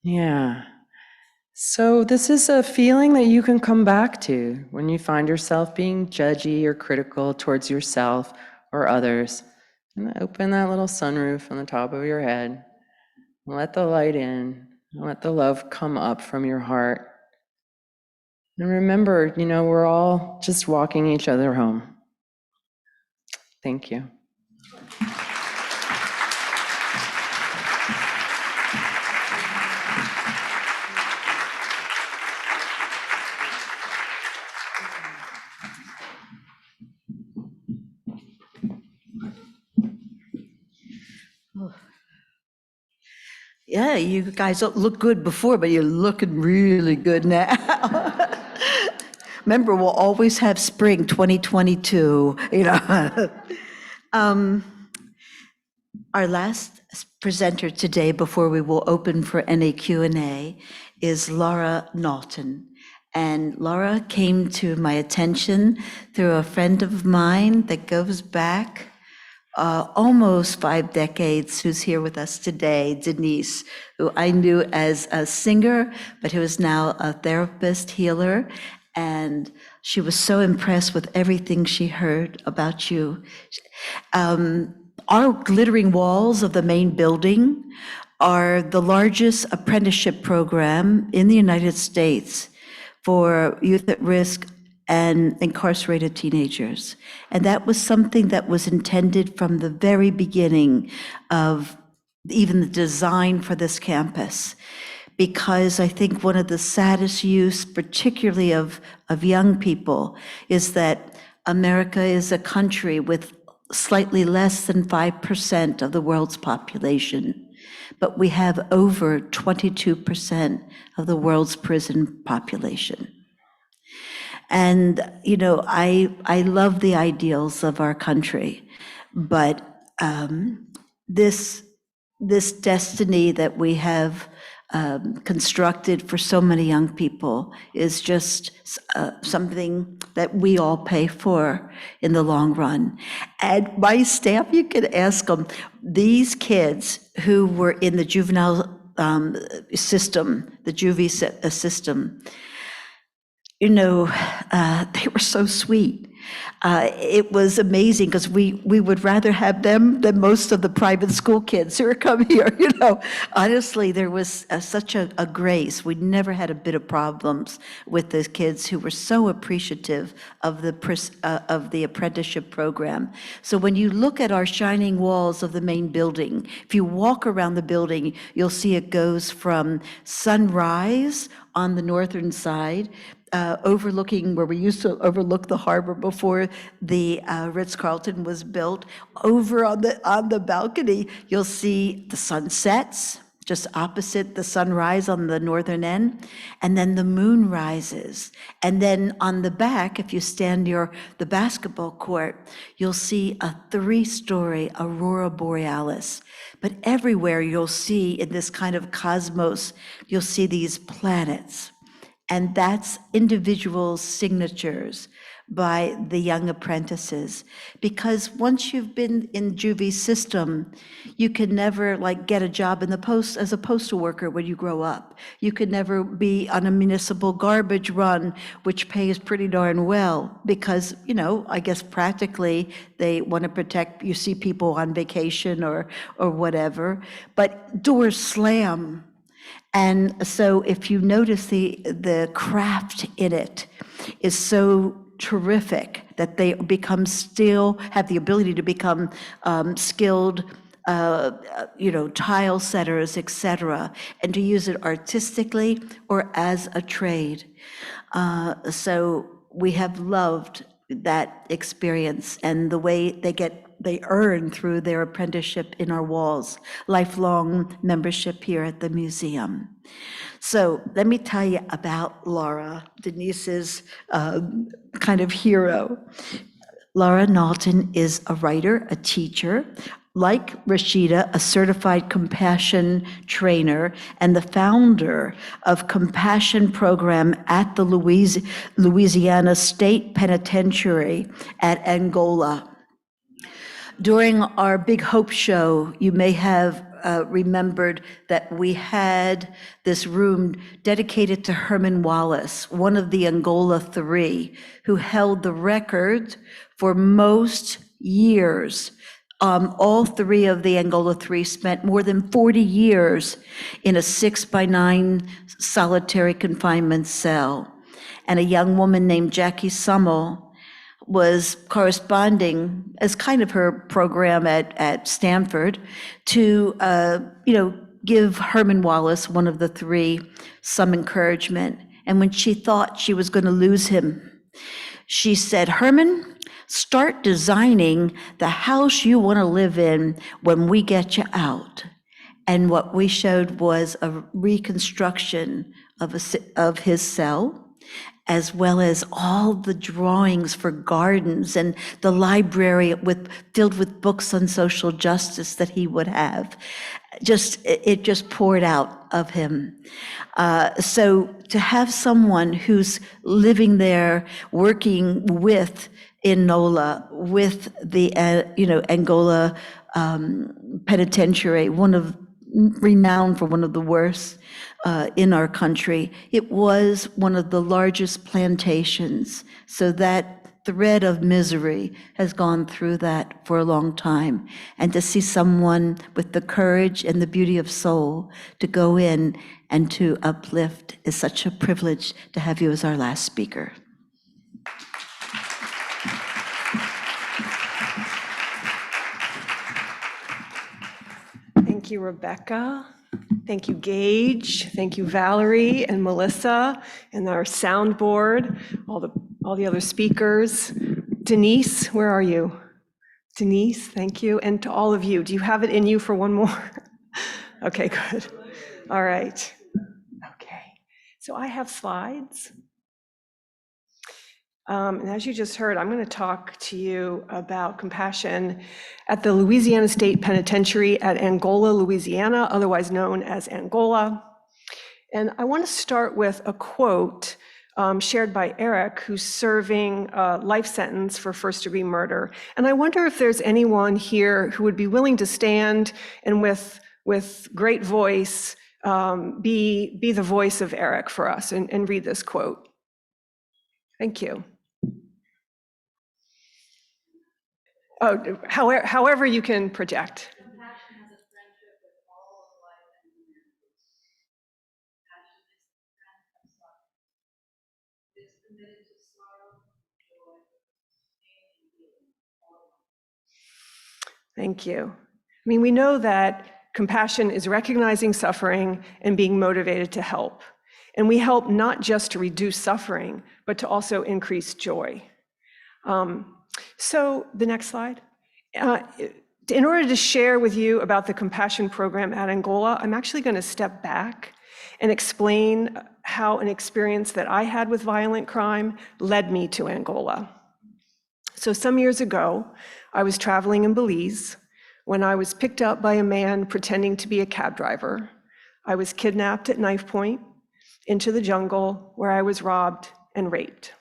Yeah. So this is a feeling that you can come back to when you find yourself being judgy or critical towards yourself or others. And open that little sunroof on the top of your head. Let the light in. Let the love come up from your heart. And remember, we're all just walking each other home. Thank you. Yeah, you guys don't look good before, but you're looking really good now. Remember, we'll always have spring 2022, Our last presenter today, before we will open for any Q&A, is Laura Nalton. And Laura came to my attention through a friend of mine that goes back almost 5 decades, who's here with us today, Denise, who I knew as a singer, but who is now a therapist, healer, and she was so impressed with everything she heard about you. Our glittering walls of the main building are the largest apprenticeship program in the United States for youth at risk and incarcerated teenagers. And that was something that was intended from the very beginning of even the design for this campus. Because I think one of the saddest use, particularly of young people, is that America is a country with slightly less than 5% of the world's population, but we have over 22% of the world's prison population. And, I love the ideals of our country, but this destiny that we have constructed for so many young people is just something that we all pay for in the long run. And my staff, you can ask them, these kids who were in the juvenile system, the juvie system, they were so sweet. It was amazing because we would rather have them than most of the private school kids who are come here. Honestly, there was such a grace. We never had a bit of problems with the kids who were so appreciative of the apprenticeship program. So when you look at our shining walls of the main building, if you walk around the building, you'll see it goes from sunrise on the northern side, overlooking where we used to overlook the harbor before the Ritz-Carlton was built. Over on the balcony, you'll see the sunsets, just opposite the sunrise on the northern end, and then the moon rises. And then on the back, if you stand near the basketball court, you'll see a 3-story aurora borealis. But everywhere you'll see in this kind of cosmos, you'll see these planets. And that's individual signatures by the young apprentices. Because once you've been in juvie system, you can never get a job in the post as a postal worker when you grow up. You could never be on a municipal garbage run, which pays pretty darn well, because, I guess practically they want to protect, you see people on vacation or whatever, but doors slam. And so if you notice the craft in it is so terrific that they have the ability to become skilled, tile setters, etc., and to use it artistically or as a trade. So we have loved that experience and the way they earn through their apprenticeship in our walls, lifelong membership here at the museum. So let me tell you about Laura, Denise's kind of hero. Laura Nalton is a writer, a teacher, like Rashida, a certified compassion trainer and the founder of Compassion Program at the Louisiana State Penitentiary at Angola. During our Big Hope show, you may have remembered that we had this room dedicated to Herman Wallace, one of the Angola 3, who held the record for most years All three of the Angola Three spent more than 40 years in a 6x9 solitary confinement cell. And a young woman named Jackie Summel was corresponding as kind of her program at Stanford to, give Herman Wallace, one of the three, some encouragement. And when she thought she was going to lose him, she said, "Herman, start designing the house you want to live in when we get you out." And what we showed was a reconstruction of his cell, as well as all the drawings for gardens and the library filled with books on social justice that he would have. It just poured out of him. So to have someone who's living there, working with Enola, with the Angola penitentiary, renowned for one of the worst in our country. It was one of the largest plantations. So that thread of misery has gone through that for a long time. And to see someone with the courage and the beauty of soul to go in and to uplift is such a privilege to have you as our last speaker. Thank you, Rebecca. Thank you, Gage. Thank you, Valerie and Melissa, and our soundboard, all the other speakers. Denise, where are you? Denise, thank you. And to all of you, do you have it in you for one more? Okay, good. All right. Okay. So I have slides. And as you just heard, I'm going to talk to you about compassion at the Louisiana State Penitentiary at Angola, Louisiana, otherwise known as Angola. And I want to start with a quote shared by Eric, who's serving a life sentence for first-degree murder. And I wonder if there's anyone here who would be willing to stand and with great voice be the voice of Eric for us and read this quote. Thank you. Oh, however you can project. Compassion has a friendship with all of life and humanity. Compassion is the friend of suffering. It is committed to sorrow, joy, pain, and healing, all at once. Thank you. I mean, we know that compassion is recognizing suffering and being motivated to help. And we help not just to reduce suffering, but to also increase joy. So the next slide. In order to share with you about the compassion program at Angola, I'm actually going to step back and explain how an experience that I had with violent crime led me to Angola. So some years ago, I was traveling in Belize when I was picked up by a man pretending to be a cab driver. I was kidnapped at knife point into the jungle where I was robbed and raped.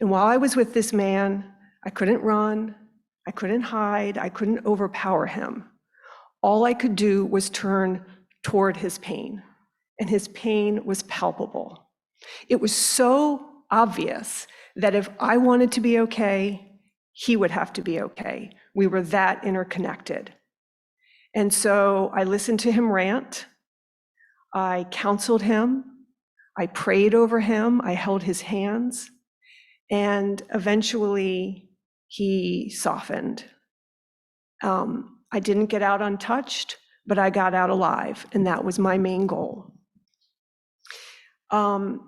And while I was with this man, I couldn't run, I couldn't hide, I couldn't overpower him. All I could do was turn toward his pain, and his pain was palpable. It was so obvious that if I wanted to be okay, he would have to be okay. We were that interconnected. And so I listened to him rant, I counseled him, I prayed over him, I held his hands, and eventually he softened. I didn't get out untouched, but I got out alive, and that was my main goal. And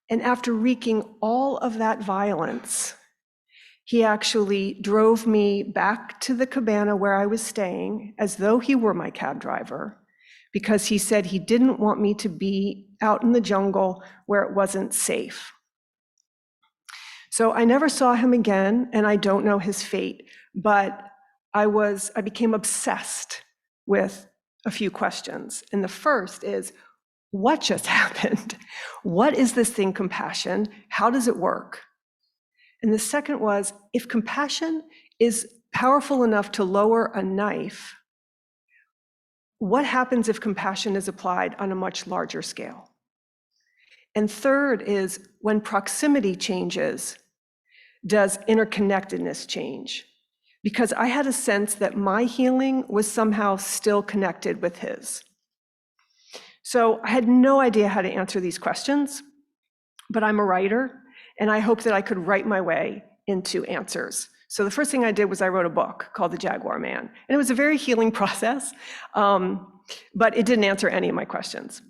after wreaking all of that violence, he actually drove me back to the cabana where I was staying as though he were my cab driver, because he said he didn't want me to be out in the jungle where it wasn't safe. So I never saw him again, and I don't know his fate, but I became obsessed with a few questions. And the first is, what just happened? What is this thing, compassion? How does it work? And the second was, if compassion is powerful enough to lower a knife, what happens if compassion is applied on a much larger scale? And third is, when proximity changes, does interconnectedness change? because I had a sense that my healing was somehow still connected with his. So I had no idea how to answer these questions, but I'm a writer, and I hoped that I could write my way into answers. So the first thing I did was I wrote a book called The Jaguar Man, and it was a very healing process, but it didn't answer any of my questions.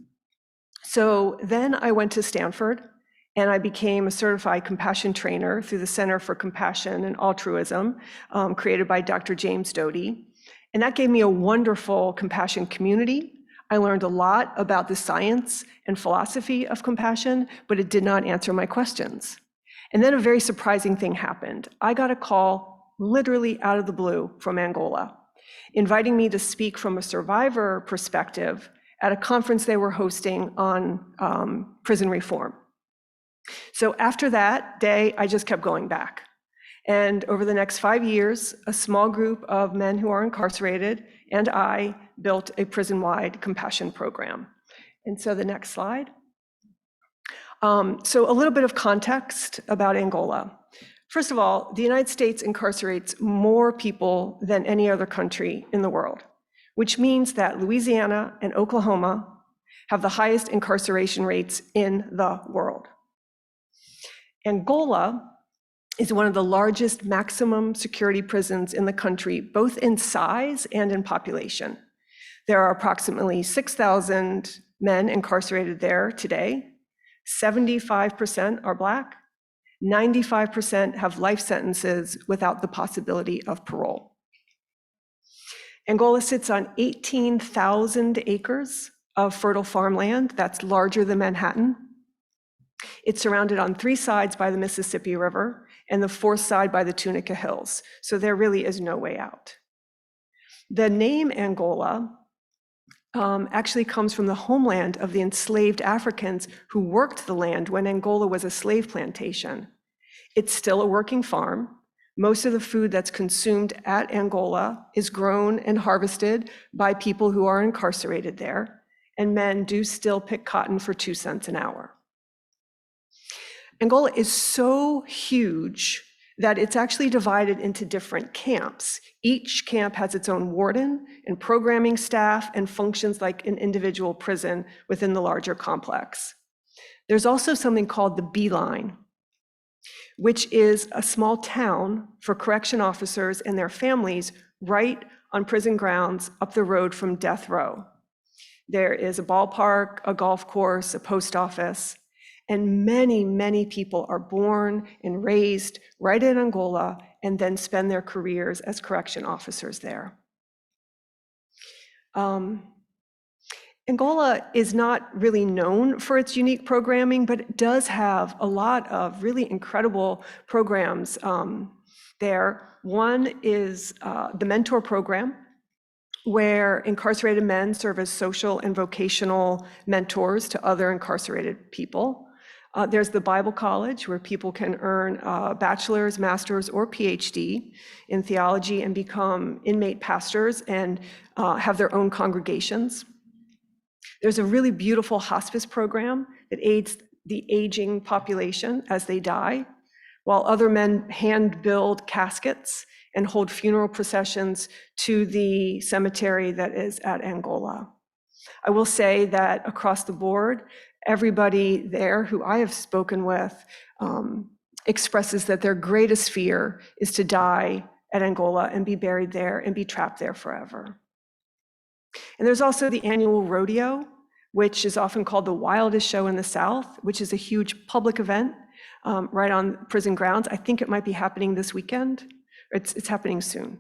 So then I went to Stanford, and I became a certified compassion trainer through the Center for Compassion and Altruism, created by Dr. James Doty. And that gave me a wonderful compassion community. I learned a lot about the science and philosophy of compassion, but it did not answer my questions. And then a very surprising thing happened. I got a call literally out of the blue from Angola, inviting me to speak from a survivor perspective at a conference they were hosting on prison reform. So after that day, I just kept going back. And over the next 5 years, a small group of men who are incarcerated and I built a prison-wide compassion program. And so the next slide. So a little bit of context about Angola. First of all, the United States incarcerates more people than any other country in the world, which means that Louisiana and Oklahoma have the highest incarceration rates in the world. Angola is one of the largest maximum security prisons in the country, both in size and in population. There are approximately 6,000 men incarcerated there today. 75% are Black. 95% have life sentences without the possibility of parole. Angola sits on 18,000 acres of fertile farmland. That's larger than Manhattan. It's surrounded on 3 sides by the Mississippi River and the 4th side by the Tunica Hills. So there really is no way out. The name Angola actually comes from the homeland of the enslaved Africans who worked the land when Angola was a slave plantation. It's still a working farm. Most of the food that's consumed at Angola is grown and harvested by people who are incarcerated there, and men do still pick cotton for 2 cents an hour. Angola is so huge that it's actually divided into different camps. Each camp has its own warden and programming staff and functions like an individual prison within the larger complex. There's also something called the B-line, which is a small town for correction officers and their families right on prison grounds up the road from death row. There is a ballpark, a golf course, a post office, and many, many people are born and raised right in Angola and then spend their careers as correction officers there. Angola is not really known for its unique programming, but it does have a lot of really incredible programs there. One is the Mentor Program, where incarcerated men serve as social and vocational mentors to other incarcerated people. There's the Bible College, where people can earn a bachelor's, master's, or PhD in theology and become inmate pastors and have their own congregations. There's a really beautiful hospice program that aids the aging population as they die, while other men hand build caskets and hold funeral processions to the cemetery that is at Angola. I will say that across the board, everybody there who I have spoken with expresses that their greatest fear is to die at Angola and be buried there and be trapped there forever. And there's also the annual rodeo, which is often called the wildest show in the South, which is a huge public event right on prison grounds. I think it might be happening this weekend. It's happening soon.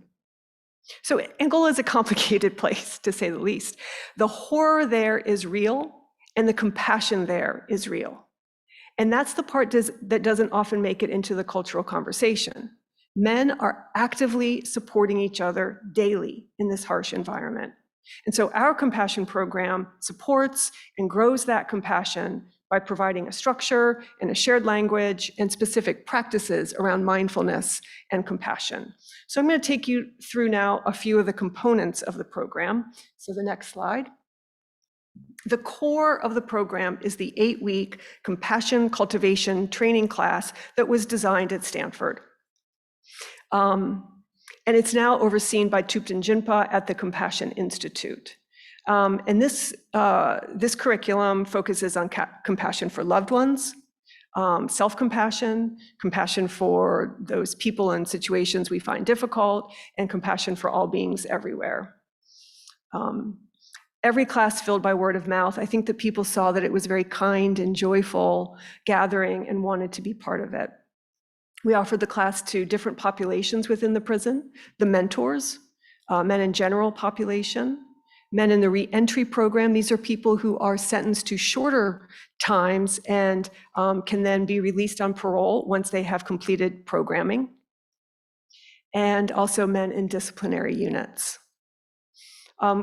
So Angola is a complicated place, to say the least. The horror there is real, and the compassion there is real. And that's the part that doesn't often make it into the cultural conversation. Men are actively supporting each other daily in this harsh environment. And so our compassion program supports and grows that compassion by providing a structure and a shared language and specific practices around mindfulness and compassion. So I'm going to take you through now a few of the components of the program. So the next slide. The core of the program is the 8-week compassion cultivation training class that was designed at Stanford. And And it's now overseen by Thupten Jinpa at the Compassion Institute. And this curriculum focuses on compassion for loved ones, self-compassion, compassion for those people and situations we find difficult, and compassion for all beings everywhere. Every class filled by word of mouth. I think that people saw that it was very kind and joyful gathering and wanted to be part of it. We offered the class to different populations within the prison, the mentors, men in general population, men in the re-entry program. These are people who are sentenced to shorter times and can then be released on parole once they have completed programming. And also men in disciplinary units.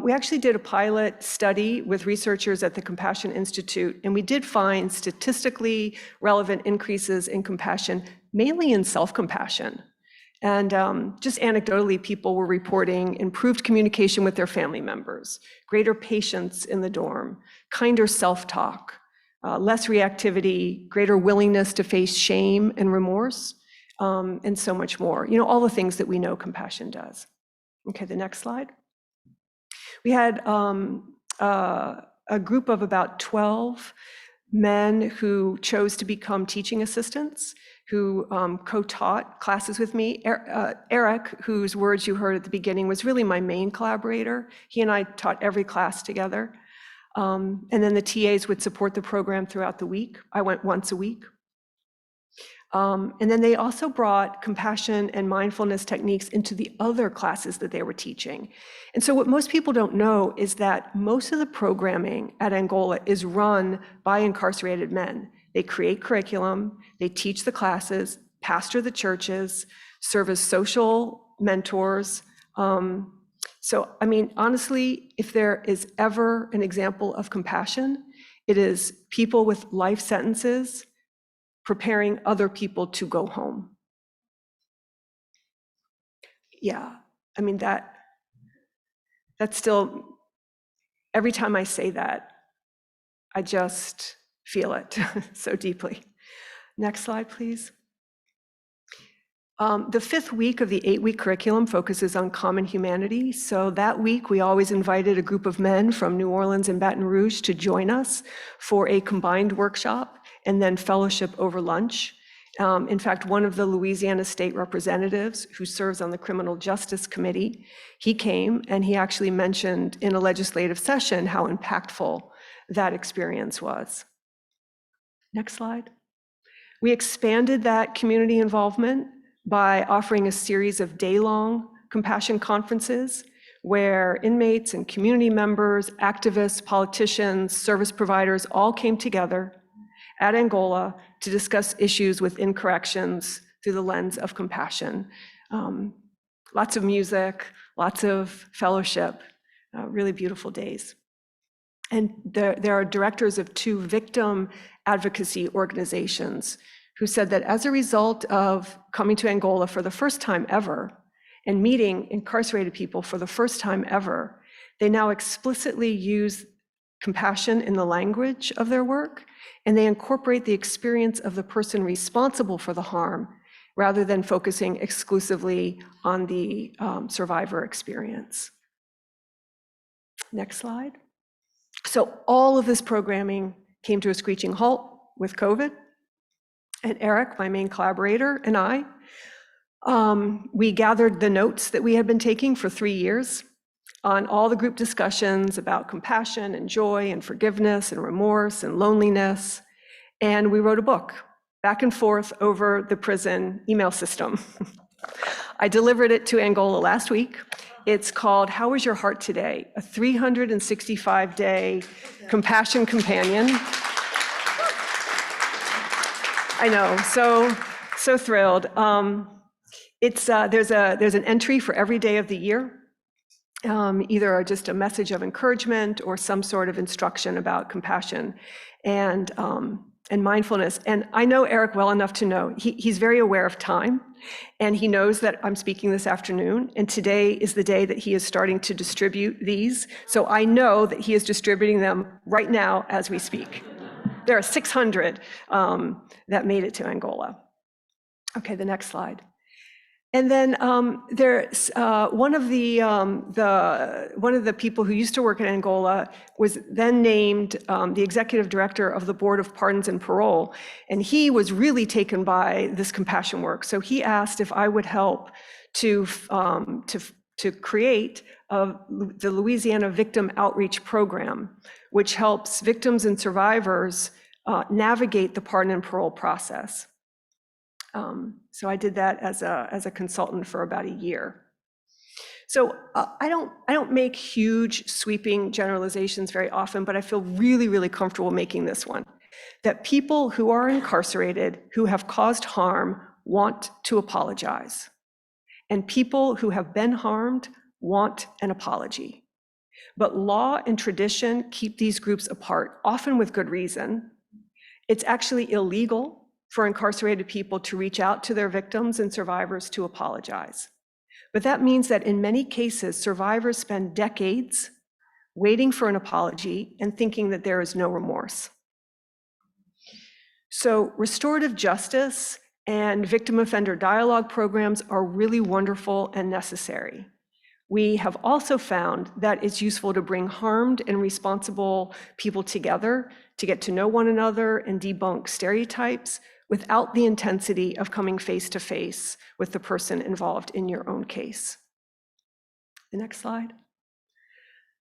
We actually did a pilot study with researchers at the Compassion Institute, and we did find statistically relevant increases in compassion, mainly in self-compassion. And just anecdotally, people were reporting improved communication with their family members, greater patience in the dorm, kinder self-talk, less reactivity, greater willingness to face shame and remorse, and so much more. You know, all the things that we know compassion does. Okay, the next slide. We had a group of about 12 men who chose to become teaching assistants, who co-taught classes with me. Eric, whose words you heard at the beginning, was really my main collaborator. He and I taught every class together. And then the TAs would support the program throughout the week. I went once a week. And then they also brought compassion and mindfulness techniques into the other classes that they were teaching. And so what most people don't know is that most of the programming at Angola is run by incarcerated men. They create curriculum, they teach the classes, pastor the churches, serve as social mentors. So, I mean, honestly, if there is ever an example of compassion, it is people with life sentences preparing other people to go home. Yeah, I mean, that's still, every time I say that, I just feel it so deeply. Next slide, please. The 5th week of the 8-week curriculum focuses on common humanity. So that week, we always invited a group of men from New Orleans and Baton Rouge to join us for a combined workshop and then fellowship over lunch. In fact, one of the Louisiana state representatives who serves on the Criminal Justice Committee, he came and he actually mentioned in a legislative session how impactful that experience was. Next slide. We expanded that community involvement by offering a series of day-long compassion conferences where inmates and community members, activists, politicians, service providers all came together at Angola to discuss issues within corrections through the lens of compassion. Lots of music, lots of fellowship, really beautiful days. And there are directors of 2 victim advocacy organizations who said that as a result of coming to Angola for the first time ever and meeting incarcerated people for the first time ever, they now explicitly use compassion in the language of their work, and they incorporate the experience of the person responsible for the harm rather than focusing exclusively on the survivor experience. Next slide. So all of this programming came to a screeching halt with COVID. And Eric, my main collaborator, and I, we gathered the notes that we had been taking for 3 years on all the group discussions about compassion and joy and forgiveness and remorse and loneliness. And we wrote a book back and forth over the prison email system. I delivered it to Angola last week. It's called How Is Your Heart Today? A 365-day compassion companion. I know, so thrilled. There's an entry for every day of the year, either just a message of encouragement or some sort of instruction about compassion and mindfulness. And I know Eric well enough to know he's very aware of time, and he knows that I'm speaking this afternoon, and today is the day that he is starting to distribute these. So I know that he is distributing them right now as we speak. There are 600 that made it to Angola. Okay, the next slide. And then there's one of the people who used to work in Angola was then named the executive director of the Board of Pardons and Parole, and he was really taken by this compassion work. So he asked if I would help to create the Louisiana Victim Outreach Program, which helps victims and survivors navigate the pardon and parole process. So I did that as a consultant for about a year. So I don't make huge sweeping generalizations very often, but I feel really, really comfortable making this one, that people who are incarcerated, who have caused harm, want to apologize. And people who have been harmed want an apology. But law and tradition keep these groups apart, often with good reason. It's actually illegal for incarcerated people to reach out to their victims and survivors to apologize. But that means that in many cases, survivors spend decades waiting for an apology and thinking that there is no remorse. So restorative justice and victim offender dialogue programs are really wonderful and necessary. We have also found that it's useful to bring harmed and responsible people together to get to know one another and debunk stereotypes without the intensity of coming face to face with the person involved in your own case. The next slide.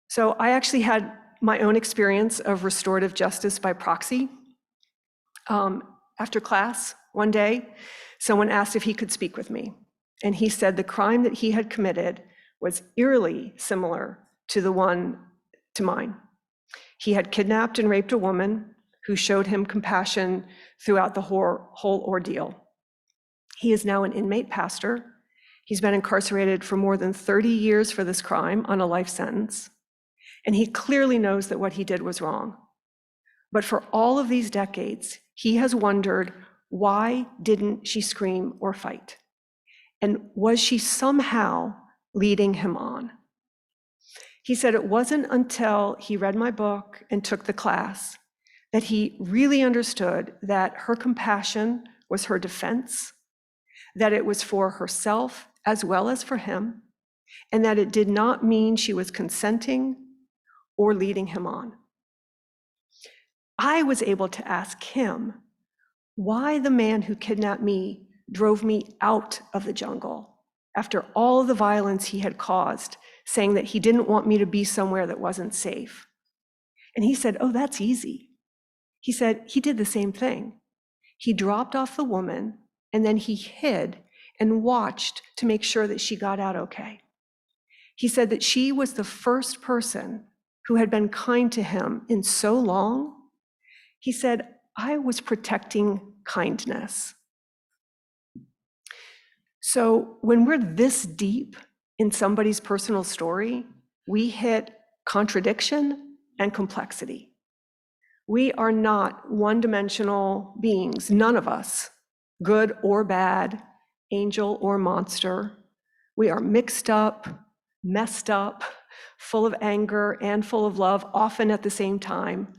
So I actually had my own experience of restorative justice by proxy. After class, one day, someone asked if he could speak with me. And he said the crime that he had committed was eerily similar to mine. He had kidnapped and raped a woman who showed him compassion throughout the whole ordeal. He is now an inmate pastor. He's been incarcerated for more than 30 years for this crime on a life sentence. And he clearly knows that what he did was wrong. But for all of these decades, he has wondered, why didn't she scream or fight? And was she somehow leading him on? He said it wasn't until he read my book and took the class that he really understood that her compassion was her defense, that it was for herself as well as for him, and that it did not mean she was consenting or leading him on. I was able to ask him why the man who kidnapped me drove me out of the jungle after all the violence he had caused, saying that he didn't want me to be somewhere that wasn't safe. And he said, oh, that's easy. He said he did the same thing. He dropped off the woman and then he hid and watched to make sure that she got out okay. He said that she was the first person who had been kind to him in so long. He said, I was protecting kindness. So when we're this deep in somebody's personal story, we hit contradiction and complexity. We are not one-dimensional beings, none of us, good or bad, angel or monster. We are mixed up, messed up, full of anger and full of love, often at the same time.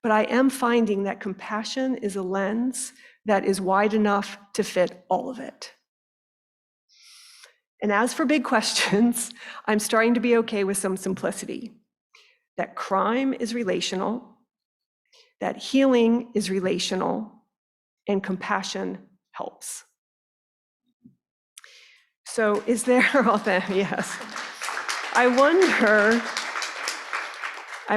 But I am finding that compassion is a lens that is wide enough to fit all of it. And as for big questions, I'm starting to be okay with some simplicity. That crime is relational, that healing is relational, and compassion helps. So is there, yes. I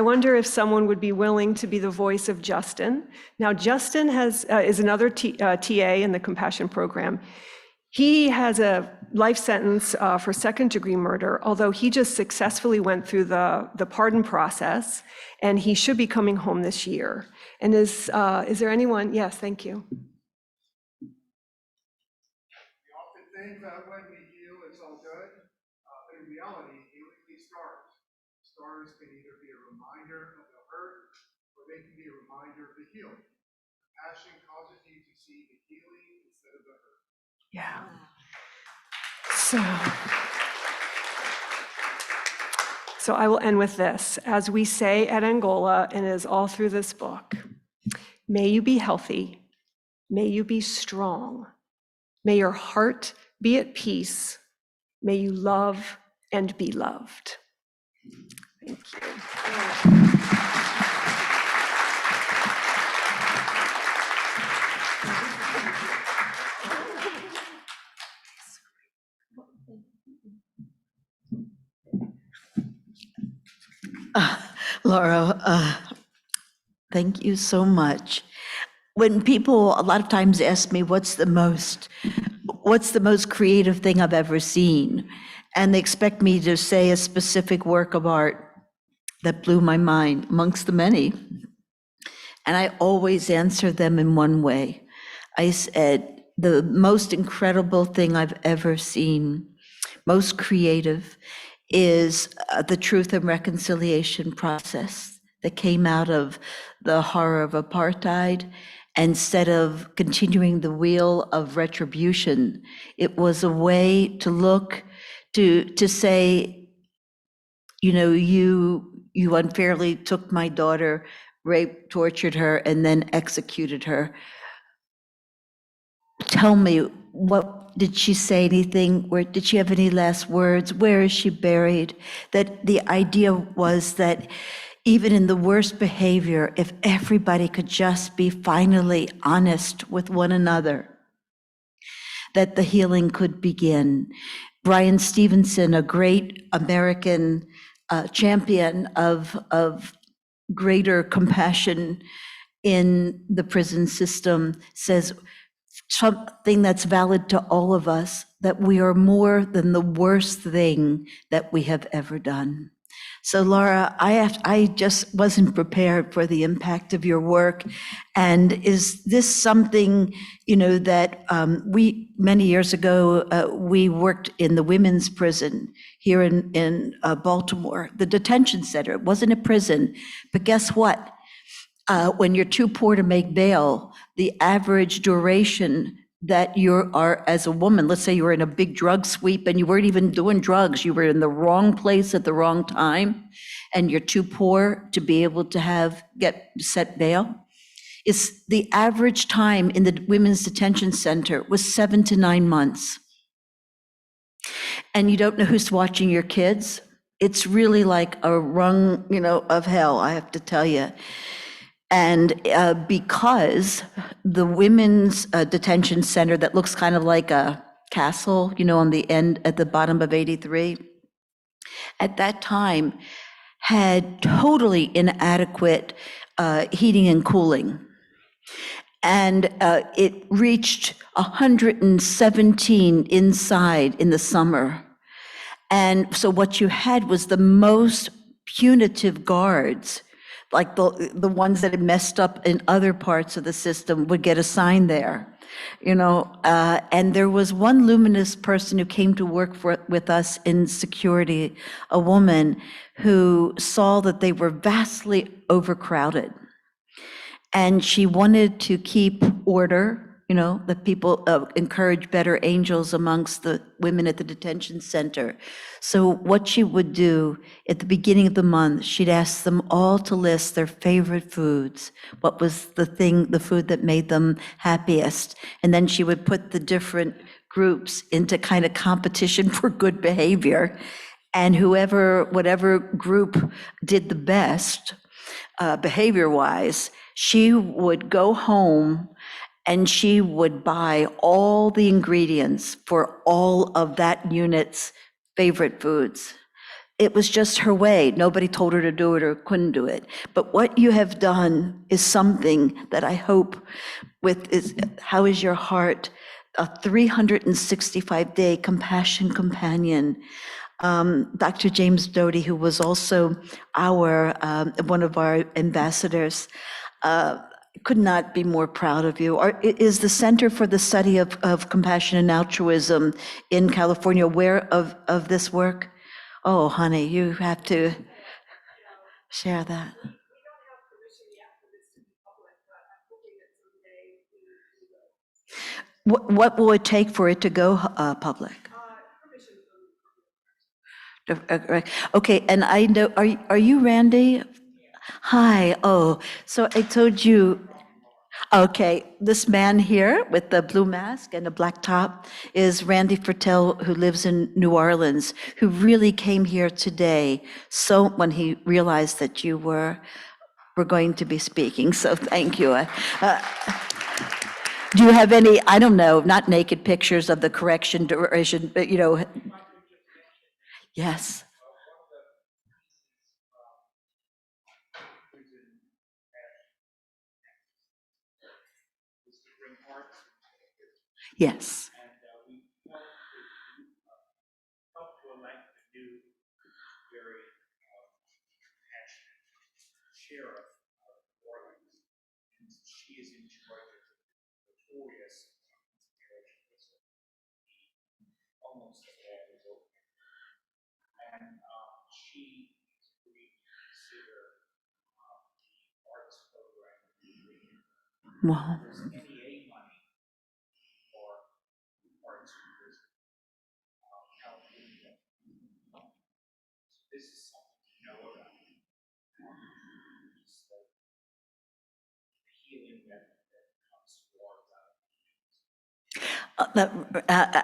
wonder if someone would be willing to be the voice of Justin. Now, Justin is another TA in the compassion program. He has a life sentence for second-degree murder, although he just successfully went through the pardon process, and he should be coming home this year. And is there anyone? Yes, thank you. We often think that when we heal, it's all good, but in reality, healing leaves scars. Scars can either be a reminder of the hurt, or they can be a reminder of the healing. Compassion causes you to see the healing instead of the hurt. Yeah. So I will end with this. As we say at Angola, and is all through this book, may you be healthy, may you be strong, May your heart be at peace. May you love and be loved. Thank you. Laura, thank you so much. When people a lot of times ask me what's the most creative thing I've ever seen, and they expect me to say a specific work of art that blew my mind amongst the many, and I always answer them in one way. I said, the most incredible thing I've ever seen, most creative, is the truth and reconciliation process that came out of the horror of apartheid. Instead of continuing the wheel of retribution, it was a way to look, to say, you unfairly took my daughter, raped, tortured her, and then executed her. Tell me, did she say anything? Where did she have any last words? Where is she buried? That the idea was that even in the worst behavior, if everybody could just be finally honest with one another, that the healing could begin. Brian Stevenson, a great American champion of greater compassion in the prison system, says something that's valid to all of us, that we are more than the worst thing that we have ever done. So Laura, I just wasn't prepared for the impact of your work. And is this something, that many years ago, we worked in the women's prison here in Baltimore, the detention center. It wasn't a prison, but guess what? When you're too poor to make bail, the average duration that you are as a woman, let's say you were in a big drug sweep and you weren't even doing drugs, you were in the wrong place at the wrong time, and you're too poor to be able to get set bail, is the average time in the women's detention center was 7 to 9 months. And you don't know who's watching your kids. It's really like a rung, of hell, I have to tell you. And because the women's detention center that looks kind of like a castle, on the end at the bottom of 83, at that time had totally inadequate heating and cooling. And it reached 117 inside in the summer. And so what you had was the most punitive guards, like the ones that had messed up in other parts of the system, would get assigned there, and there was one luminous person who came to work with us in security, a woman who saw that they were vastly overcrowded. And she wanted to keep order, that people encourage better angels amongst the women at the detention center. So what she would do at the beginning of the month, she'd ask them all to list their favorite foods. What was the food that made them happiest? And then she would put the different groups into kind of competition for good behavior. And whatever group did the best, behavior-wise, she would go home and she would buy all the ingredients for all of that unit's favorite foods. It was just her way. Nobody told her to do it or couldn't do it. But what you have done is something that I hope is How Is Your Heart, a 365-day compassion companion. Dr. James Doty, who was also one of our ambassadors, could not be more proud of you. Is the Center for the Study of Compassion and Altruism in California aware of this work? Oh, honey, you have to share that. What will it take for it to go public? Okay, and I know, are you Randy? Hi, so I told you, Okay, this man here with the blue mask and a black top is Randy Fertel, who lives in New Orleans, who really came here today so when he realized that you were going to be speaking, so thank you. Do you have any, I don't know, not naked pictures of the correction duration, but yes. Yes. Wow.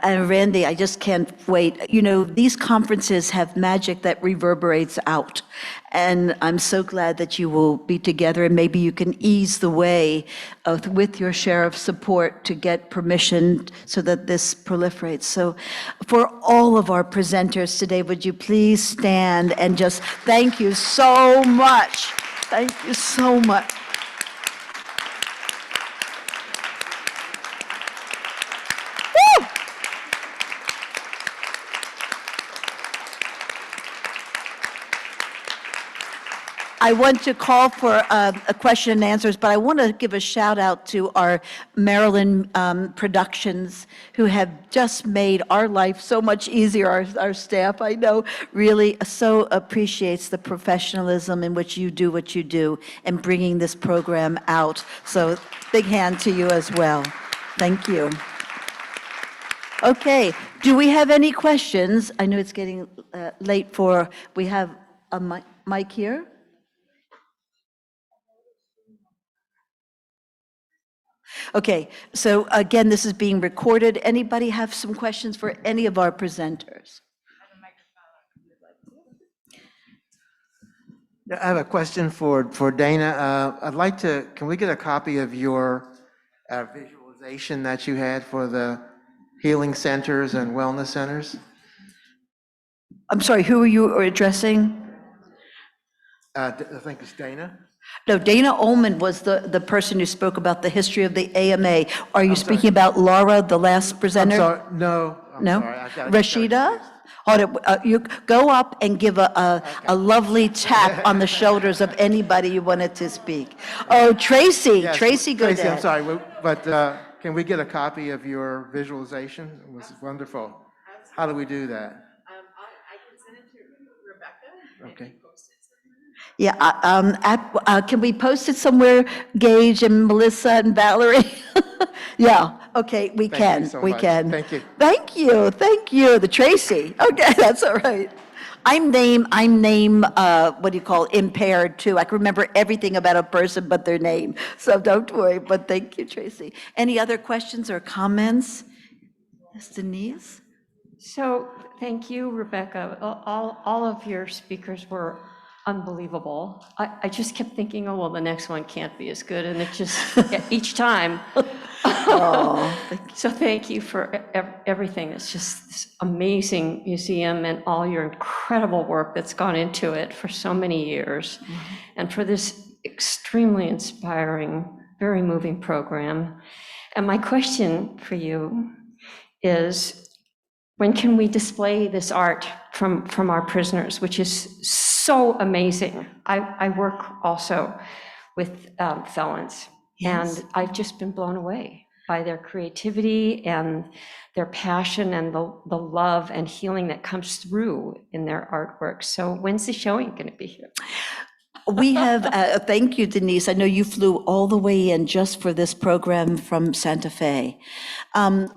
And Randy, I just can't wait. You know, these conferences have magic that reverberates out. And I'm so glad that you will be together and maybe you can ease the way with your share of support to get permission so that this proliferates. So for all of our presenters today, would you please stand and just thank you so much. Thank you so much. I want to call for a question and answers, but I want to give a shout out to our Maryland productions who have just made our life so much easier. Our staff, I know, really so appreciates the professionalism in which you do what you do and bringing this program out. So big hand to you as well. Thank you. Okay, do we have any questions? I know it's getting late we have a mic here. Okay, so again, this is being recorded. Anybody have some questions for any of our presenters? I have a question for Dana. I'd like to, can we get a copy of your visualization that you had for the healing centers and wellness centers? I'm sorry, who are you addressing? I think it's Dana. No, Dana Ullman was the person who spoke about the history of the AMA. Are you speaking about Laura, the last presenter? I'm sorry, no. No? Sorry. Rashida? You go up and give a lovely tap on the shoulders of anybody you wanted to speak. Oh, Tracy, Yes, Tracy Gaudet. Tracy, I'm sorry, but can we get a copy of your visualization? It was wonderful. How do we do that? I can send it to Rebecca. Okay. Yeah, can we post it somewhere, Gage and Melissa and Valerie? Yeah, okay, we Thank you can, so we much. can. Thank you. Thank you, the Tracy. Okay, that's all right. I'm what do you call, impaired too. I can remember everything about a person but their name, so don't worry, but thank you, Tracy. Any other questions or comments? Yes, Denise? So, thank you, Rebecca. All of your speakers were unbelievable. I just kept thinking, oh, well, the next one can't be as good, and it just, each time. So thank you for everything. It's just this amazing museum and all your incredible work that's gone into it for so many years, and for this extremely inspiring, very moving program. And my question for you is, when can we display this art from our prisoners, which is so amazing? I work also with felons, Yes. and I've just been blown away by their creativity and their passion and the love and healing that comes through in their artwork. So when's the showing going to be here? We have, thank you, Denise. I know you flew all the way in just for this program from Santa Fe.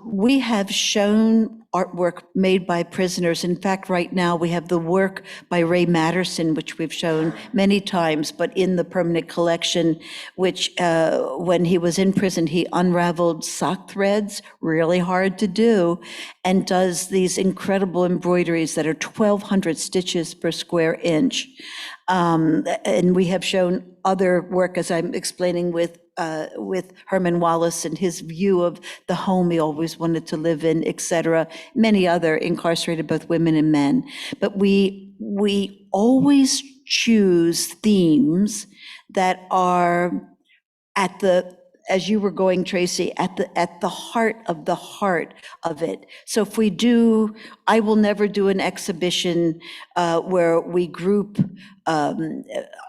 We have shown artwork made by prisoners. In fact, right now, we have the work by Ray Matterson, which we've shown many times, but in the permanent collection, which when he was in prison, he unraveled sock threads, really hard to do, and does these incredible embroideries that are 1,200 stitches per square inch. And we have shown other work, as I'm explaining, with Herman Wallace and his view of the home he always wanted to live in, et cetera, many other incarcerated, both women and men. But we always choose themes that are at the, as you were going, Tracy, at the heart of it. So if we do, I will never do an exhibition where we group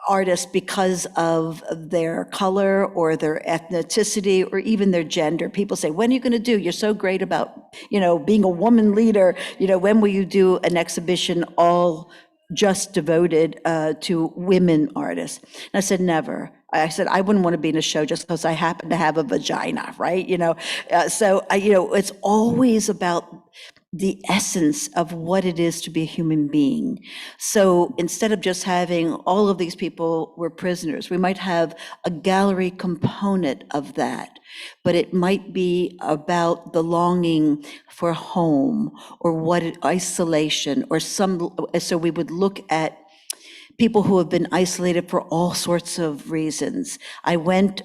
artists because of their color or their ethnicity or even their gender. People say, when are you going to do? You're so great about, being a woman leader. When will you do an exhibition all just devoted to women artists? And I said, never. I said, I wouldn't want to be in a show just because I happen to have a vagina, right? So it's always about the essence of what it is to be a human being. So instead of just having all of these people were prisoners, we might have a gallery component of that, but it might be about the longing for home or isolation or so we would look at people who have been isolated for all sorts of reasons. I went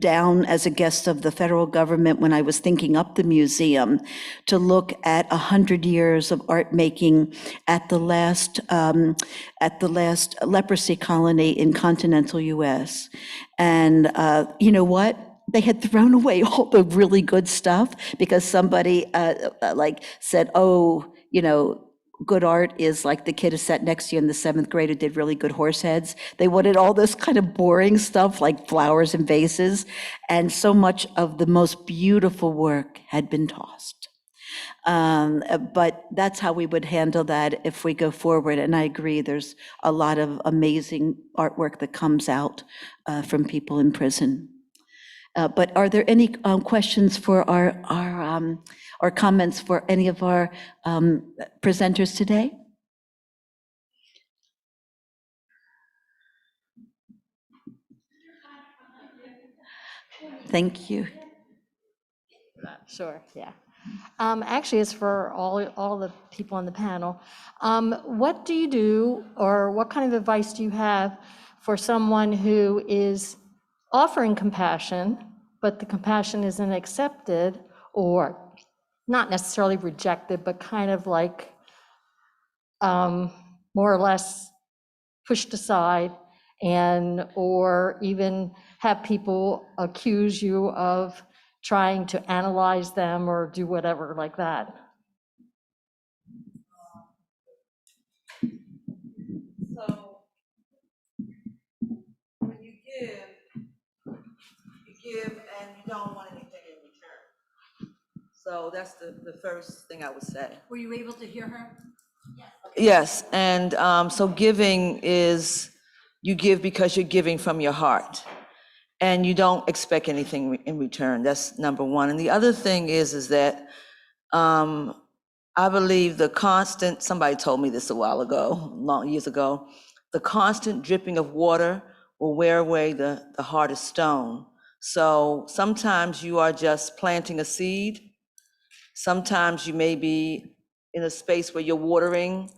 down as a guest of the federal government when I was thinking up the museum to look at 100 years of art making at the last leprosy colony in continental US. And you know what? They had thrown away all the really good stuff because somebody said, good art is like the kid who sat next to you in the 7th grade who did really good horse heads. They wanted all this kind of boring stuff like flowers and vases, and so much of the most beautiful work had been tossed. But that's how we would handle that if we go forward, and I agree, there's a lot of amazing artwork that comes out from people in prison. But are there any questions for or comments for any of our presenters today? Thank you. Sure, yeah. Actually, it's for all the people on the panel. What do you do, or what kind of advice do you have for someone who is offering compassion, but the compassion isn't accepted, or not necessarily rejected, but kind of like more or less pushed aside, or even have people accuse you of trying to analyze them or do whatever like that? So when you give and you don't want anything in return. So that's the first thing I would say. Were you able to hear her? Yes, and so giving is, you give because you're giving from your heart, and you don't expect anything in return. That's number one. And the other thing is that I believe the constant, somebody told me this a while ago, long years ago, the constant dripping of water will wear away the hardest stone. So sometimes you are just planting a seed. Sometimes you may be in a space where you're watering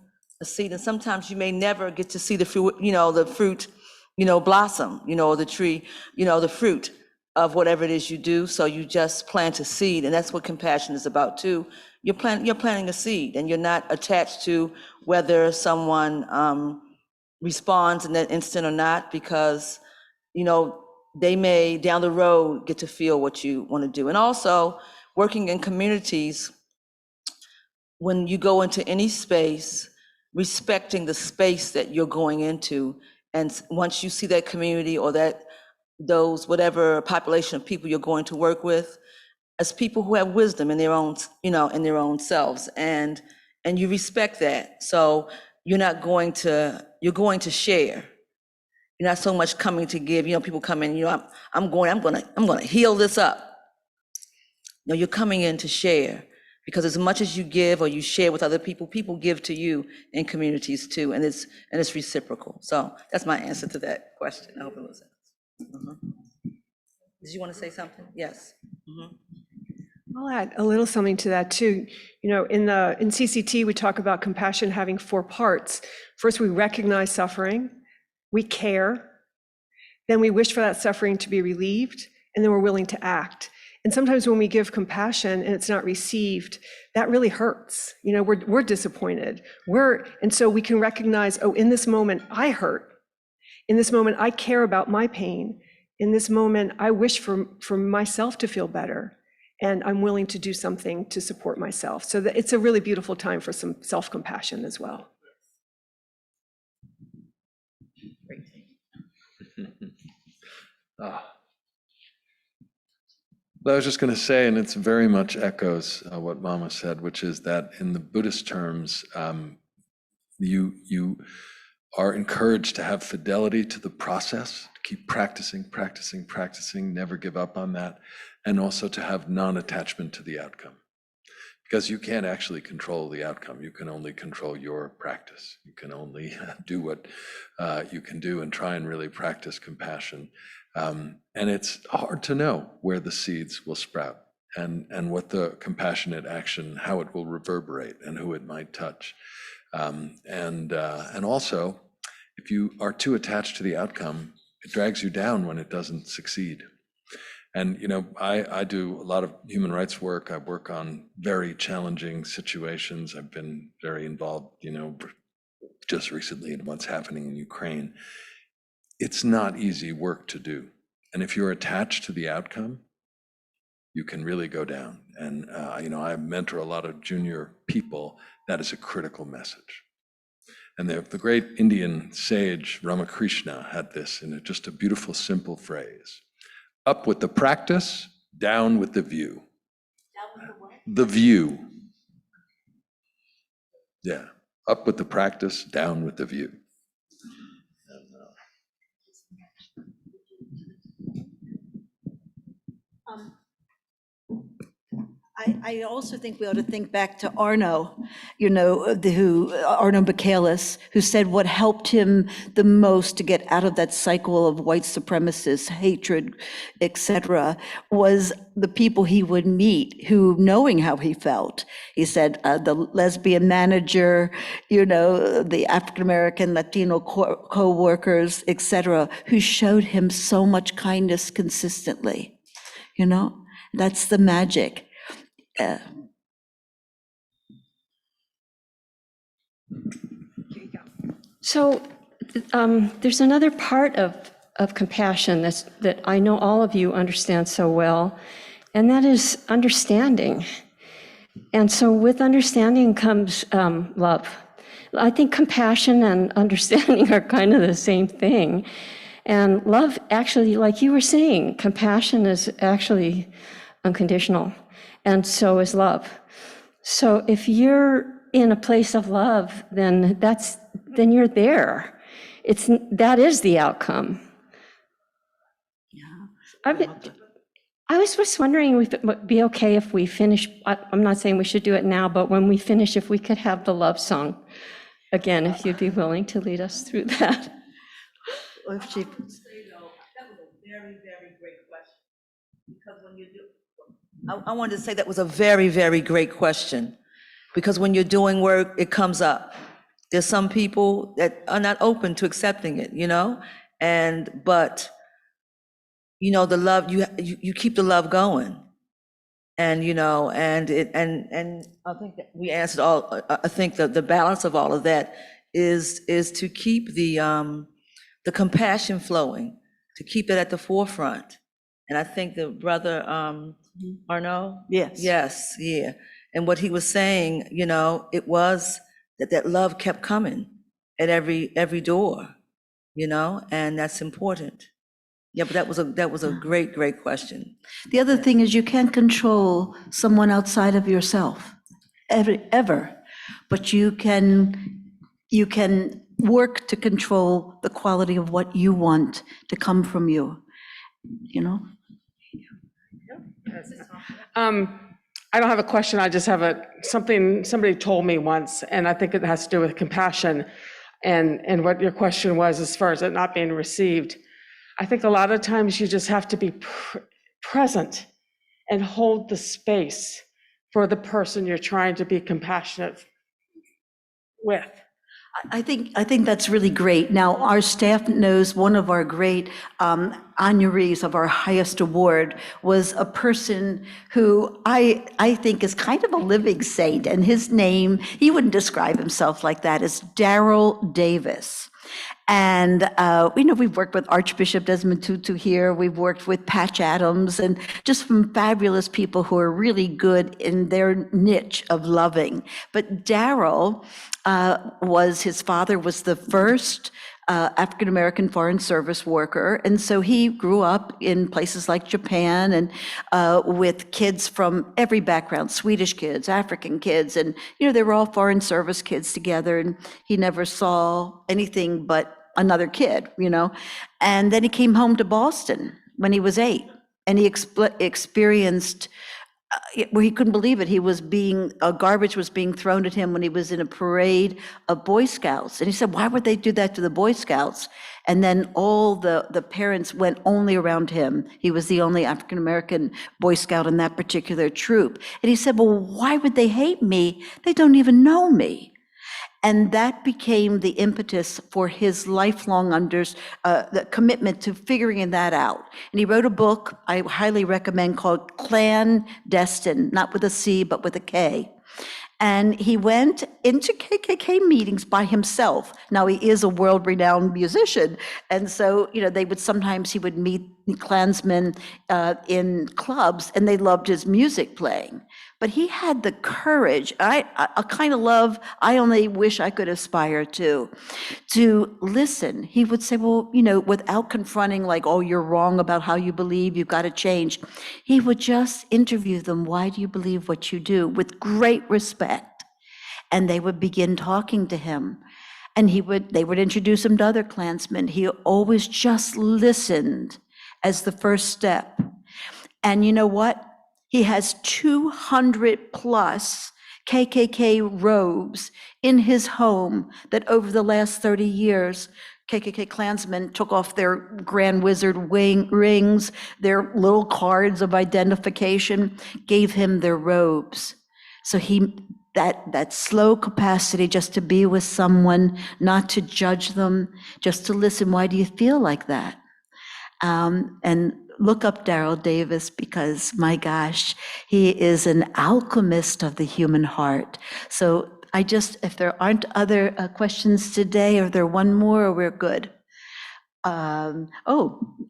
a seed, and sometimes you may never get to see the fruit, the fruit, blossom, the tree, the fruit of whatever it is you do. So you just plant a seed, and that's what compassion is about too. You're planting a seed, and you're not attached to whether someone responds in that instant or not, because they may down the road get to feel what you want to do. And also working in communities, when you go into any space, respecting the space that you're going into. And once you see that community or those whatever population of people you're going to work with, as people who have wisdom in their own, in their own selves, and you respect that. So you're going to share. You're not so much coming to give. People come in, I'm going to heal this up. No, you're coming in to share. Because as much as you give or you share with other people, people give to you in communities too, and it's reciprocal. So that's my answer to that question. I hope it was it. Did you want to say something? Yes. I'll add a little something to that too. You know, in CCT, we talk about compassion having 4 parts. First, we recognize suffering, we care, then we wish for that suffering to be relieved, and then we're willing to act. And sometimes when we give compassion and it's not received, that really hurts. You know, we're disappointed. And so we can recognize, oh, in this moment, I hurt. In this moment, I care about my pain. In this moment, I wish for myself to feel better. And I'm willing to do something to support myself. So that it's a really beautiful time for some self-compassion as well. I was just going to say, and it's very much echoes what Mama said, which is that in the Buddhist terms, you are encouraged to have fidelity to the process, to keep practicing, never give up on that, and also to have non-attachment to the outcome. Because you can't actually control the outcome. You can only control your practice. You can only do what you can do and try and really practice compassion. And it's hard to know where the seeds will sprout and what the compassionate action, how it will reverberate and who it might touch. And also, if you are too attached to the outcome, it drags you down when it doesn't succeed. And, you know, I do a lot of human rights work. I work on very challenging situations. I've been very involved, you know, just recently in what's happening in Ukraine. It's not easy work to do. And if you're attached to the outcome, you can really go down. And, you know, I mentor a lot of junior people. That is a critical message. And the great Indian sage Ramakrishna had this in just a beautiful, simple phrase. Up with the practice, down with the view. Down with the what? The view. Yeah, up with the practice, down with the view. I also think we ought to think back to Arno, you know, Arnold Michaelis, who said what helped him the most to get out of that cycle of white supremacist hatred, etc., was the people he would meet who, knowing how he felt, he said the lesbian manager, you know, the African-American, Latino co-workers, etc., who showed him so much kindness consistently, you know? That's the magic. So there's another part of compassion that I know all of you understand so well, and that is understanding. And so with understanding comes love. I think compassion and understanding are kind of the same thing. And love, actually, like you were saying, compassion is actually unconditional. And so is love. So if you're in a place of love, then you're there. That is the outcome. Yeah. I was just wondering if it would be okay if we finish. I'm not saying we should do it now, but when we finish, if we could have the love song again, if you'd be willing to lead us through that. That was a very, very great question. Because when you do. I wanted to say that was a very, very great question, because when you're doing work, it comes up. There's some people that are not open to accepting it, you know, but you know, the love, you keep the love going, and you know, and I think that we answered all. I think that the balance of all of that is to keep the compassion flowing, to keep it at the forefront, and I think the brother Arnaud? Yes, yeah. And what he was saying, you know, it was that love kept coming at every door, you know, and that's important. Yeah, but that was a great, great question. The other thing is you can't control someone outside of yourself, ever, but you can work to control the quality of what you want to come from you, you know? I don't have a question, I just have something somebody told me once, and I think it has to do with compassion and what your question was as far as it not being received. I think a lot of times you just have to be present and hold the space for the person you're trying to be compassionate with. I think that's really great. Now, our staff knows one of our great honorees of our highest award was a person who I think is kind of a living saint, and his name, he wouldn't describe himself like that, is Daryl Davis. And, we've worked with Archbishop Desmond Tutu here. We've worked with Patch Adams, and just some fabulous people who are really good in their niche of loving. But Daryl his father was the first African-American Foreign Service worker. And so he grew up in places like Japan and with kids from every background, Swedish kids, African kids, and, they were all Foreign Service kids together, and he never saw anything but another kid, And then he came home to Boston when he was 8, and he experienced where he couldn't believe it. Garbage was being thrown at him when he was in a parade of Boy Scouts. And he said, why would they do that to the Boy Scouts? And then all the parents went only around him. He was the only African-American Boy Scout in that particular troop. And he said, well, why would they hate me? They don't even know me. And that became the impetus for his lifelong the commitment to figuring that out. And he wrote a book I highly recommend called Clandestine, not with a C, but with a K. And he went into KKK meetings by himself. Now, he is a world-renowned musician. And so, he would meet Klansmen in clubs, and they loved his music playing. But he had the courage, a kind of love I only wish I could aspire to listen. He would say, well, without confronting like, oh, you're wrong about how you believe, you've got to change. He would just interview them, why do you believe what you do, with great respect. And they would begin talking to him. And they would introduce him to other Klansmen. He always just listened as the first step. And you know what? He has 200 plus KKK robes in his home that over the last 30 years, KKK Klansmen took off their Grand Wizard rings, their little cards of identification, gave him their robes. So that slow capacity just to be with someone, not to judge them, just to listen, why do you feel like that? And look up Daryl Davis, because my gosh, he is an alchemist of the human heart. So if there aren't other questions today, or there one more, we're good.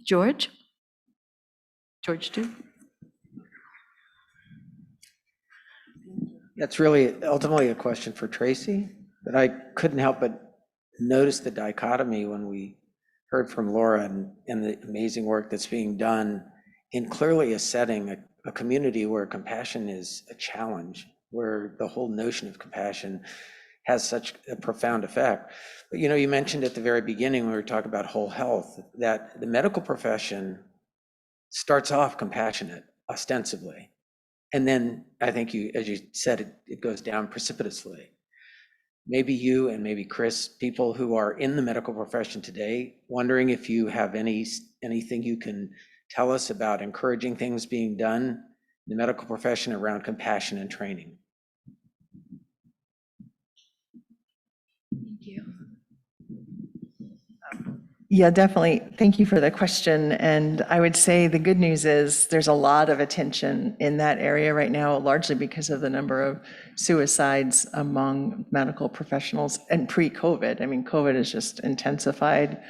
George? George too? That's really ultimately a question for Tracy, but I couldn't help but notice the dichotomy when we heard from Laura and the amazing work that's being done in clearly a setting, a community where compassion is a challenge, where the whole notion of compassion has such a profound effect. But you mentioned at the very beginning when we were talking about whole health, that the medical profession starts off compassionate, ostensibly. And then I think as you said, it goes down precipitously. Maybe you and maybe Chris, people who are in the medical profession today, wondering if you have anything you can tell us about encouraging things being done in the medical profession around compassion and training. Thank you. Yeah, definitely. Thank you for the question. And I would say the good news is there's a lot of attention in that area right now, largely because of the number of suicides among medical professionals and pre-COVID. I mean, COVID has just intensified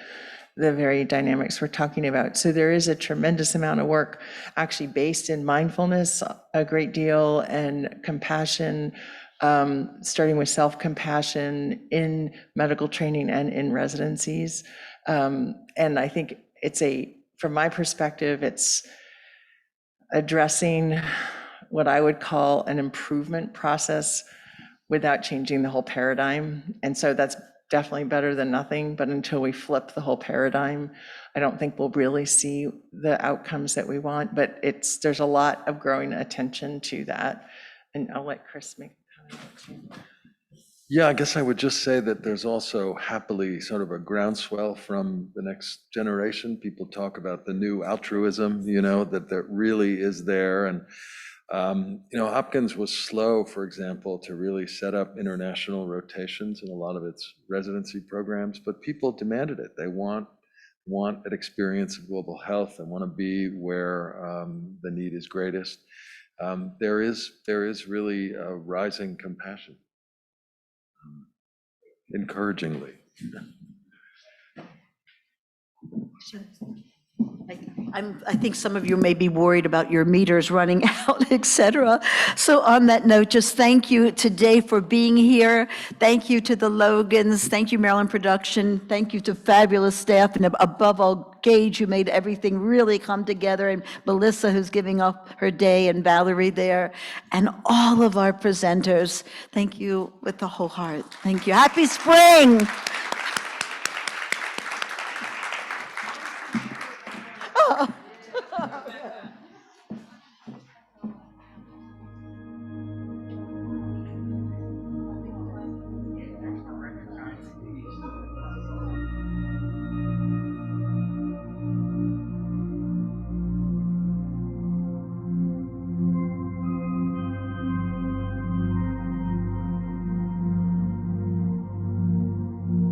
the very dynamics we're talking about. So there is a tremendous amount of work actually based in mindfulness, a great deal, and compassion, starting with self-compassion in medical training and in residencies. And I think from my perspective, it's addressing what I would call an improvement process without changing the whole paradigm. And so that's definitely better than nothing, but until we flip the whole paradigm, I don't think we'll really see the outcomes that we want, but there's a lot of growing attention to that. And I'll let Chris make a comment. Yeah, I guess I would just say that there's also happily sort of a groundswell from the next generation. People talk about the new altruism, that really is there. And, Hopkins was slow, for example, to really set up international rotations in a lot of its residency programs, but people demanded it. They want an experience of global health and want to be where the need is greatest. There is really a rising compassion. Encouragingly. I think some of you may be worried about your meters running out, et cetera. So on that note, just thank you today for being here. Thank you to the Logans. Thank you, Maryland Production. Thank you to fabulous staff. And above all, Gage, who made everything really come together, and Melissa, who's giving up her day, and Valerie there, and all of our presenters. Thank you with the whole heart. Thank you. Happy spring.